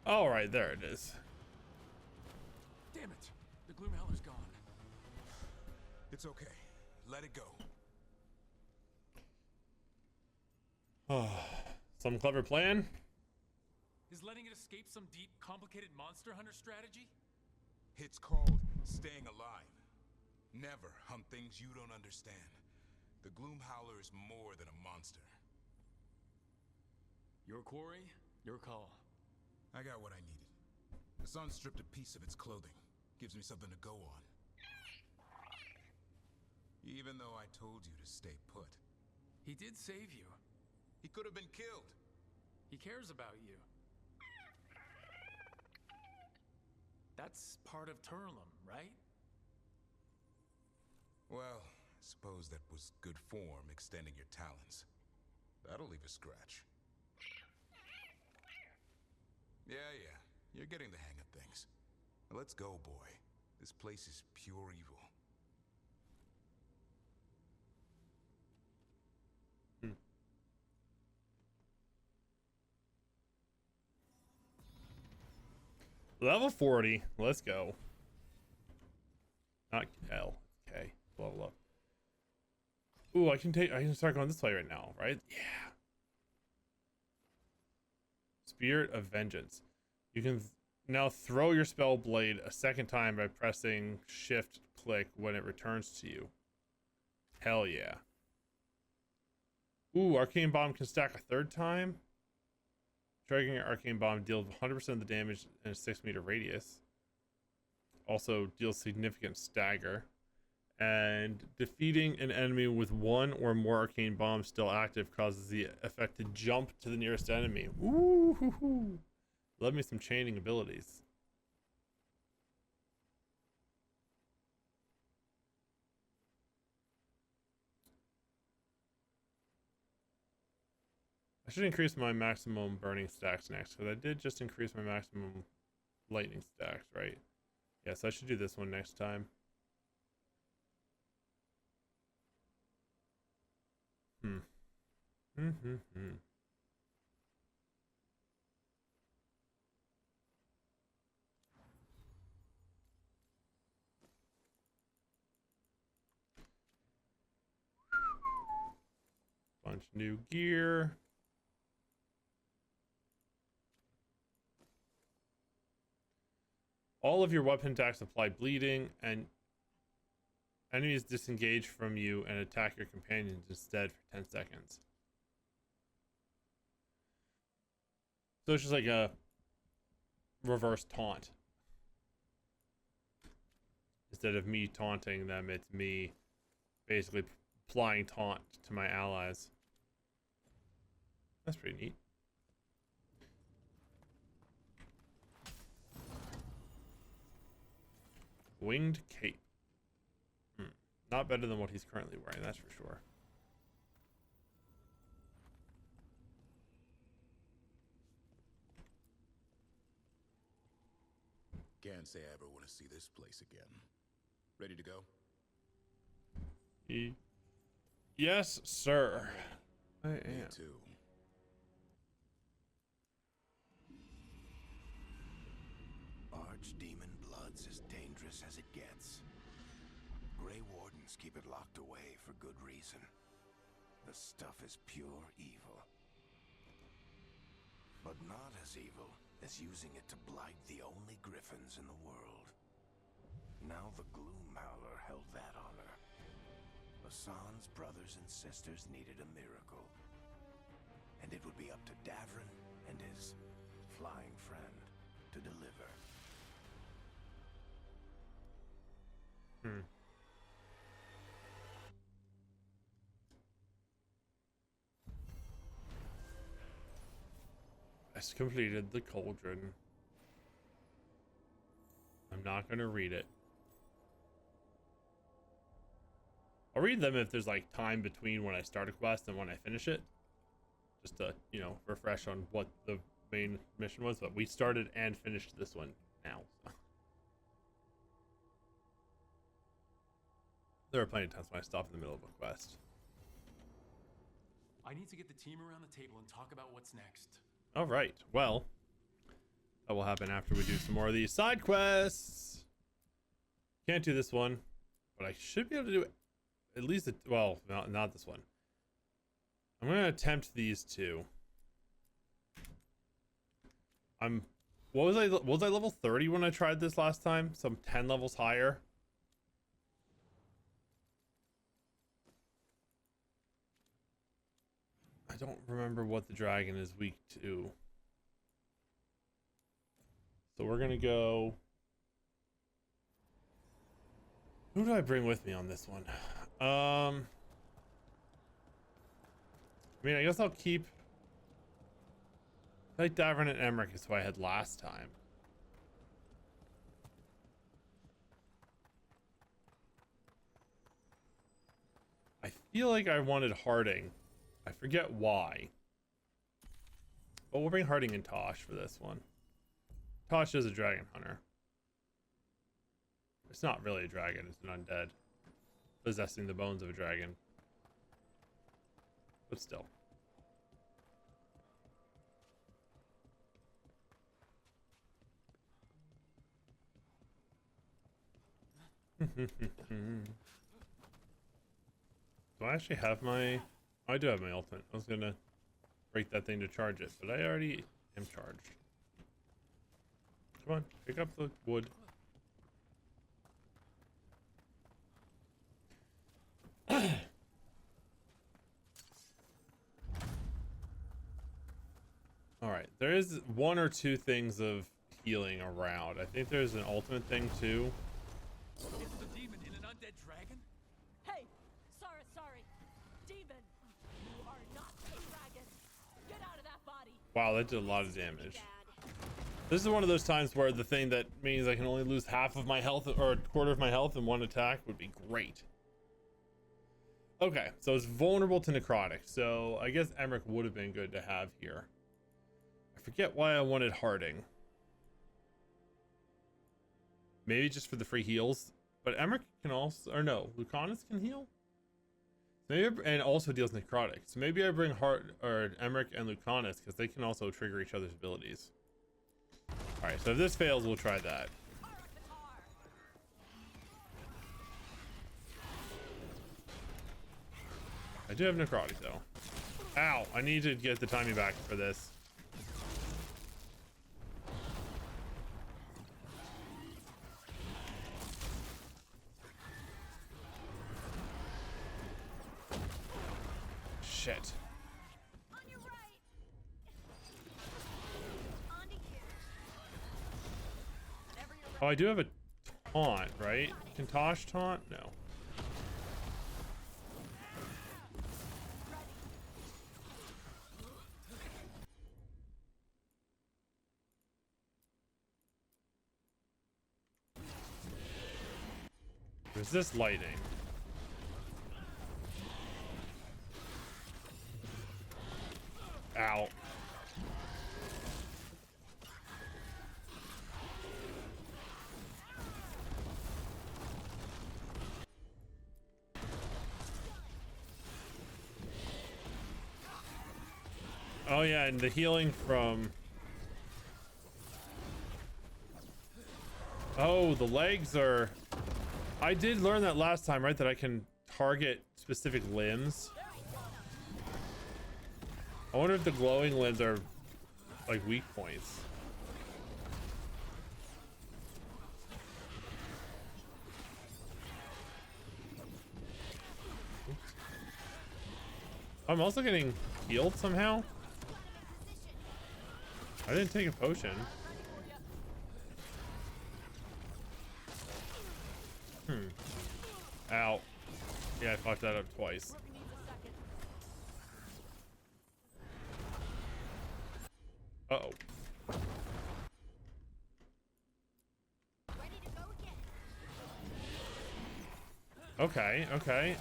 All right, there it is. Damn it. The Gloomhowler's gone. It's okay. Let it go. Oh, some clever plan. Is letting it escape some deep, complicated monster hunter strategy? It's called staying alive. Never hunt things you don't understand. The Gloomhowler is more than a monster. Your quarry, your call. I got what I needed. The sun stripped a piece of its clothing. Gives me something to go on. Even though I told you to stay put. He did save you. He could have been killed. He cares about you. That's part of Turlum, right? Well, I suppose that was good form, extending your talons. That'll leave a scratch. Yeah, you're getting the hang of things. Now let's go, boy. This place is pure evil. Level 40. Let's go. Not L. Okay. Level up. Ooh, I can start going this way right now, right? Yeah. Spirit of Vengeance. You can now throw your spell blade a second time by pressing shift click when it returns to you. Hell yeah. Ooh, Arcane Bomb can stack a third time. Striking an Arcane Bomb deals 100% of the damage in a 6-meter radius. Also deals significant stagger. And defeating an enemy with one or more Arcane Bombs still active causes the effect to jump to the nearest enemy. Ooh, hoo, hoo. Love me some chaining abilities. I should increase my maximum burning stacks next, because I did just increase my maximum lightning stacks, right? Yes, I should do this one next time. Bunch of new gear. All of your weapon attacks apply bleeding, and enemies disengage from you and attack your companions instead for 10 seconds. So it's just like a reverse taunt. Instead of me taunting them, it's me basically applying taunt to my allies. That's pretty neat. Winged cape. Not better than what he's currently wearing, that's for sure. Can't say I ever want to see this place again. Ready to go? Yes, sir. I am. Me too. Archdemon blood's as dangerous as it gets. Grey Wardens keep it locked away for good reason. The stuff is pure evil. But not as evil as using it to blight the only griffins in the world. Now the Gloom Howler held that honor. Hassan's brothers and sisters needed a miracle. And it would be up to Davrin and his flying friend to deliver. I just completed the cauldron. I'm not gonna read it. I'll read them if there's like time between when I start a quest and when I finish it. Just to, you know, refresh on what the main mission was, but we started and finished this one now. So. There are plenty of times when I stop in the middle of a quest. I need to get the team around the table and talk about what's next. All right. Well, that will happen after we do some more of these side quests. Can't do this one, but I should be able to do at least, well, not this one. I'm going to attempt these two. Was I level 30 when I tried this last time? Some 10 levels higher. I don't remember what the dragon is weak to. So we're gonna go. Who do I bring with me on this one? I mean, I guess I'll keep. I like Davrin and Emmerich is who I had last time. I feel like I wanted Harding. I forget why. But we'll bring Harding and Tosh for this one. Tosh is a dragon hunter. It's not really a dragon, it's an undead. Possessing the bones of a dragon. But still. Do I actually have my... I do have my ultimate. I was gonna break that thing to charge it, but I already am charged. Come on, pick up the wood. Alright, there is one or two things of healing around. I think there's an ultimate thing too. It's the demon in an undead dragon? Hey! Sorry. Demon! You are not a dragon! Get out of that body! Wow, that did a lot of damage. This is one of those times where the thing that means I can only lose half of my health or a quarter of my health in one attack would be great. Okay, so it's vulnerable to necrotic. So I guess Emmerich would have been good to have here. I forget why I wanted Harding. Maybe just for the free heals. But Emmerich can also, or no, Lucanus can heal? Maybe, and also deals necrotic. So maybe I bring Emmerich and Lucanus because they can also trigger each other's abilities. Alright, so if this fails, we'll try that. I do have necrotic though. Ow, I need to get the timing back for this. Shit. Oh, I do have a taunt, right? Can Tosh taunt? No. Resist lightning. Ow. Oh yeah, and the healing from... Oh, the legs are... I did learn that last time, right? That I can target specific limbs. I wonder if the glowing limbs are like weak points. Oops. I'm also getting healed somehow. I didn't take a potion. Ow. Yeah, I fucked that up twice. Uh-oh. Okay.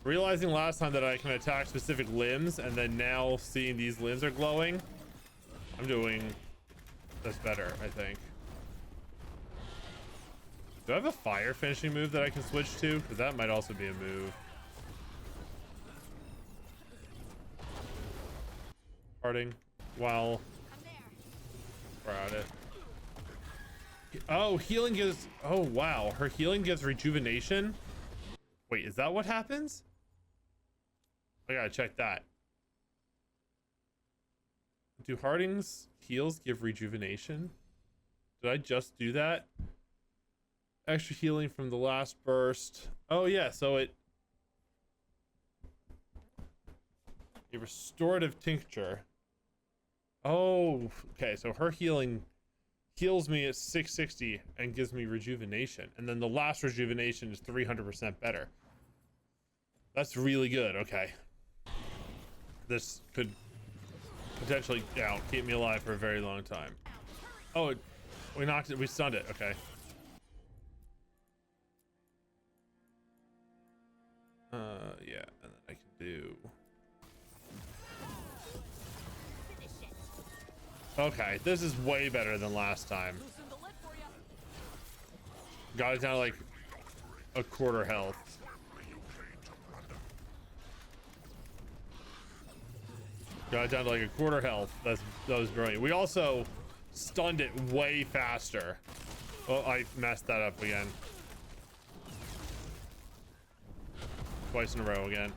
Realizing last time that I can attack specific limbs, and then now seeing these limbs are glowing, I'm doing this better, I think. Do I have a fire finishing move that I can switch to? Because that might also be a move. Parting while we're at it. Oh, healing gives... Oh, wow. Her healing gives rejuvenation? Wait, is that what happens? I gotta check that. Do Harding's heals give rejuvenation? Did I just do that? Extra healing from the last burst. Oh yeah, so a restorative tincture. Oh, okay, so her healing heals me at 660 and gives me rejuvenation, and then the last rejuvenation is 300% better. That's really good. Okay, this could potentially keep me alive for a very long time. Oh, we knocked it, we stunned it. Okay. Yeah, and then I can do... Okay, this is way better than last time. Got it down to like a quarter health. Got it down to like a quarter health. That was brilliant. We also stunned it way faster. Oh, I messed that up again. Twice in a row again.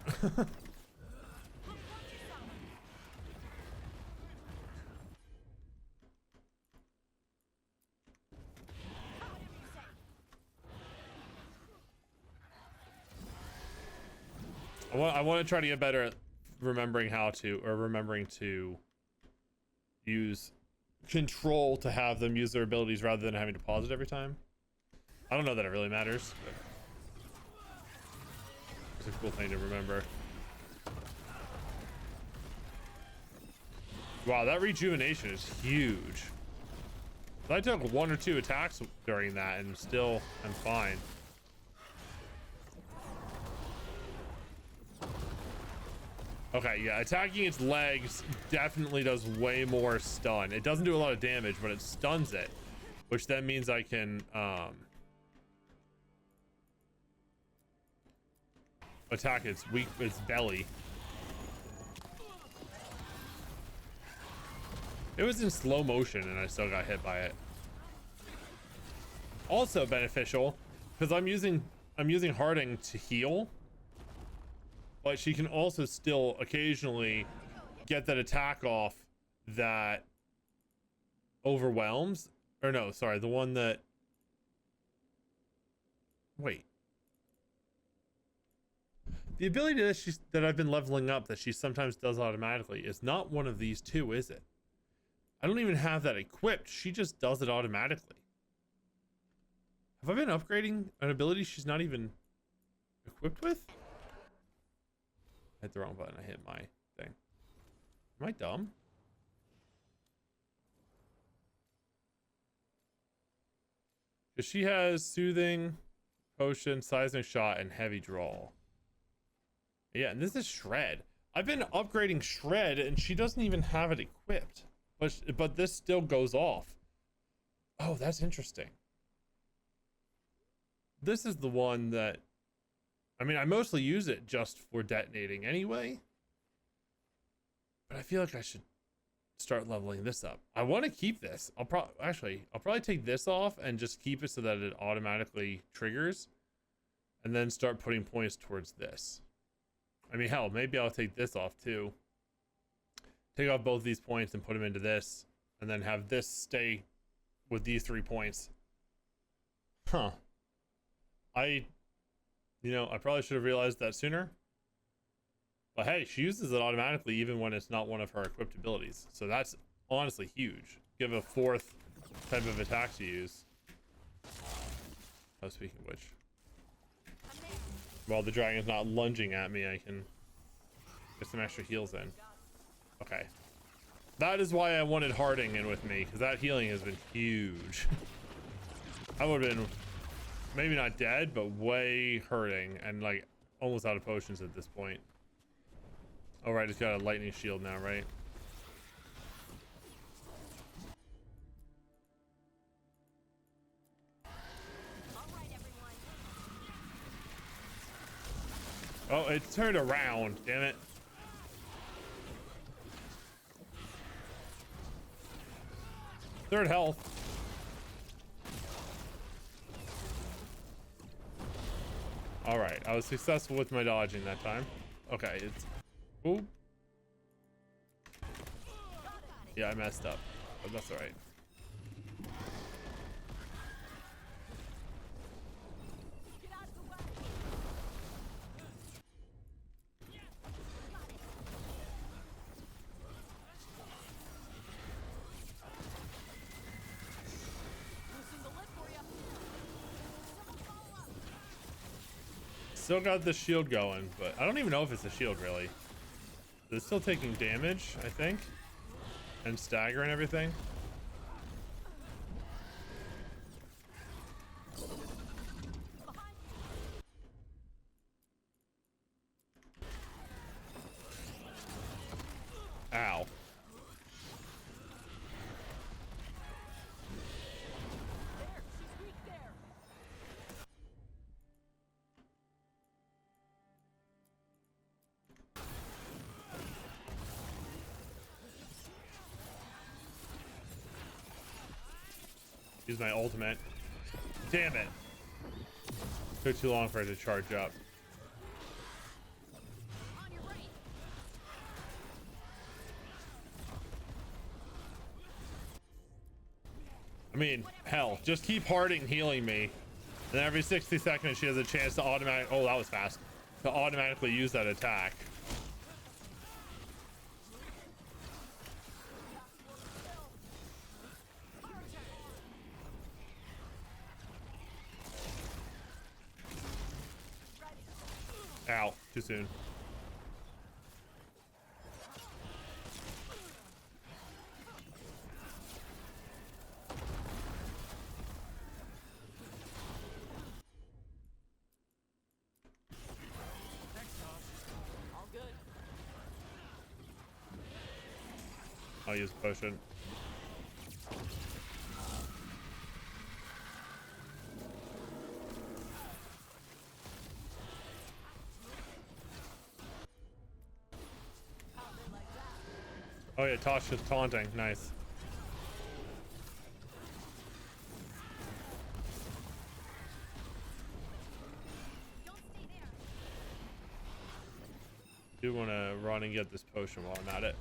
I want to try to get better at remembering to use control to have them use their abilities rather than having to pause it every time. I don't know that it really matters, but it's a cool thing to remember. Wow, that rejuvenation is huge. I took 1 or 2 attacks during that and still I'm fine. Okay, yeah, attacking its legs definitely does way more stun. It doesn't do a lot of damage, but it stuns it, which then means I can attack its belly. It was in slow motion and I still got hit by it. Also beneficial because I'm using Harding to heal. But she can also still occasionally get that attack off that overwhelms. Or no, sorry, the one that... Wait. The ability that I've been leveling up that she sometimes does automatically is not one of these two, is it? I don't even have that equipped. She just does it automatically. Have I been upgrading an ability she's not even equipped with? I hit the wrong button. I hit my thing. Am I dumb? Because she has soothing, potion, seismic shot, and heavy draw. Yeah, and this is shred. I've been upgrading shred, and she doesn't even have it equipped. But this still goes off. Oh, that's interesting. This is the one that... I mean, I mostly use it just for detonating anyway. But I feel like I should start leveling this up. I want to keep this. I'll probably take this off and just keep it so that it automatically triggers. And then start putting points towards this. I mean, hell, maybe I'll take this off too. Take off both these points and put them into this. And then have this stay with these 3 points. Huh. You know, I probably should have realized that sooner. But hey, she uses it automatically even when it's not one of her equipped abilities. So that's honestly huge. Give a 4th type of attack to use. Oh, speaking of which. While the dragon's not lunging at me, I can get some extra heals in. Okay. That is why I wanted Harding in with me, because that healing has been huge. I would have been... maybe not dead, but way hurting and like almost out of potions at this point. All right, it's got a lightning shield now, right? Oh, it turned around, damn it. Third health. All right, I was successful with my dodging that time. Okay, it's... Ooh. Yeah, I messed up, but that's all right. Still got the shield going, but I don't even know if it's a shield really. It's still taking damage, I think, and stagger and everything. Ow. Use my ultimate. Damn it. Took too long for it to charge up. I mean, hell, just keep Harding healing me. And every 60 seconds she has a chance to oh, that was fast. To automatically use that attack. Ow, too soon. All good. I'll use a potion. Oh yeah, Tosh is taunting. Nice. Do want to run and get this potion while I'm at it.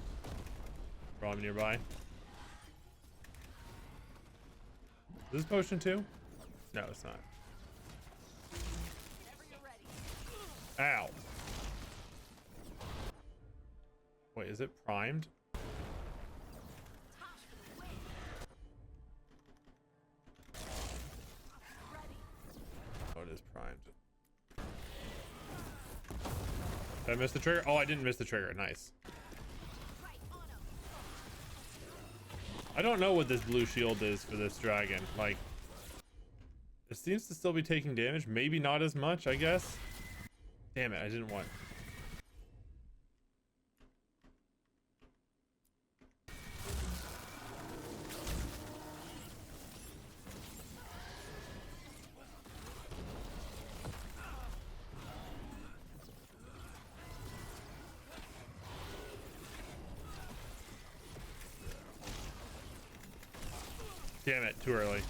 Rom nearby. Is this potion too? No, it's not. Ow. Wait, is it primed? Oh, it is primed. Did I miss the trigger? Oh, I didn't miss the trigger. Nice. I don't know what this blue shield is for this dragon. Like, it seems to still be taking damage. Maybe not as much, I guess. Damn it, I didn't want... Damn it, too early.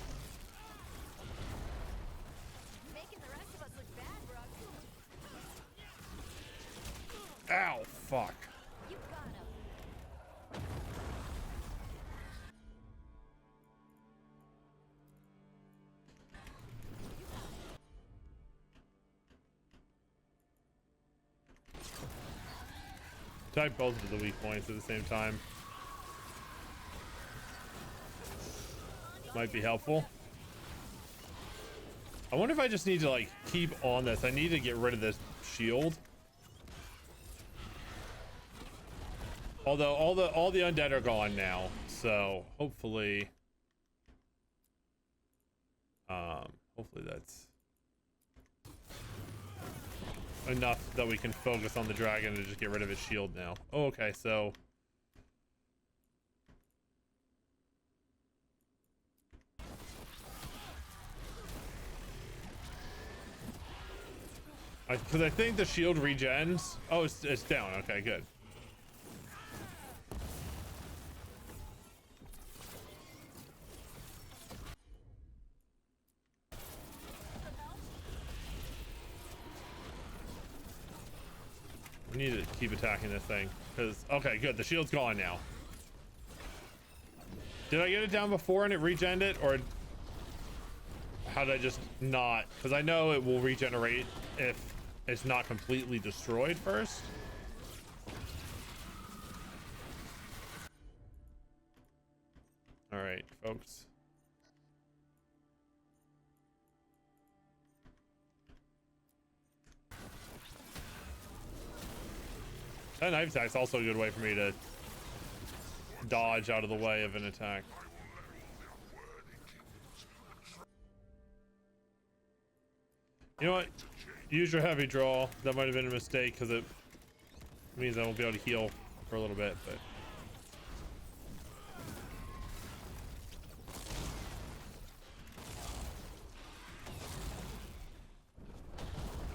Making the rest of us look bad, Brooke. Ow, fuck. You got him. Type both of the weak points at the same time. Might be helpful. I wonder if I just need to like keep on this. I need to get rid of this shield. Although all the undead are gone now, so hopefully hopefully that's enough that we can focus on the dragon and just get rid of his shield now. Oh, okay, so because I think the shield regens. Oh, it's down. Okay, good. We need to keep attacking this thing because okay, good. The shield's gone now. Did I get it down before and it regened it, or how did I just not? Because I know it will regenerate if it's not completely destroyed first. All right, folks. That knife attack's also a good way for me to dodge out of the way of an attack. You know what? Use your heavy draw. That might have been a mistake because it means I won't be able to heal for a little bit, but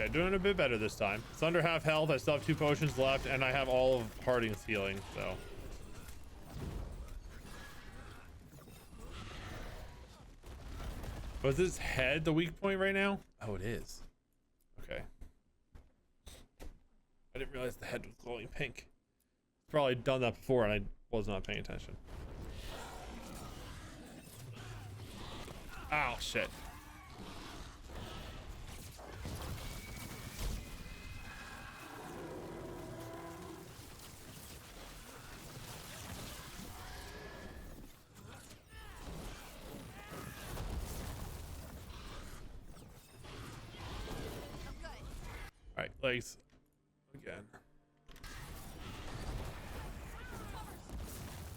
okay, doing a bit better this time. It's under half health. I still have 2 potions left, and I have all of Harding's healing, so. Was his head the weak point right now? Oh, it is. Okay. I didn't realize the head was glowing pink. Probably done that before and I was not paying attention. Oh, shit. All right, legs again.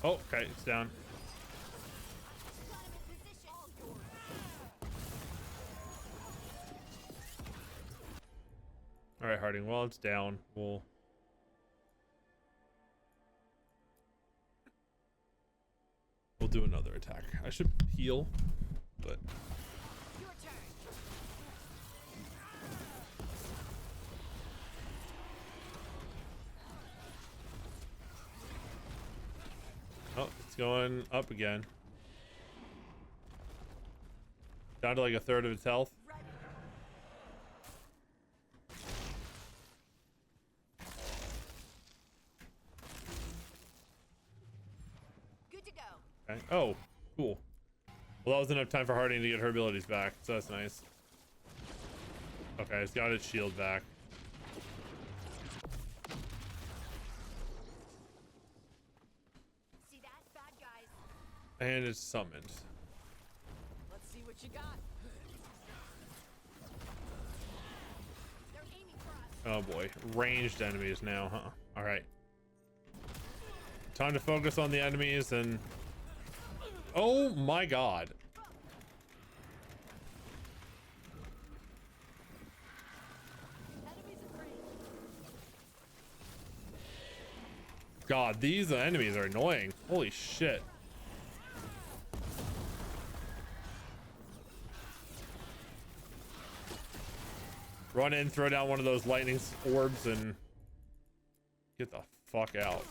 Oh, okay, it's down. All right, Harding. Well, it's down. We'll do another attack. I should heal, but. Oh, it's going up again. Down to like a third of its health. Good to go. Okay. Oh, cool. Well, that was enough time for Harding to get her abilities back, so that's nice. Okay, it's got its shield back. See that? Bad guys. And it's summoned. Let's see what you got. They're aiming for us. Oh boy, ranged enemies now, huh? All right. Time to focus on the enemies and... Oh my god. God, these enemies are annoying. Holy shit. Run in, throw down one of those lightning orbs, and get the fuck out.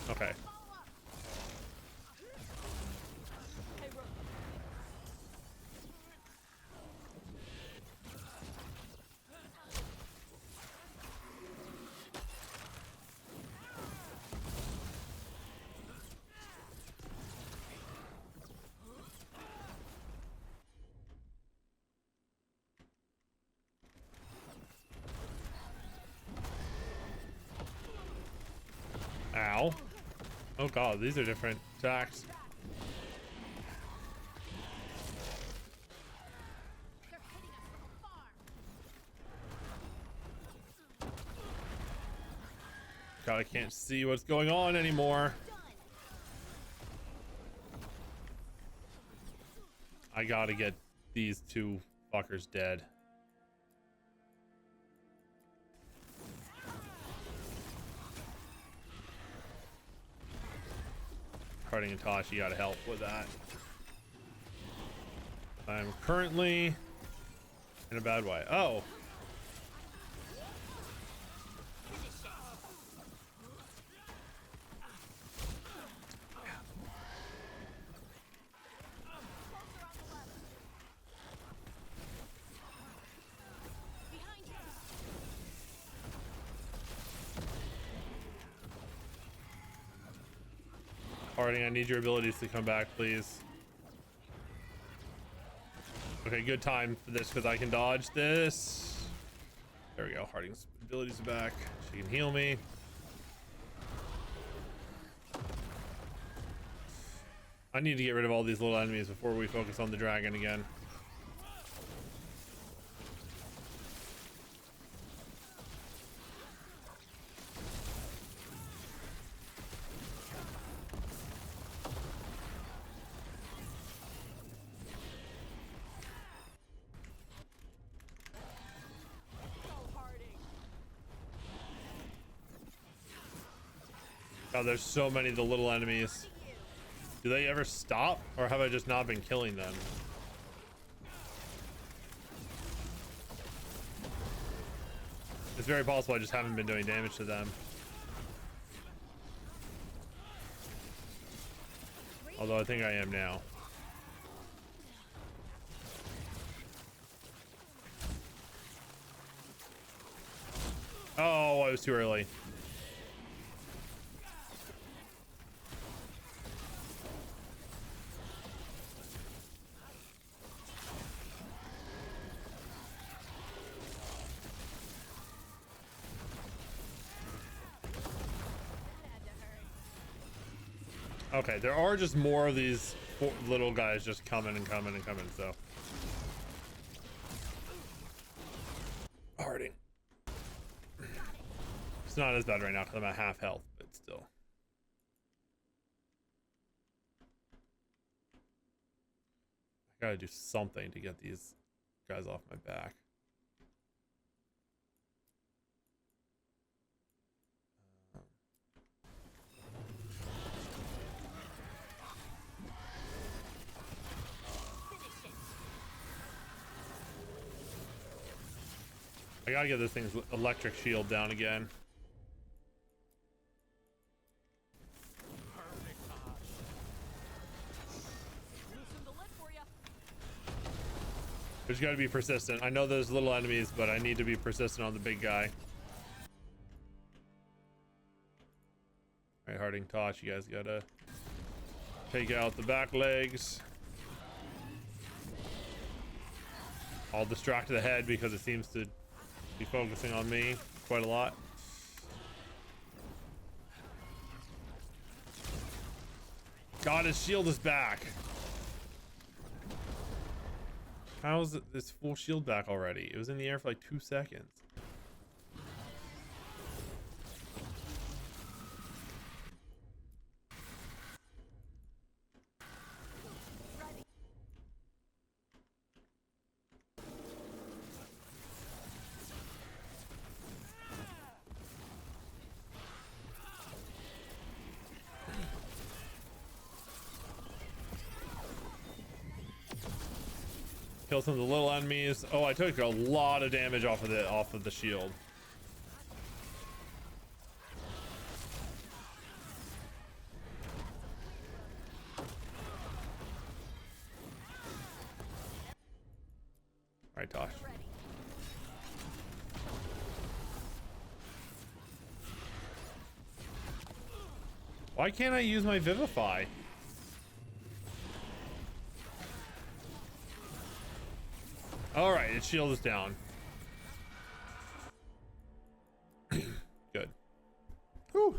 Okay. Ow. Oh god, these are different attacks. God, I can't see what's going on anymore. I gotta get these two fuckers dead. Harding and Tosh, you gotta help with that. I'm currently in a bad way. Oh. Harding, I need your abilities to come back, please. Okay, good time for this because I can dodge this. There we go. Harding's abilities are back. She can heal me. I need to get rid of all these little enemies before we focus on the dragon again. God, there's so many of the little enemies. Do they ever stop, or have I just not been killing them? It's very possible I just haven't been doing damage to them. Although I think I am now. Oh, I was too early. Okay, there are just more of these little guys just coming and coming and coming, so. Harding. It's not as bad right now because I'm at half health, but still. I gotta do something to get these guys off my back. I gotta get this thing's electric shield down again. There's gotta be persistent. I know there's little enemies, but I need to be persistent on the big guy. Alright, Harding, Tosh, you guys gotta take out the back legs. I'll distract the head because it seems to be focusing on me quite a lot. God, his shield is back. How is this full shield back already? It was in the air for like 2 seconds. Kill some of the little enemies. Oh, I took a lot of damage off of the shield. All right, Tosh. Why can't I use my Vivify? All right, its shield is down. Good. Whew.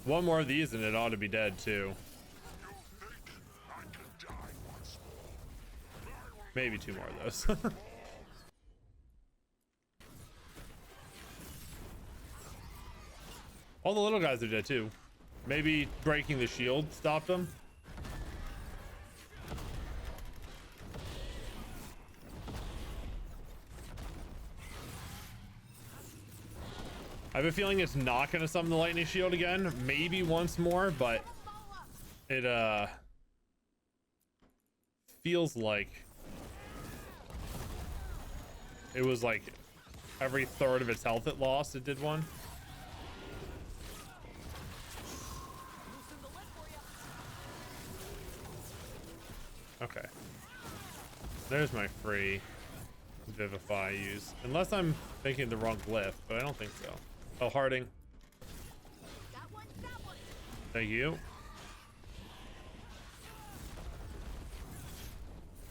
One more of these and it ought to be dead too. Maybe 2 more of those. All the little guys are dead too. Maybe breaking the shield stopped them. I have a feeling it's not going to summon the lightning shield again. Maybe once more, but it feels like it was like every third of its health it lost, it did one. Okay. There's my free Vivify use. Unless I'm thinking the wrong glyph, but I don't think so. Oh, Harding. Thank you.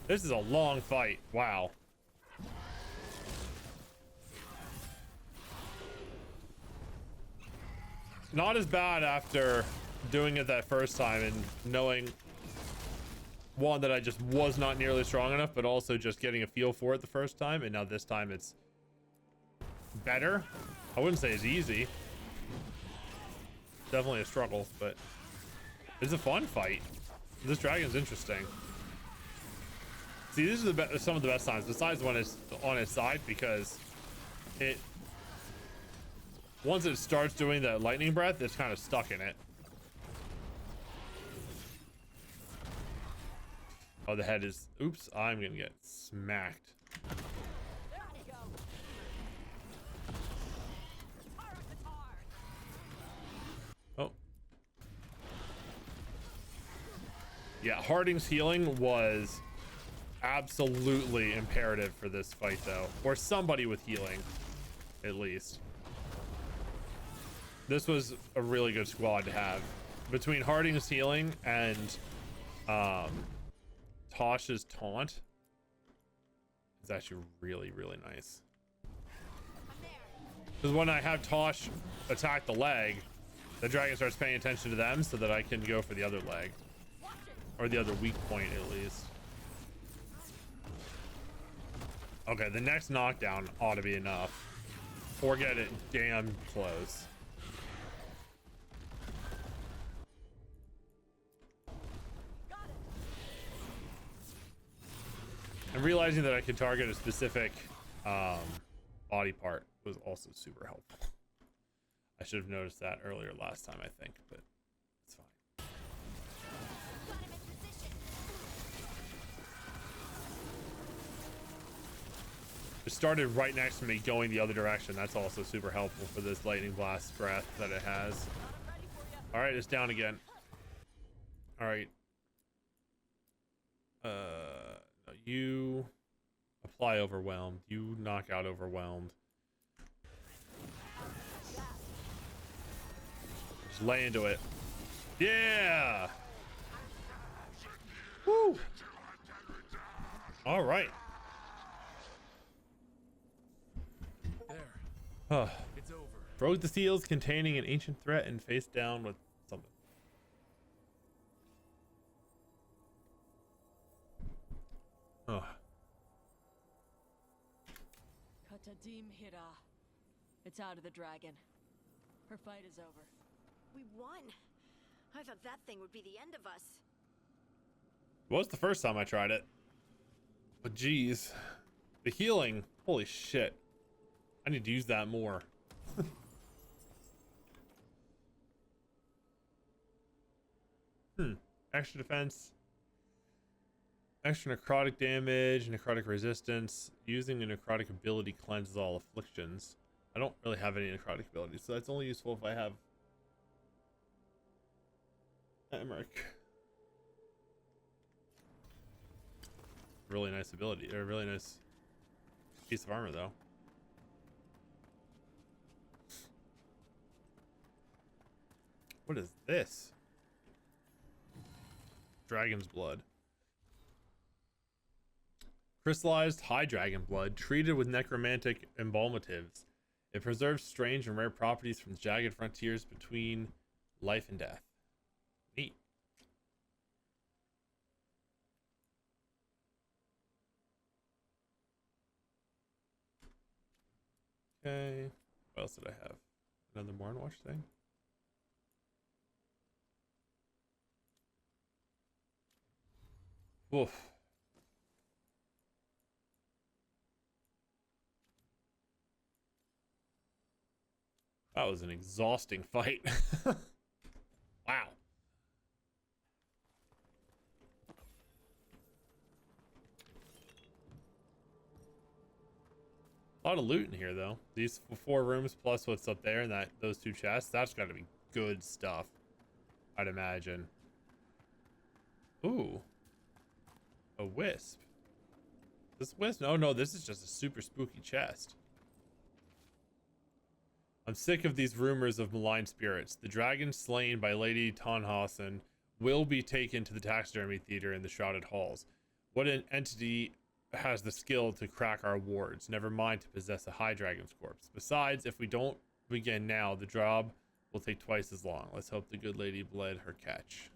This is a long fight. Wow. Not as bad after doing it that first time and knowing, one, that I just was not nearly strong enough, but also just getting a feel for it the first time, and now this time it's better. I wouldn't say it's easy. Definitely a struggle, but it's a fun fight. This dragon's interesting. See, this is some of the best times, besides when it's on its side, because it, once it starts doing that lightning breath, it's kind of stuck in it. Oh, the head is, oops, I'm gonna get smacked. Yeah, Harding's healing was absolutely imperative for this fight, though. Or somebody with healing, at least. This was a really good squad to have. Between Harding's healing and Tosh's taunt, it's actually really, really nice. Because when I have Tosh attack the leg, the dragon starts paying attention to them so that I can go for the other leg. Or the other weak point, at least. Okay, the next knockdown ought to be enough. Or get it damn close. And realizing that I could target a specific body part was also super helpful. I should have noticed that earlier last time, I think, but it's fine. It started right next to me going the other direction. That's also super helpful for this lightning blast breath that it has. All right, it's down again. All right. You apply overwhelmed. You knock out overwhelmed. Just lay into it. Yeah. Woo. All right. There. Huh. It's over. Broke the seals containing an ancient threat and face down with something. Oh. Katadim Hira. It's out of the dragon. Her fight is over. We won. I thought that thing would be the end of us. It was the first time I tried it. But geez. The healing. Holy shit. I need to use that more. Extra defense. Extra necrotic damage, necrotic resistance. Using a necrotic ability cleanses all afflictions. I don't really have any necrotic abilities, so that's only useful if I have Emmerich. Really nice ability, or really nice piece of armor, though. What is this? Dragon's blood. Crystallized high dragon blood, treated with necromantic embalmatives. It preserves strange and rare properties from the jagged frontiers between life and death. Neat. Okay. What else did I have? Another Mornwash thing? Oof. That was an exhausting fight. Wow. A lot of loot in here, though. These 4 rooms plus what's up there and those 2 chests, that's got to be good stuff, I'd imagine. Ooh. A wisp. This wisp? Oh, no, this is just a super spooky chest. I'm sick of these rumors of malign spirits. The dragon slain by Lady Tonhausen will be taken to the taxidermy theater in the Shrouded Halls. What an entity has the skill to crack our wards, never mind to possess a high dragon's corpse. Besides, if we don't begin now, the job will take twice as long. Let's hope the good lady bled her catch.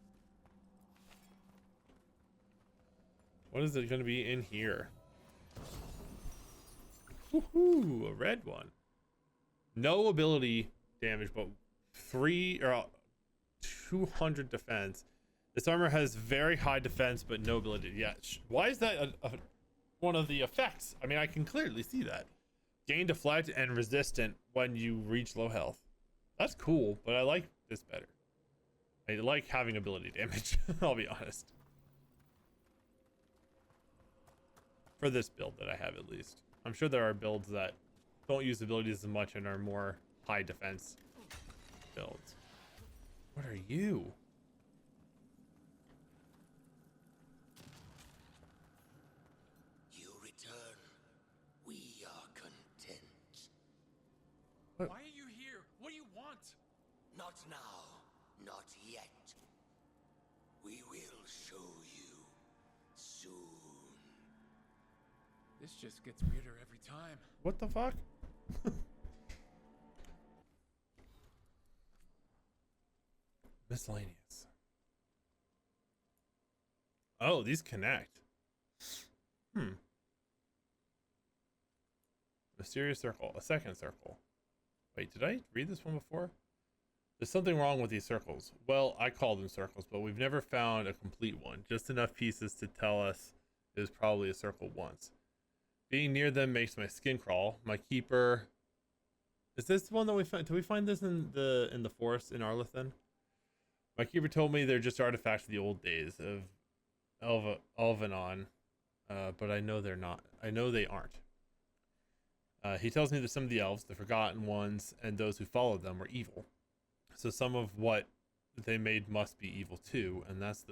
What is it going to be in here? Woohoo, a red one. No ability damage, but 200 defense. This armor has very high defense, but no ability. Yeah, why is that one of the effects? I mean, I can clearly see that. Gain deflect and resistant when you reach low health. That's cool, but I like this better. I like having ability damage, I'll be honest. For this build that I have, at least. I'm sure there are builds that don't use abilities as much and are more high defense builds. What are you? Not now. Not yet. We will show you soon. This just gets weirder every time. What the fuck? Miscellaneous. Oh, these connect. Mysterious circle. A second circle. Wait, did I read this one before? There's something wrong with these circles. Well, I call them circles, but we've never found a complete one. Just enough pieces to tell us it was probably a circle once. Being near them makes my skin crawl. My keeper... Is this the one that we found? Did we find this in the forest in Arlethan? My keeper told me they're just artifacts of the old days of Alvanon, but I know they're not. I know they aren't. He tells me that some of the elves, the forgotten ones, and those who followed them were evil. So some of what they made must be evil too, and that's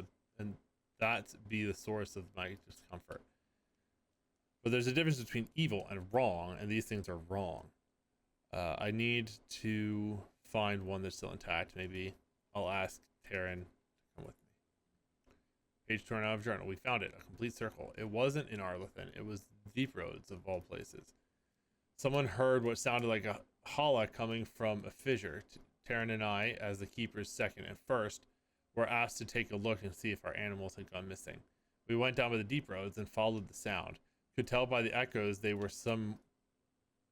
be the source of my discomfort. But there's a difference between evil and wrong, and these things are wrong. I need to find one that's still intact. Maybe I'll ask Taryn to come with me. Page torn out of journal. We found it. A complete circle. It wasn't in Arlethan. It was Deep Roads of all places. Someone heard what sounded like a holla coming from a fissure. Taryn and I, as the keeper's second and first, were asked to take a look and see if our animals had gone missing. We went down by the deep roads and followed the sound. Could tell by the echoes they were some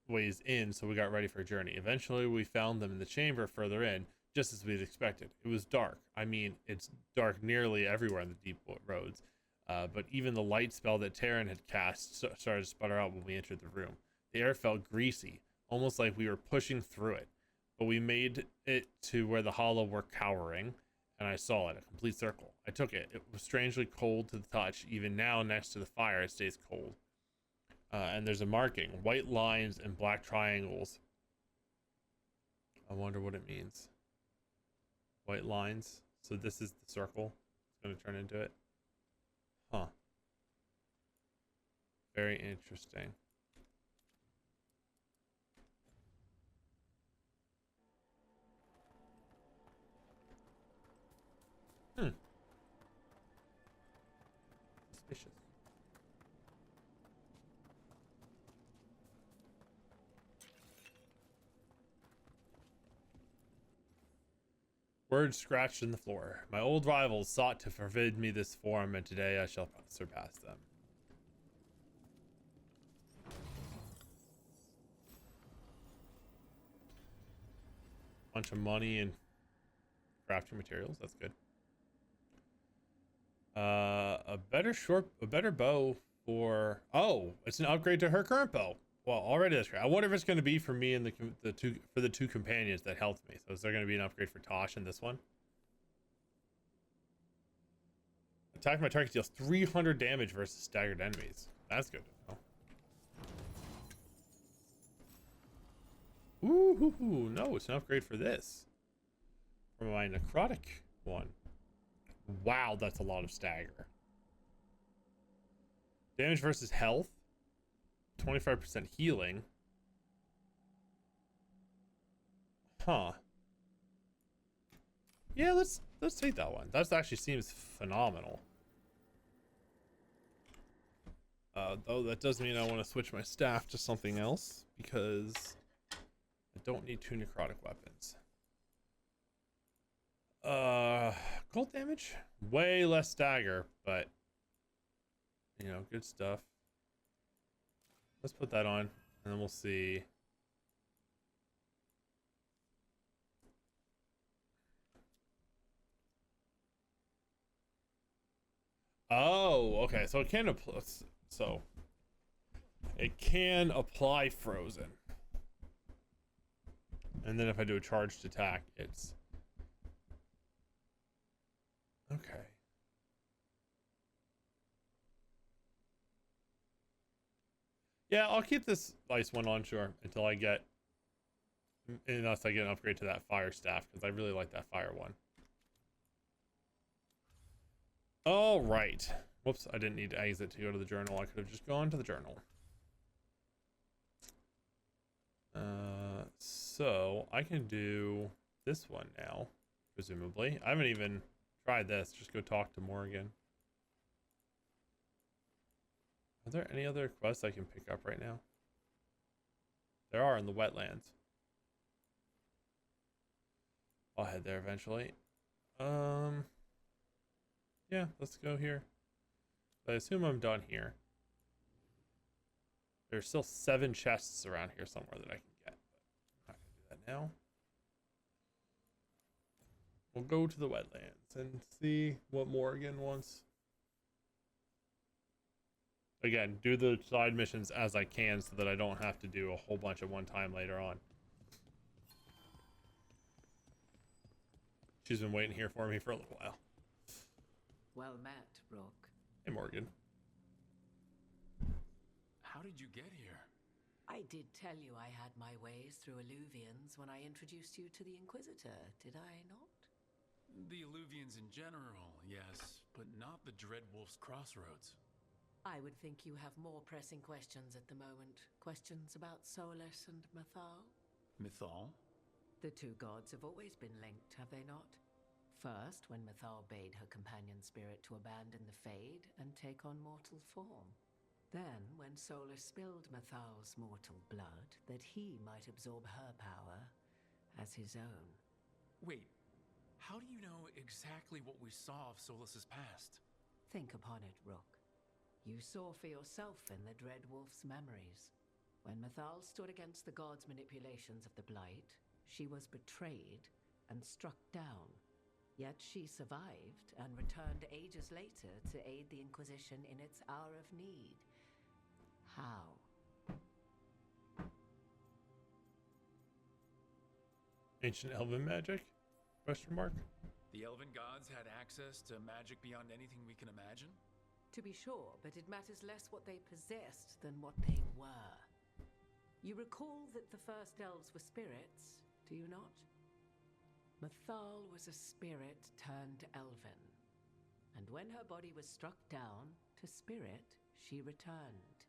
ways in, so we got ready for a journey. Eventually, we found them in the chamber further in, just as we'd expected. It was dark. I mean, it's dark nearly everywhere in the deep roads, but even the light spell that Taryn had cast started to sputter out when we entered the room. The air felt greasy, almost like we were pushing through it, but we made it to where the hollow were cowering, and I saw it, a complete circle. I took it. It was strangely cold to the touch. Even now, next to the fire, it stays cold. And there's a marking, white lines and black triangles. I wonder what it means. White lines. So this is the circle. It's going to turn into it. Huh. Very interesting. Suspicious. Words scratched in the floor. My old rivals sought to forbid me this form, and today I shall surpass them. Bunch of money and crafting materials. That's good. A better bow for... Oh, it's an upgrade to her current bow. Well, already that's great. I wonder if it's going to be for me and the two companions that helped me. So is there going to be an upgrade for Tosh in this one? Attack my target deals 300 damage versus staggered enemies. That's good to know. Ooh, no, it's an upgrade for this. For my necrotic one. Wow, that's a lot of stagger. Damage versus health. 25% healing. Huh. Yeah, let's take that one. That actually seems phenomenal. Though that does mean I want to switch my staff to something else because I don't need 2 necrotic weapons. Cold damage? Way less stagger, but you know, good stuff. Let's put that on, and then we'll see. Oh, okay. So it can apply. So it can apply frozen, and then if I do a charged attack, it's okay. Yeah, I'll keep this ice one on, sure, until I get, unless I get an upgrade to that fire staff, because I really like that fire one. All right. Whoops, I didn't need to exit to go to the journal. I could have just gone to the journal. So I can do this one now, presumably. I haven't even tried this. Just go talk to Morgan. Are there any other quests I can pick up right now? There are in the wetlands. I'll head there eventually. Yeah, let's go here. I assume I'm done here. There's still 7 chests around here somewhere that I can get, but I'm not gonna do that now. We'll go to the wetlands and see what Morgan wants. Again, do the side missions as I can so that I don't have to do a whole bunch at one time later on. She's been waiting here for me for a little while. Well met, Rook. Hey, Morgan. How did you get here? I did tell you I had my ways through Illuvians when I introduced you to the Inquisitor, did I not? The Illuvians in general, yes, but not the Dreadwolf's Crossroads. I would think you have more pressing questions at the moment. Questions about Solus and Mythal? Mythal? The two gods have always been linked, have they not? First, when Mythal bade her companion spirit to abandon the Fade and take on mortal form. Then, when Solus spilled Mythal's mortal blood, that he might absorb her power as his own. Wait, how do you know exactly what we saw of Solus's past? Think upon it, Rook. You saw for yourself in the Dreadwolf's memories. When Mythal stood against the gods' manipulations of the Blight, she was betrayed and struck down. Yet she survived and returned ages later to aid the Inquisition in its hour of need. How? Ancient elven magic? Question mark. The elven gods had access to magic beyond anything we can imagine? To be sure, but it matters less what they possessed than what they were. You recall that the first elves were spirits, do you not? Mythal was a spirit turned elven. And when her body was struck down, to spirit she returned.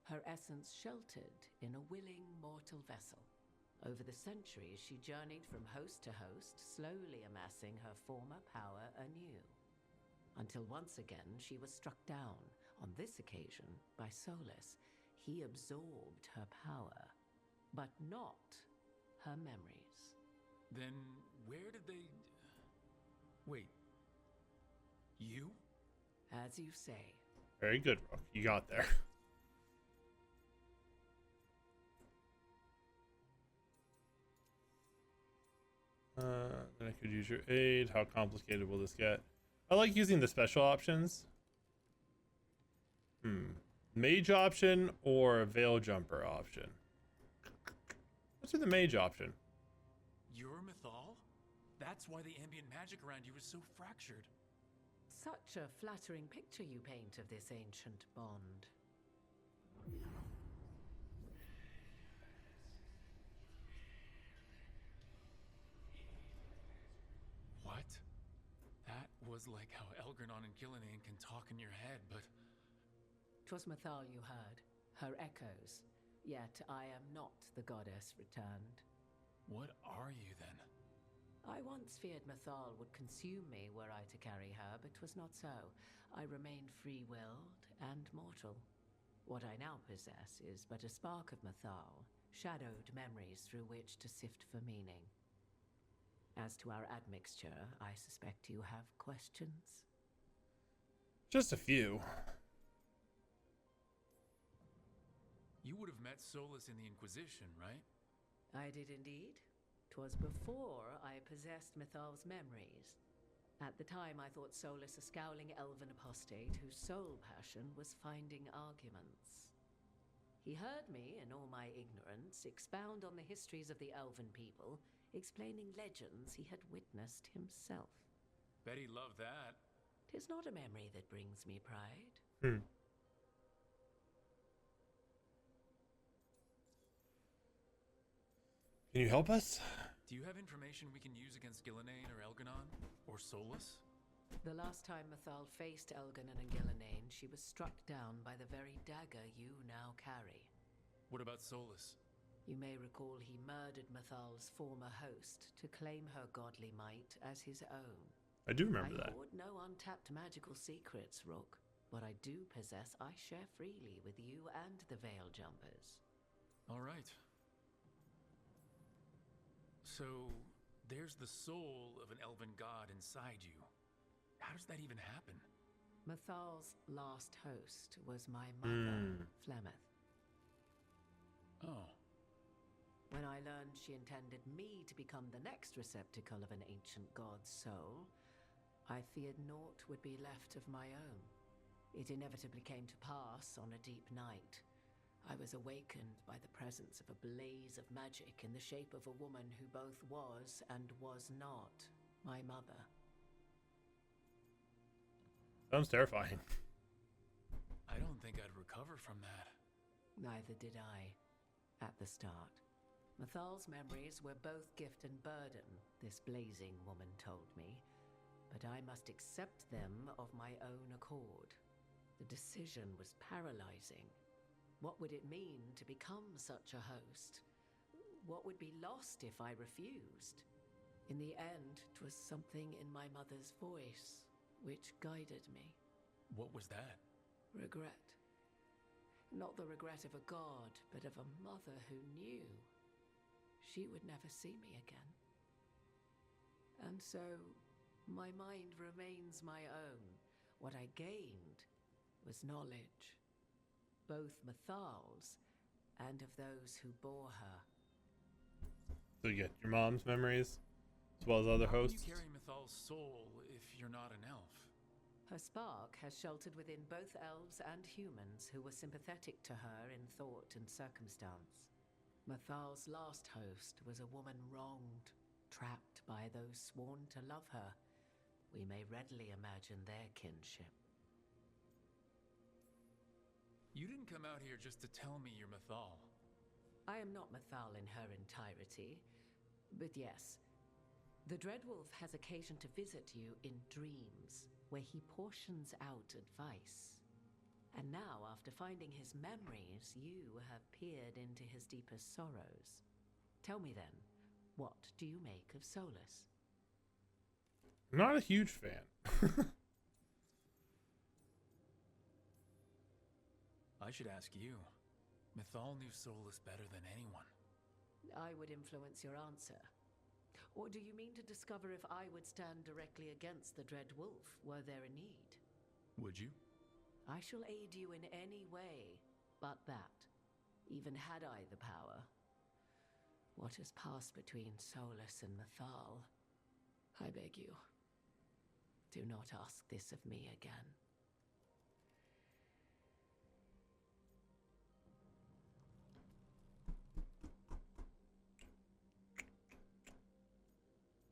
Her essence sheltered in a willing mortal vessel. Over the centuries, she journeyed from host to host, slowly amassing her former power anew. Until once again, she was struck down, on this occasion, by Solus. He absorbed her power, but not her memories. Then where did they... Wait. You? As you say. Very good, Rook. You got there. Then I could use your aid. How complicated will this get? I like using the special options. Mage option or Veil Jumper option? Let's do the mage option. You're Mythal? That's why the ambient magic around you is so fractured. Such a flattering picture you paint of this ancient bond. What? That was like how Elgernon and Gillinane can talk in your head, but... 'Twas Mythal you heard, her echoes. Yet I am not the goddess returned. What are you then? I once feared Mythal would consume me were I to carry her, but 'twas not so. I remained free-willed and mortal. What I now possess is but a spark of Mythal, shadowed memories through which to sift for meaning. As to our admixture, I suspect you have questions? Just a few. You would have met Solus in the Inquisition, right? I did indeed. 'Twas before I possessed Mythal's memories. At the time, I thought Solus a scowling elven apostate whose sole passion was finding arguments. He heard me, in all my ignorance, expound on the histories of the elven people, explaining legends he had witnessed himself. Bet he loved that. 'Tis not a memory that brings me pride. Can you help us? Do you have information we can use against Gillinane or Elgernon? Or Solus? The last time Mythal faced Elgernon and Gillinane, she was struck down by the very dagger you now carry. What about Solus? You may recall he murdered Mathal's former host to claim her godly might as his own. I do remember that. I hoard no untapped magical secrets, Rook. What I do possess, I share freely with you and the Veil Jumpers. All right. So, there's the soul of an elven god inside you. How does that even happen? Mathal's last host was my mother, Flemeth. Oh. When I learned she intended me to become the next receptacle of an ancient god's soul, I feared naught would be left of my own. It inevitably came to pass on a deep night. I was awakened by the presence of a blaze of magic in the shape of a woman who both was and was not my mother. Sounds terrifying. I don't think I'd recover from that. Neither did I, at the start. Mathal's memories were both gift and burden, this blazing woman told me, but I must accept them of my own accord. The decision was paralyzing. What would it mean to become such a host? What would be lost if I refused? In the end, 'twas something in my mother's voice which guided me. What was that? Regret. Not the regret of a god, but of a mother who knew she would never see me again. And so, my mind remains my own. What I gained was knowledge, both Mathal's and of those who bore her. So you get your mom's memories, as well as other hosts? How can you carry Mathal's soul if you're not an elf? Her spark has sheltered within both elves and humans who were sympathetic to her in thought and circumstance. Mathal's last host was a woman wronged, trapped by those sworn to love her. We may readily imagine their kinship. You didn't come out here just to tell me you're Mathal. I am not Mathal in her entirety, but yes. The Dreadwolf has occasion to visit you in dreams, where he portions out advice. And now, after finding his memories, you have peered into his deepest sorrows. Tell me then, what do you make of Solus? I'm not a huge fan. I should ask you. Mathal knew Solus better than anyone. I would influence your answer. Or do you mean to discover if I would stand directly against the Dread Wolf were there a need? Would you? I shall aid you in any way but that, even had I the power. What has passed between Solus and Mathal, I beg you, do not ask this of me again.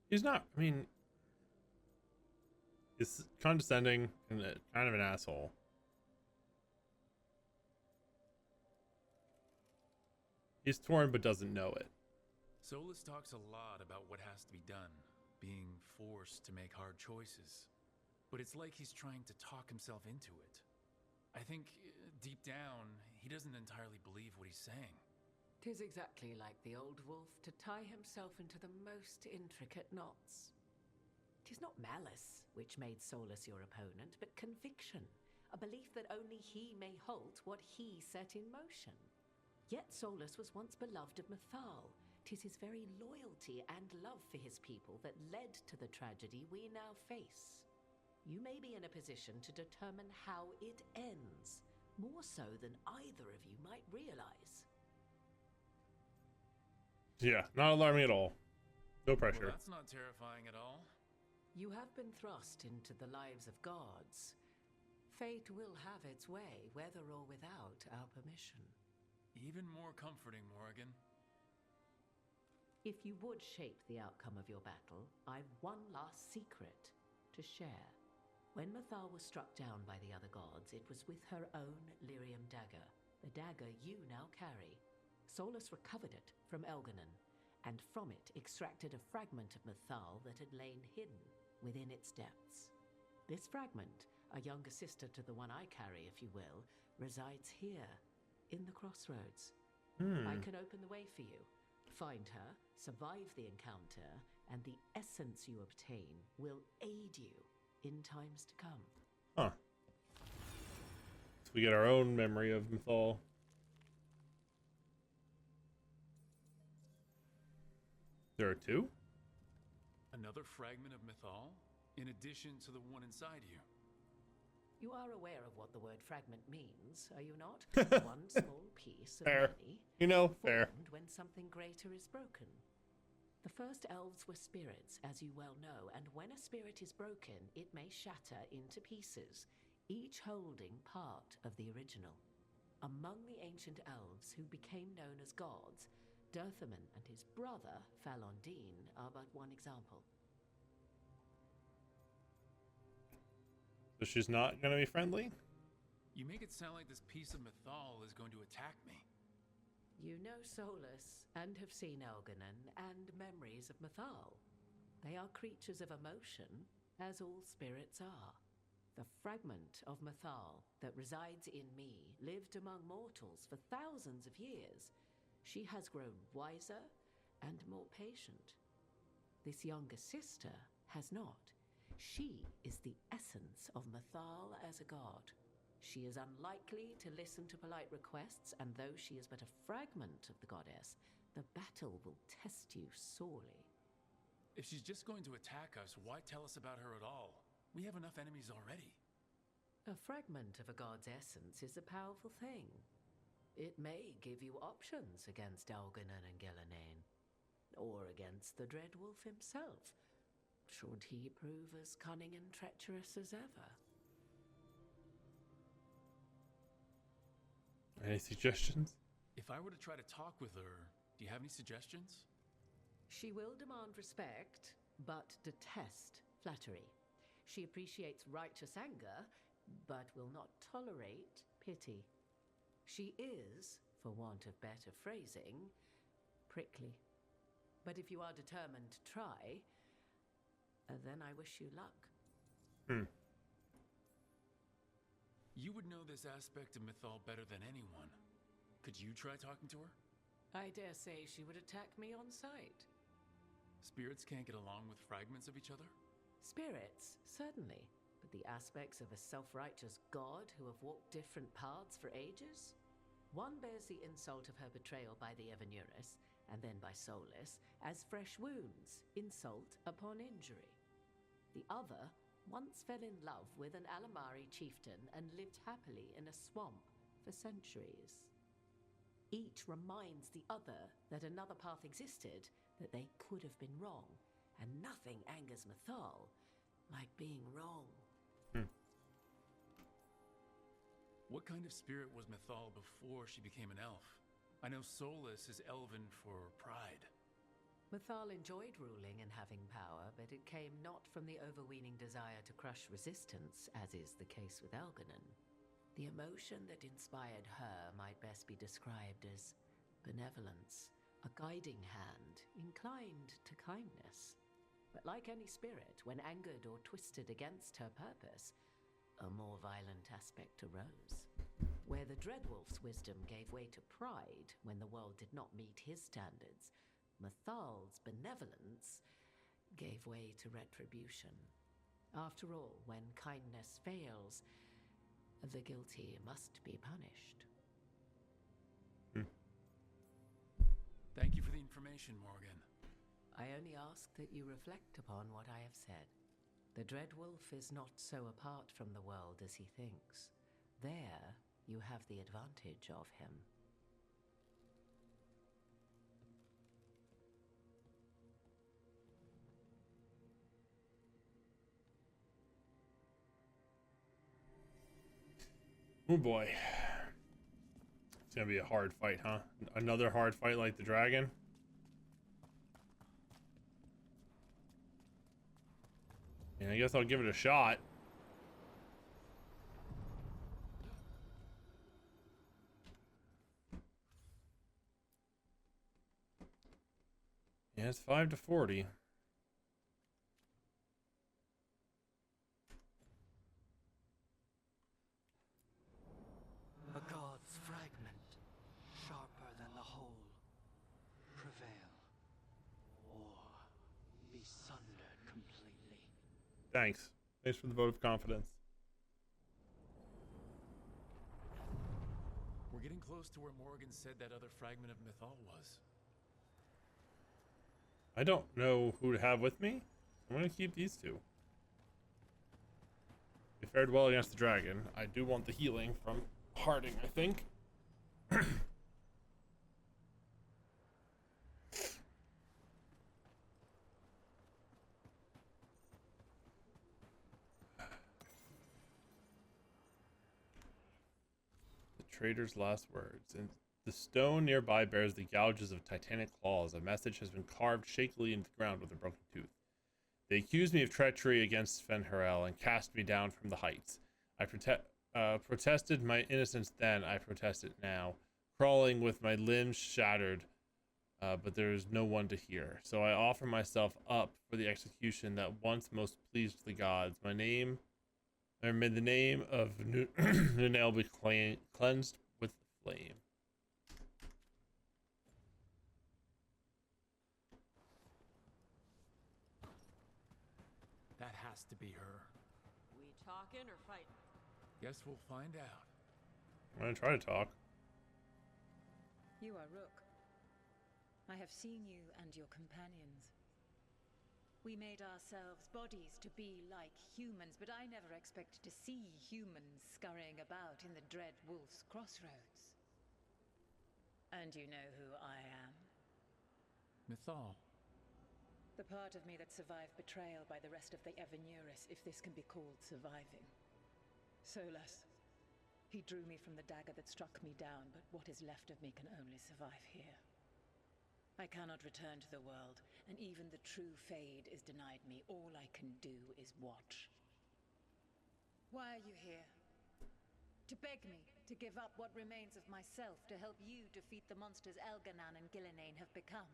He's not, I mean, he's condescending and kind of an asshole. He's torn but doesn't know it. Solus talks a lot about what has to be done, being forced to make hard choices. But it's like he's trying to talk himself into it. I think, deep down, he doesn't entirely believe what he's saying. 'Tis exactly like the old wolf to tie himself into the most intricate knots. 'Tis not malice which made Solus your opponent, but conviction, a belief that only he may halt what he set in motion. Yet Solus was once beloved of Mathal. 'Tis his very loyalty and love for his people that led to the tragedy we now face. You may be in a position to determine how it ends, more so than either of you might realize. Yeah, not alarming at all. No pressure. Well, that's not terrifying at all. You have been thrust into the lives of gods. Fate will have its way, whether or without our permission. Even more comforting, Morrigan. If you would shape the outcome of your battle, I've one last secret to share. When Mathal was struck down by the other gods, it was with her own lyrium dagger, the dagger you now carry. Solus recovered it from Elganon, and from it extracted a fragment of Mathal that had lain hidden within its depths. This fragment, a younger sister to the one I carry, if you will, resides here, in the crossroads. I can open the way for you. Find her, survive the encounter, and the essence you obtain will aid you in times to come. Huh. So we get our own memory of Mythal. There are two? Another fragment of Mythal, in addition to the one inside you. You are aware of what the word fragment means, are you not? One small piece of Fair. many, You know, fair. formed when something greater is broken. The first elves were spirits, as you well know, and when a spirit is broken, it may shatter into pieces, each holding part of the original. Among the ancient elves who became known as gods, Dirthaman and his brother, Falondine, are but one example. So she's not going to be friendly? You make it sound like this piece of Mythal is going to attack me. You know Solus, and have seen Elganon, and memories of Mythal. They are creatures of emotion, as all spirits are. The fragment of Mythal that resides in me lived among mortals for thousands of years. She has grown wiser and more patient. This younger sister has not. She is the essence of Mythal as a god. She is unlikely to listen to polite requests, and though she is but a fragment of the goddess, the battle will test you sorely. If she's just going to attack us, why tell us about her at all? We have enough enemies already. A fragment of a god's essence is a powerful thing. It may give you options against Elganon and Gillanane, or against the Dread Wolf himself, should he prove as cunning and treacherous as ever. Any suggestions? If I were to try to talk with her, do you have any suggestions? She will demand respect, but detest flattery. She appreciates righteous anger, but will not tolerate pity. She is, for want of better phrasing, prickly. But if you are determined to try, then I wish you luck. You would know this aspect of Mythal better than anyone. Could you try talking to her? I dare say she would attack me on sight. Spirits can't get along with fragments of each other? Spirits, certainly. But the aspects of a self-righteous god who have walked different paths for ages? One bears the insult of her betrayal by the Evanurus, and then by Solus, as fresh wounds, insult upon injury. The other once fell in love with an Alamari chieftain and lived happily in a swamp for centuries. Each reminds the other that another path existed, that they could have been wrong, and nothing angers Mythal like being wrong. What kind of spirit was Mythal before she became an elf? I know Solus is elven for pride. Mythal enjoyed ruling and having power, but it came not from the overweening desire to crush resistance, as is the case with Elganon. The emotion that inspired her might best be described as benevolence, a guiding hand, inclined to kindness. But like any spirit, when angered or twisted against her purpose, a more violent aspect arose. Where the Dreadwolf's wisdom gave way to pride when the world did not meet his standards, Mythal's benevolence gave way to retribution. After all, when kindness fails, the guilty must be punished. Thank you for the information, Morgan. I only ask that you reflect upon what I have said. The Dreadwolf is not so apart from the world as he thinks. There, you have the advantage of him. Oh boy. It's gonna be a hard fight, huh? Another hard fight like the dragon? Yeah, I guess I'll give it a shot. Yeah, it's 5 to 40. A god's fragment, sharper than the Thanks. Thanks for the vote of confidence. We're getting close to where Morgan said that other fragment of Mythal was. I don't know who to have with me. I'm gonna keep these two. They fared well against the dragon. I do want the healing from Harding, I think. Trader's last words. And the stone nearby bears the gouges of titanic claws. A message has been carved shakily into the ground with a broken tooth. They accused me of treachery against Sven-Harel and cast me down from the heights. I protested my innocence then. I protest it now, crawling with my limbs shattered, but there is no one to hear. So I offer myself up for the execution that once most pleased the gods. May the name of Nunel be cleansed with flame. That has to be her. We talking or fighting? Guess we'll find out. I'm gonna try to talk. You are Rook. I have seen you and your companions. We made ourselves bodies to be like humans, but I never expected to see humans scurrying about in the dread Wolf's Crossroads. And you know who I am? Mythal. The part of me that survived betrayal by the rest of the Evanuris, if this can be called surviving. Solas. He drew me from the dagger that struck me down, but what is left of me can only survive here. I cannot return to the world, and even the true Fade is denied me. All I can do is watch. Why are you here? To beg me to give up what remains of myself to help you defeat the monsters Elganan and Gillenane have become?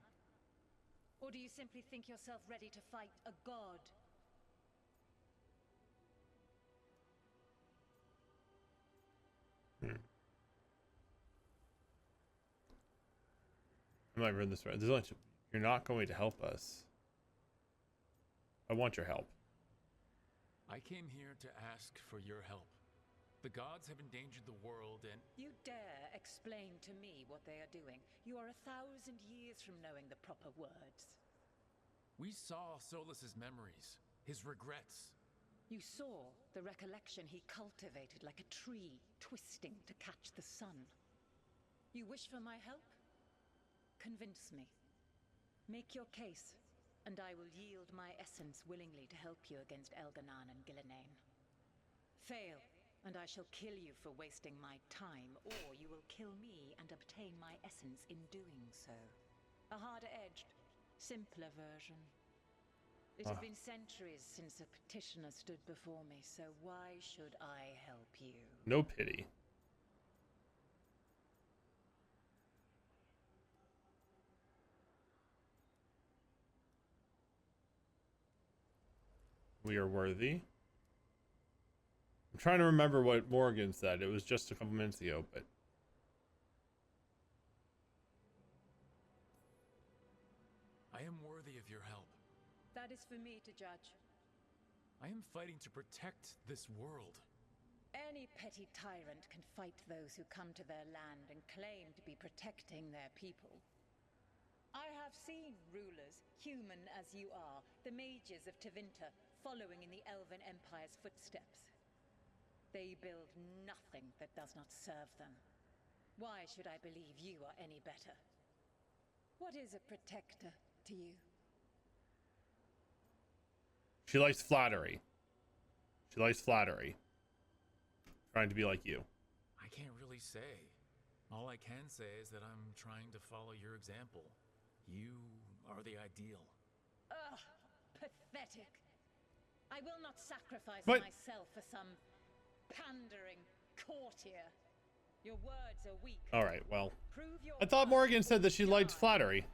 Or do you simply think yourself ready to fight a god? I might read this right. There's only two. You're not going to help us. I want your help. I came here to ask for your help. The gods have endangered the world and... You dare explain to me what they are doing? You are 1,000 years from knowing the proper words. We saw Solas's memories, his regrets. You saw the recollection he cultivated like a tree twisting to catch the sun. You wish for my help? Convince me. Make your case, and I will yield my essence willingly to help you against Elganan and Gillenane. Fail, and I shall kill you for wasting my time, or you will kill me and obtain my essence in doing so. A harder-edged, simpler version. It has been centuries since a petitioner stood before me, so why should I help you? No pity. We are worthy. I'm trying to remember what Morgan said. It was just a couple minutes ago, but... I am worthy of your help. That is for me to judge. I am fighting to protect this world. Any petty tyrant can fight those who come to their land and claim to be protecting their people. I have seen rulers, human as you are, the mages of Tevinter, following in the Elven Empire's footsteps. They build nothing that does not serve them. Why should I believe you are any better? What is a protector to you? She likes flattery. She likes flattery. Trying to be like you. I can't really say. All I can say is that I'm trying to follow your example. You are the ideal. Ugh, pathetic. I will not sacrifice But... myself for some pandering courtier. Your words are weak. All right, well. Prove your I thought Morgan said that she liked flattery.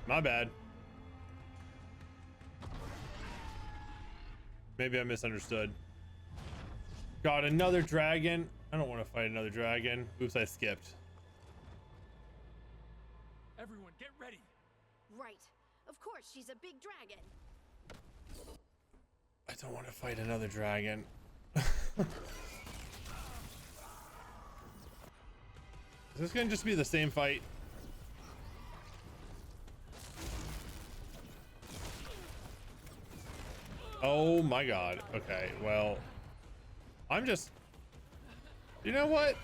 My bad. Maybe I misunderstood. God, another dragon. I don't want to fight another dragon. Oops, I skipped. Everyone, get ready. Right. Of course, she's a big dragon. I don't want to fight another dragon. Is this gonna just be the same fight? Oh my god. Okay, well, I'm just... You know what?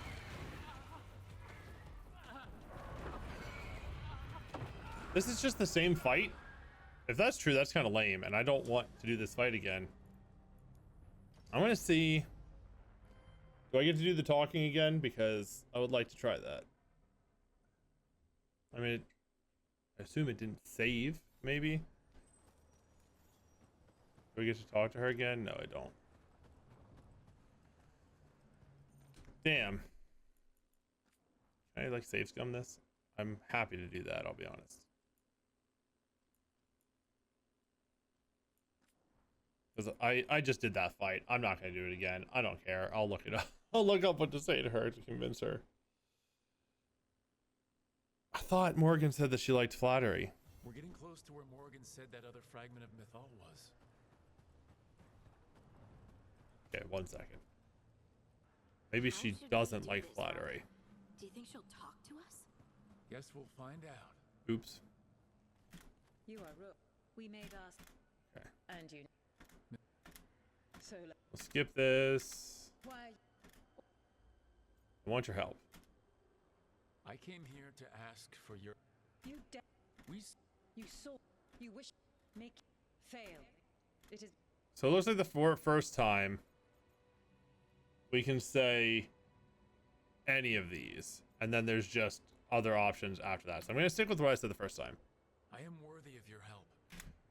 This is just the same fight? If that's true, that's kind of lame, and I don't want to do this fight again. I'm gonna see... Do I get to do the talking again? Because I would like to try that. I mean, I assume it didn't save, maybe? Do I get to talk to her again? No, I don't. Damn. Can I, like, save scum this? I'm happy to do that, I'll be honest. Because I just did that fight. I'm not going to do it again. I don't care. I'll look it up. I'll look up what to say to her to convince her. I thought Morgan said that she liked flattery. We're getting close to where Morgan said that other fragment of Mythal was. Okay, 1 second. Maybe she doesn't like flattery. Do you think she'll talk to us? Guess we'll find out. Oops. You are Rook. We made us. Okay. And you. So We'll skip this. why? I want your help. I came here to ask for your... You We... You saw. You wish. Make. Fail. It is. So it looks like the first time we can say any of these, and then there's just other options after that. So I'm going to stick with what I said the first time. I am worthy of your help.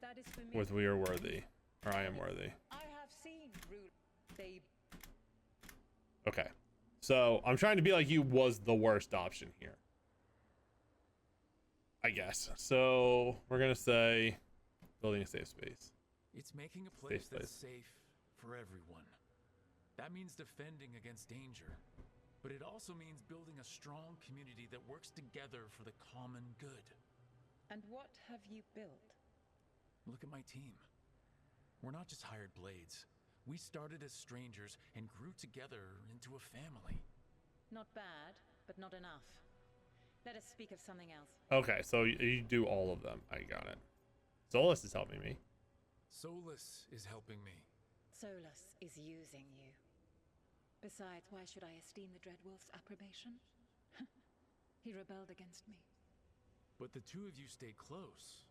That is for me. With we are worthy. Or I am worthy. I have seen rule. They. Okay. So I'm trying to be like you was the worst option here, I guess. So we're going to say building a safe space. It's making a place that's safe for everyone. That means defending against danger. But it also means building a strong community that works together for the common good. And what have you built? Look at my team. We're not just hired blades. We started as strangers and grew together into a family. Not bad, but not enough. Let us speak of something else. Okay, so you do all of them. I got it. Solus is helping me. Solus is helping me. Solus is using you. Besides, why should I esteem the Dreadwolf's approbation? He rebelled against me. But the two of you stayed close.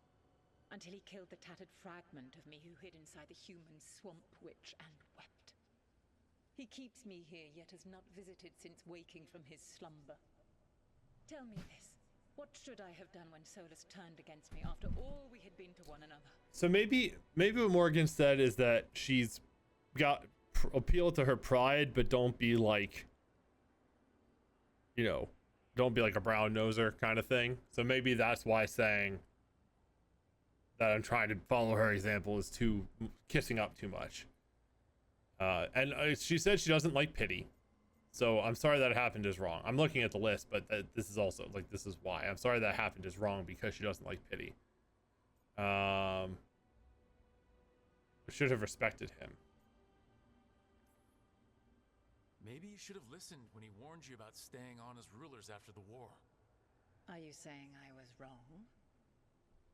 Until he killed the tattered fragment of me who hid inside the human swamp witch and wept. He keeps me here, yet has not visited since waking from his slumber. Tell me this. What should I have done when Solus turned against me after all we had been to one another? So maybe what Morgan said is that she's got appeal to her pride, but don't be like, you know, don't be like a brown noser kind of thing. So maybe that's why saying that I'm trying to follow her example is too kissing up too much. And she said she doesn't like pity. So I'm sorry that happened is wrong. I'm looking at the list, but this is also like, this is why I'm sorry that happened is wrong, because she doesn't like pity. I should have respected him. Maybe you should have listened when he warned you about staying on as rulers after the war. Are you saying I was wrong?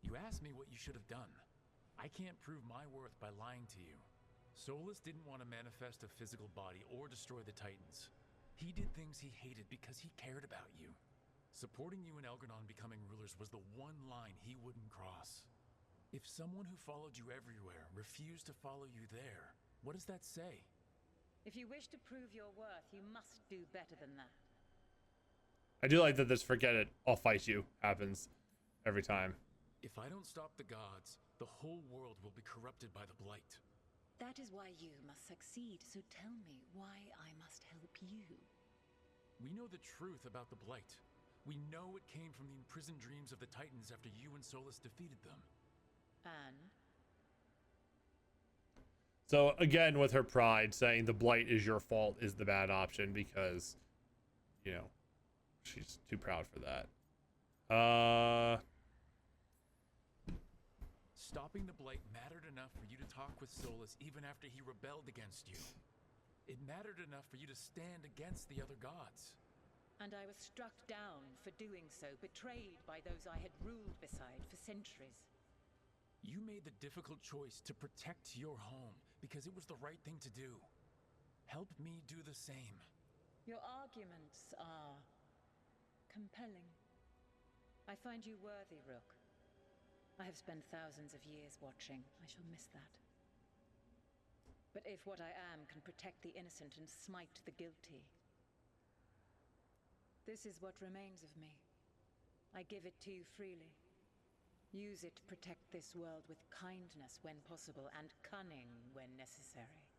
You asked me what you should have done. I can't prove my worth by lying to you. Solus didn't want to manifest a physical body or destroy the Titans. He did things he hated because he cared about you. Supporting you and Elgranon becoming rulers was the one line he wouldn't cross. If someone who followed you everywhere refused to follow you there, what does that say? If you wish to prove your worth, you must do better than that. I do like that this forget it, I'll fight you happens every time. If I don't stop the gods, the whole world will be corrupted by the Blight. That is why you must succeed, so tell me why I must help you. We know the truth about the Blight. We know it came from the imprisoned dreams of the Titans after you and Solus defeated them. And? So again, with her pride, saying the Blight is your fault is the bad option because, you know, she's too proud for that. Stopping the Blight mattered enough for you to talk with Solus even after he rebelled against you. It mattered enough for you to stand against the other gods. And I was struck down for doing so, betrayed by those I had ruled beside for centuries. You made the difficult choice to protect your home because it was the right thing to do. Help me do the same. Your arguments are compelling. I find you worthy, Rook. I have spent thousands of years watching. I shall miss that. But if what I am can protect the innocent and smite the guilty, this is what remains of me. I give it to you freely. Use it to protect this world with kindness when possible and cunning when necessary.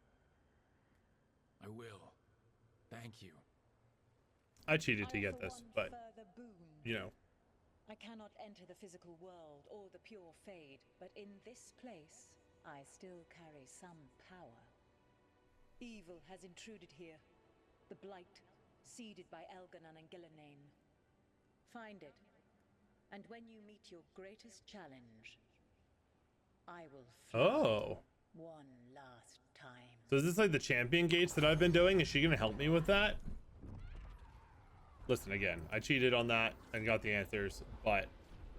I will. Thank you. I cheated to get this, but you know. I cannot enter the physical world or the pure fade, but in this place, I still carry some power. Evil has intruded here. The Blight, seeded by Elganon and Gillenane. Find it, and when you meet your greatest challenge, I will fly one last time. So is this like the champion gates that I've been doing? Is she gonna help me with that? Listen, again, I cheated on that and got the answers, but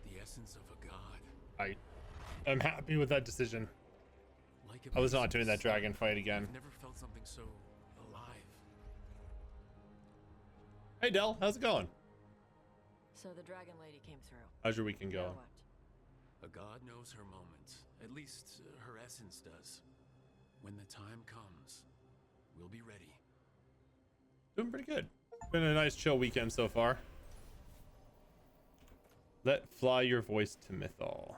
the essence of a god. I'm happy with that decision. Like I was not doing that dragon fight again. I've never felt something so alive. Hey Del, how's it going? So the dragon lady came through. How's your weekend going? A god knows her moment. At least her essence does. When the time comes, we'll be ready. Doing pretty good. Been a nice chill weekend so far. Let fly your voice to Mythal.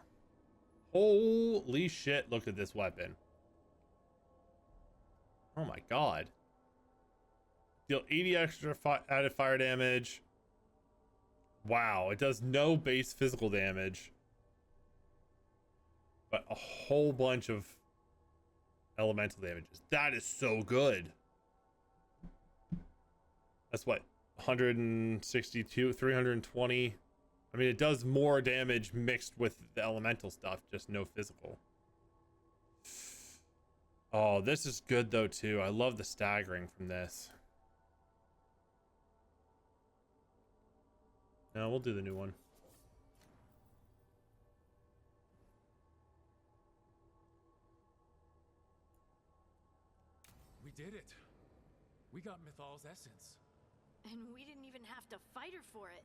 Holy shit, look at this weapon. Oh my god. Deal 80 extra added fire damage. Wow, it does no base physical damage, but a whole bunch of elemental damages. That is so good. That's what, 162, 320. I mean, it does more damage mixed with the elemental stuff, just no physical. Oh, this is good though too. I love the staggering from this. No, we'll do the new one. We did it. We got Mythal's essence. And we didn't even have to fight her for it.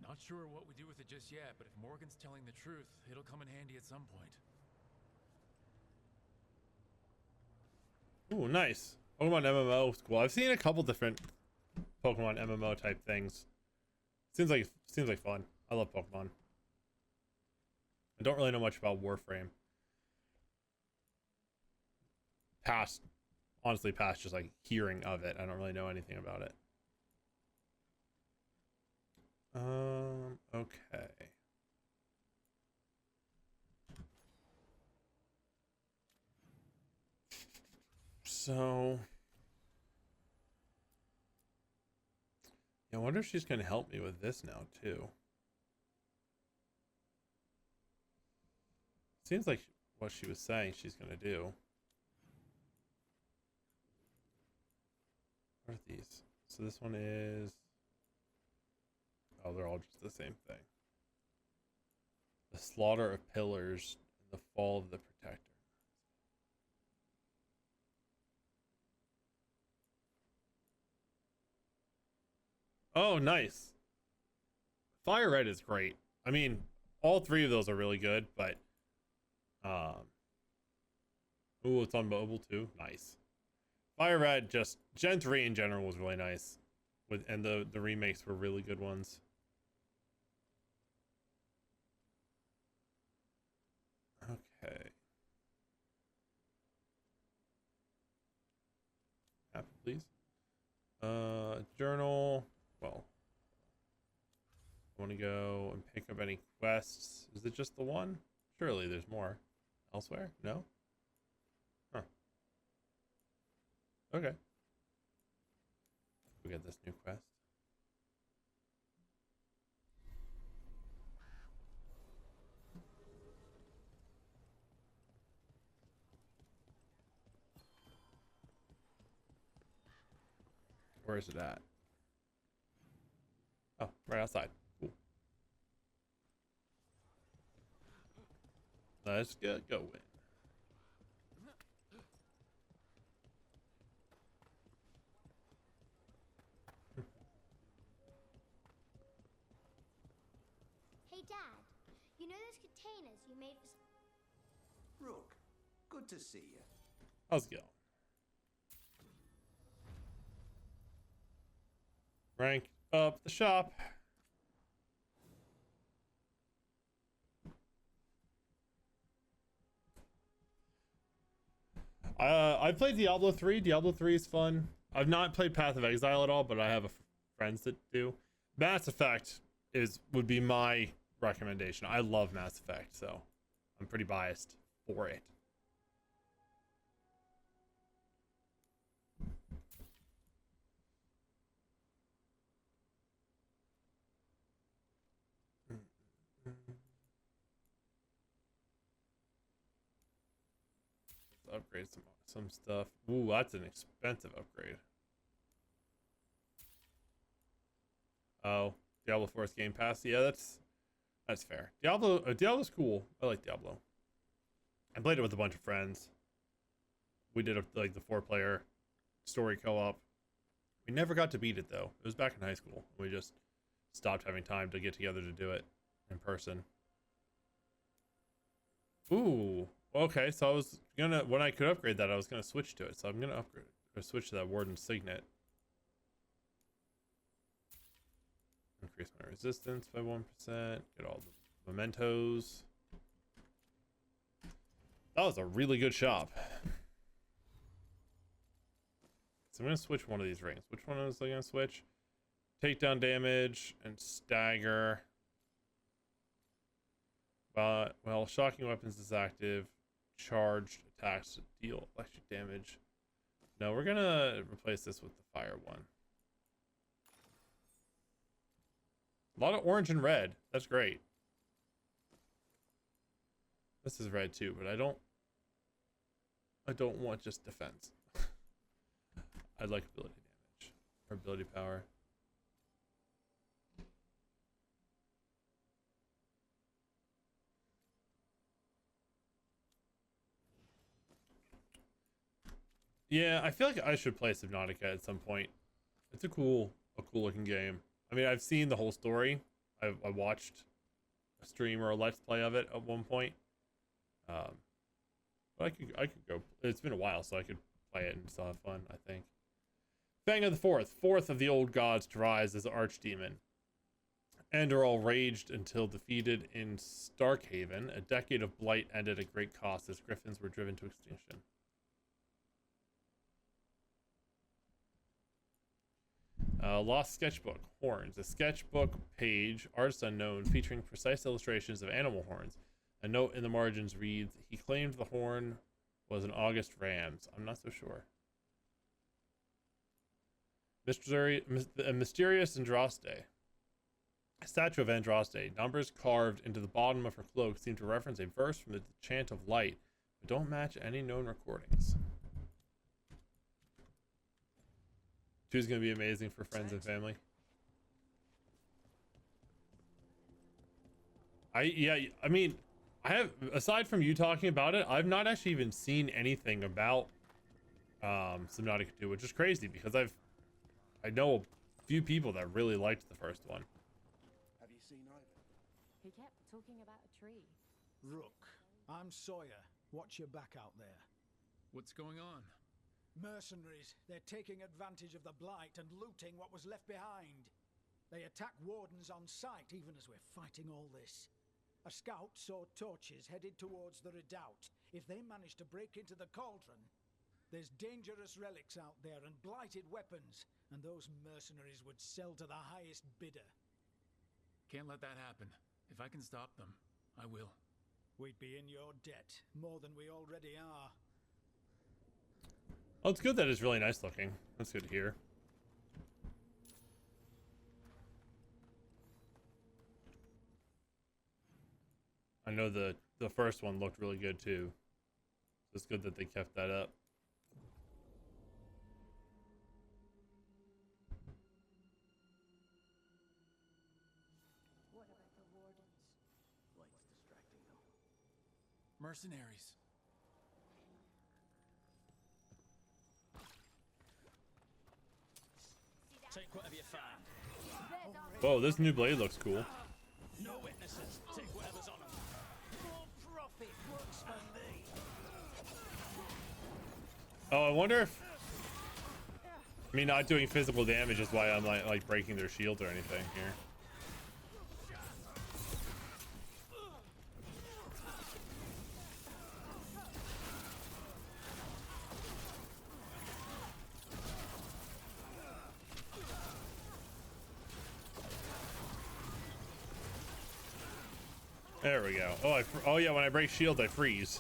Not sure what we do with it just yet, but if Morgan's telling the truth, it'll come in handy at some point. Ooh, nice. Pokemon MMO school. I've seen a couple different Pokemon MMO type things. Seems like fun. I love Pokemon. I don't really know much about Warframe. Honestly, past just like hearing of it. I don't really know anything about it. Okay. So, yeah, I wonder if she's going to help me with this now, too. Seems like what she was saying she's going to do. What are these? So this one is... Oh, they're all just the same thing. The slaughter of pillars and the fall of the protector. Oh, nice. Fire Red is great. I mean, all three of those are really good, but ooh, it's on mobile too. Nice. Fire Red, just Gen 3 in general was really nice. And the remakes were really good ones. Okay. App, please. Journal. Well, I want to go and pick up any quests. Is it just the one? Surely there's more elsewhere. No? Huh. Okay. We get this new quest. Where is it at? Oh, right outside. Cool. Let's get going. Hey, Dad. You know those containers you made for... Rook, good to see you. How's it going? Rank up the shop. I played Diablo 3. Diablo 3 is fun. I've not played Path of Exile at all, but I have friends that do. Mass Effect would be my recommendation. I love Mass Effect, so I'm pretty biased for it. Upgrade some stuff. Ooh, that's an expensive upgrade. Oh, Diablo 4's Game Pass. Yeah, that's fair. Diablo's cool. I like Diablo. I played it with a bunch of friends. We did like the 4-player story co-op. We never got to beat it though. It was back in high school. We just stopped having time to get together to do it in person. Ooh. Okay, so I was gonna, when I could upgrade that, I was gonna switch to it. So I'm gonna upgrade or switch to that Warden Signet. Increase my resistance by 1%. Get all the mementos. That was a really good shop. So I'm gonna switch one of these rings. Which one was I gonna switch? Takedown damage and stagger. Well, shocking weapons is active. Charged attacks deal electric damage. No, we're gonna replace this with the fire one. A lot of orange and red. That's great. This is red too, but I don't want just defense. I'd like ability damage or ability power. Yeah, I feel like I should play Subnautica at some point. It's a cool looking game. I mean, I've seen the whole story. I watched a stream or a let's play of it at one point. But I could go. It's been a while, so I could play it and still have fun, I think. Fang of the fourth of the old gods to rise as archdemon. Andorol raged until defeated in Starkhaven. A decade of blight ended at great cost as griffins were driven to extinction. Lost Sketchbook, Horns. A sketchbook page, artist unknown, featuring precise illustrations of animal horns. A note in the margins reads, he claimed the horn was an August ram's. I'm not so sure. Mysterious Andraste. A statue of Andraste. Numbers carved into the bottom of her cloak seem to reference a verse from the Chant of Light, but don't match any known recordings. Two's gonna be amazing for friends and family. I mean, I have, aside from you talking about it, I've not actually even seen anything about Subnautica 2, which is crazy because I know a few people that really liked the first one. Have you seen either? He kept talking about a tree. Rook, I'm Sawyer. Watch your back out there. What's going on? Mercenaries. They're taking advantage of the blight and looting what was left behind. They attack wardens on sight even as we're fighting all this. A scout saw torches headed towards the redoubt. If they manage to break into the cauldron, there's dangerous relics out there and blighted weapons, and those mercenaries would sell to the highest bidder. Can't let that happen. If I can stop them, I will. We'd be in your debt, more than we already are. Oh, it's good that it's really nice looking. That's good to hear. I know the first one looked really good too. So it's good that they kept that up. Mercenaries. Take whatever you find. Whoa, this new blade looks cool. No witnesses. Take whatever's on them. More profit works for me. Oh, I wonder if me not doing physical damage is why I'm like breaking their shields or anything here. There we go. Oh yeah, when I break shields, I freeze.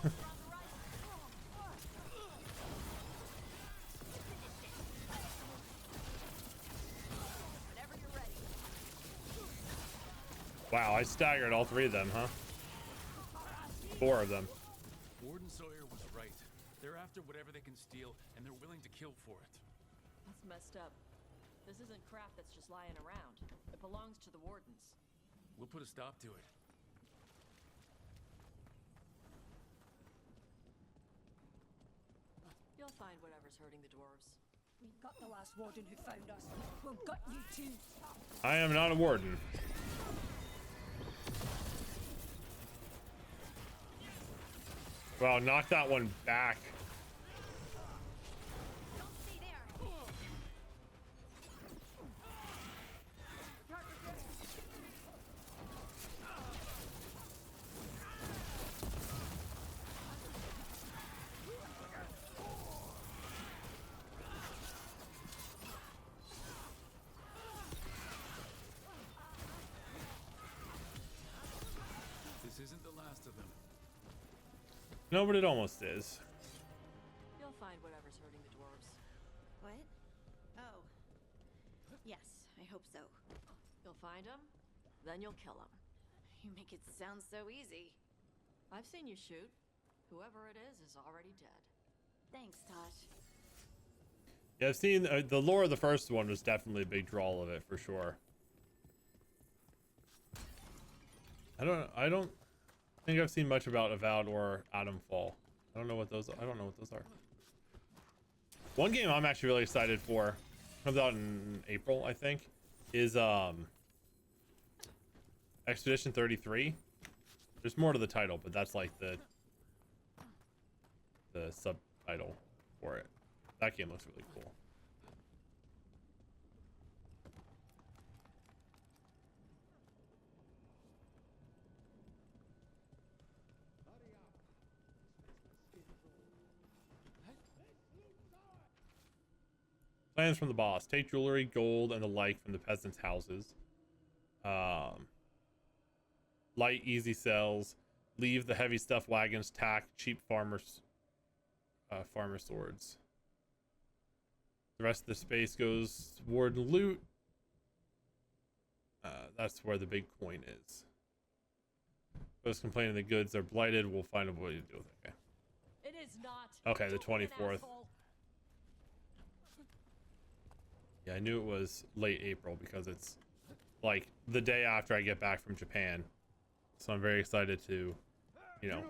Wow, I staggered all three of them, huh? 4 of them. Warden Sawyer was right. They're after whatever they can steal, and they're willing to kill for it. That's messed up. This isn't crap that's just lying around. It belongs to the wardens. We'll put a stop to it. You'll find whatever's hurting the dwarves. We got the last warden who found us. We'll gut you too. I am not a warden. Wow, knock that one back. This isn't the last of them. No, but it almost is. You'll find whatever's hurting the dwarves. What? Oh. Yes, I hope so. You'll find them, then you'll kill them. You make it sound so easy. I've seen you shoot. Whoever it is already dead. Thanks, Tosh. Yeah, I've seen the lore of the first one was definitely a big draw of it for sure. I don't think I've seen much about Avowed or Atomfall. I don't know what those are. One game I'm actually really excited for, comes out in April, I think, is Expedition 33. There's more to the title, but that's like the subtitle for it. That game looks really cool. Plans from the boss: take jewelry, gold, and the like from the peasants' houses. Light, easy sells. Leave the heavy stuff wagons. Tack cheap farmer swords. The rest of the space goes toward loot. That's where the big coin is. Those complaining the goods are blighted. We'll find a way to deal with it. Okay. It is not. Okay, the Don't be an 24th. asshole. Yeah, I knew it was late April because it's like the day after I get back from Japan. So I'm very excited to, you know,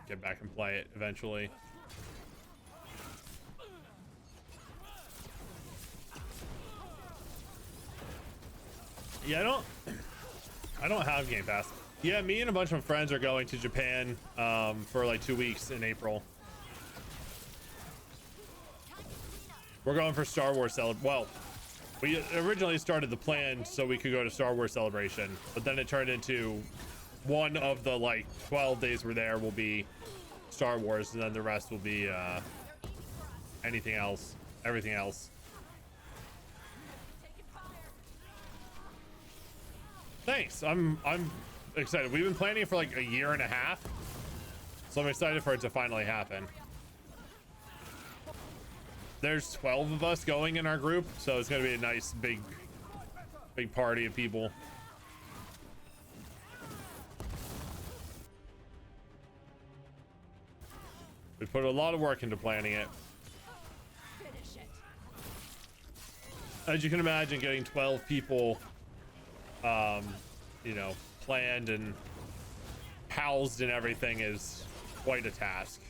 get back and play it eventually. Yeah, I don't have Game Pass. Yeah, me and a bunch of friends are going to Japan for like 2 weeks in April. We're going for Star Wars Well, we originally started the plan so we could go to Star Wars Celebration, but then it turned into one of the like 12 days we're there will be Star Wars, and then the rest will be anything else, everything else. Thanks. I'm excited. We've been planning it for like a year and a half, so I'm excited for it to finally happen. There's 12 of us going in our group, so it's gonna be a nice big party of people. We put a lot of work into planning it. As you can imagine, getting 12 people, you know, planned and housed and everything is quite a task.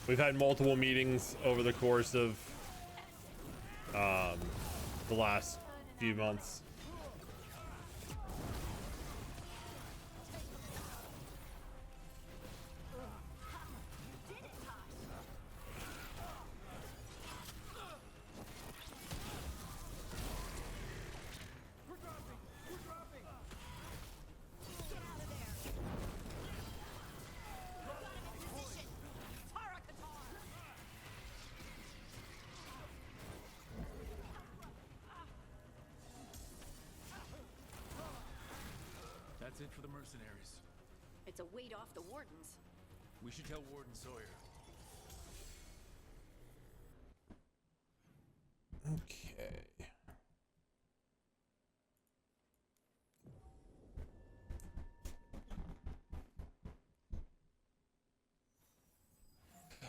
We've had multiple meetings over the course of the last few months. That's it for the mercenaries. It's a weight off the wardens. We should tell Warden Sawyer. Okay.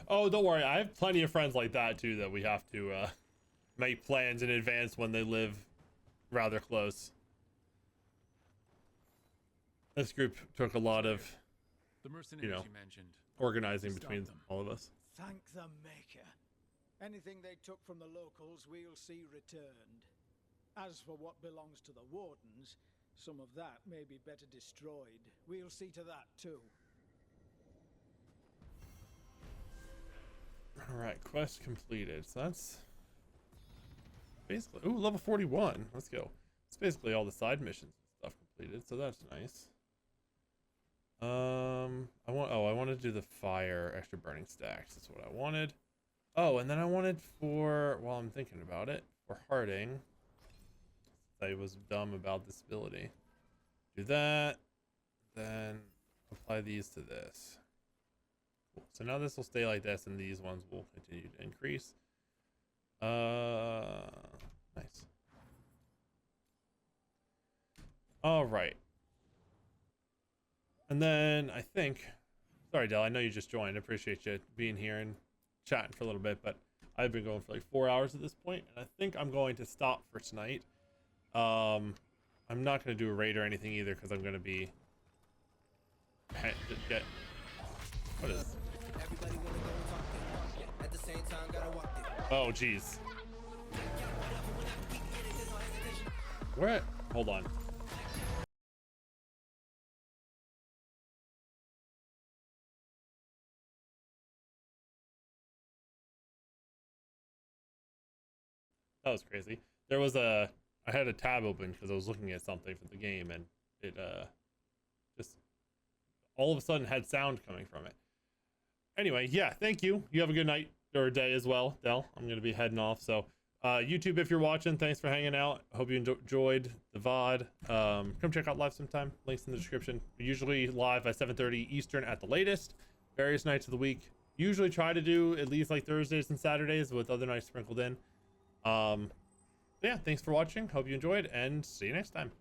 Oh, don't worry. I have plenty of friends like that too that we have to make plans in advance when they live rather close. This group took a lot of, The mercenaries you know, you mentioned. organizing Stop between them. all of us. Thank the Maker. Anything they took from the locals, we'll see returned. As for what belongs to the Wardens, some of that may be better destroyed. We'll see to that too. All right, quest completed. So that's basically, ooh, level 41. Let's go. It's basically all the side missions and stuff completed, so that's nice. I wanted to do the fire extra burning stacks. That's what I wanted. Oh, and then I wanted for, while I'm thinking about it, for Harding. I was dumb about this ability. Do that, then apply these to this. Cool. So now this will stay like this, and these ones will continue to increase. Nice. All right. And then I think, sorry, Del, I know you just joined. I appreciate you being here and chatting for a little bit, but I've been going for like 4 hours at this point, and I think I'm going to stop for tonight. I'm not going to do a raid or anything either, because I'm going to be what is this? Oh geez. Where? Hold on. That was crazy. There was I had a tab open because I was looking at something for the game, and it just all of a sudden had sound coming from it. Anyway, yeah, thank you. You have a good night or day as well, Del. I'm going to be heading off. So YouTube, if you're watching, thanks for hanging out. I hope you enjoyed the VOD. Come check out live sometime. Links in the description. We're usually live at 7:30 Eastern at the latest. Various nights of the week. Usually try to do at least like Thursdays and Saturdays with other nights sprinkled in. Yeah, thanks for watching. Hope you enjoyed, and see you next time.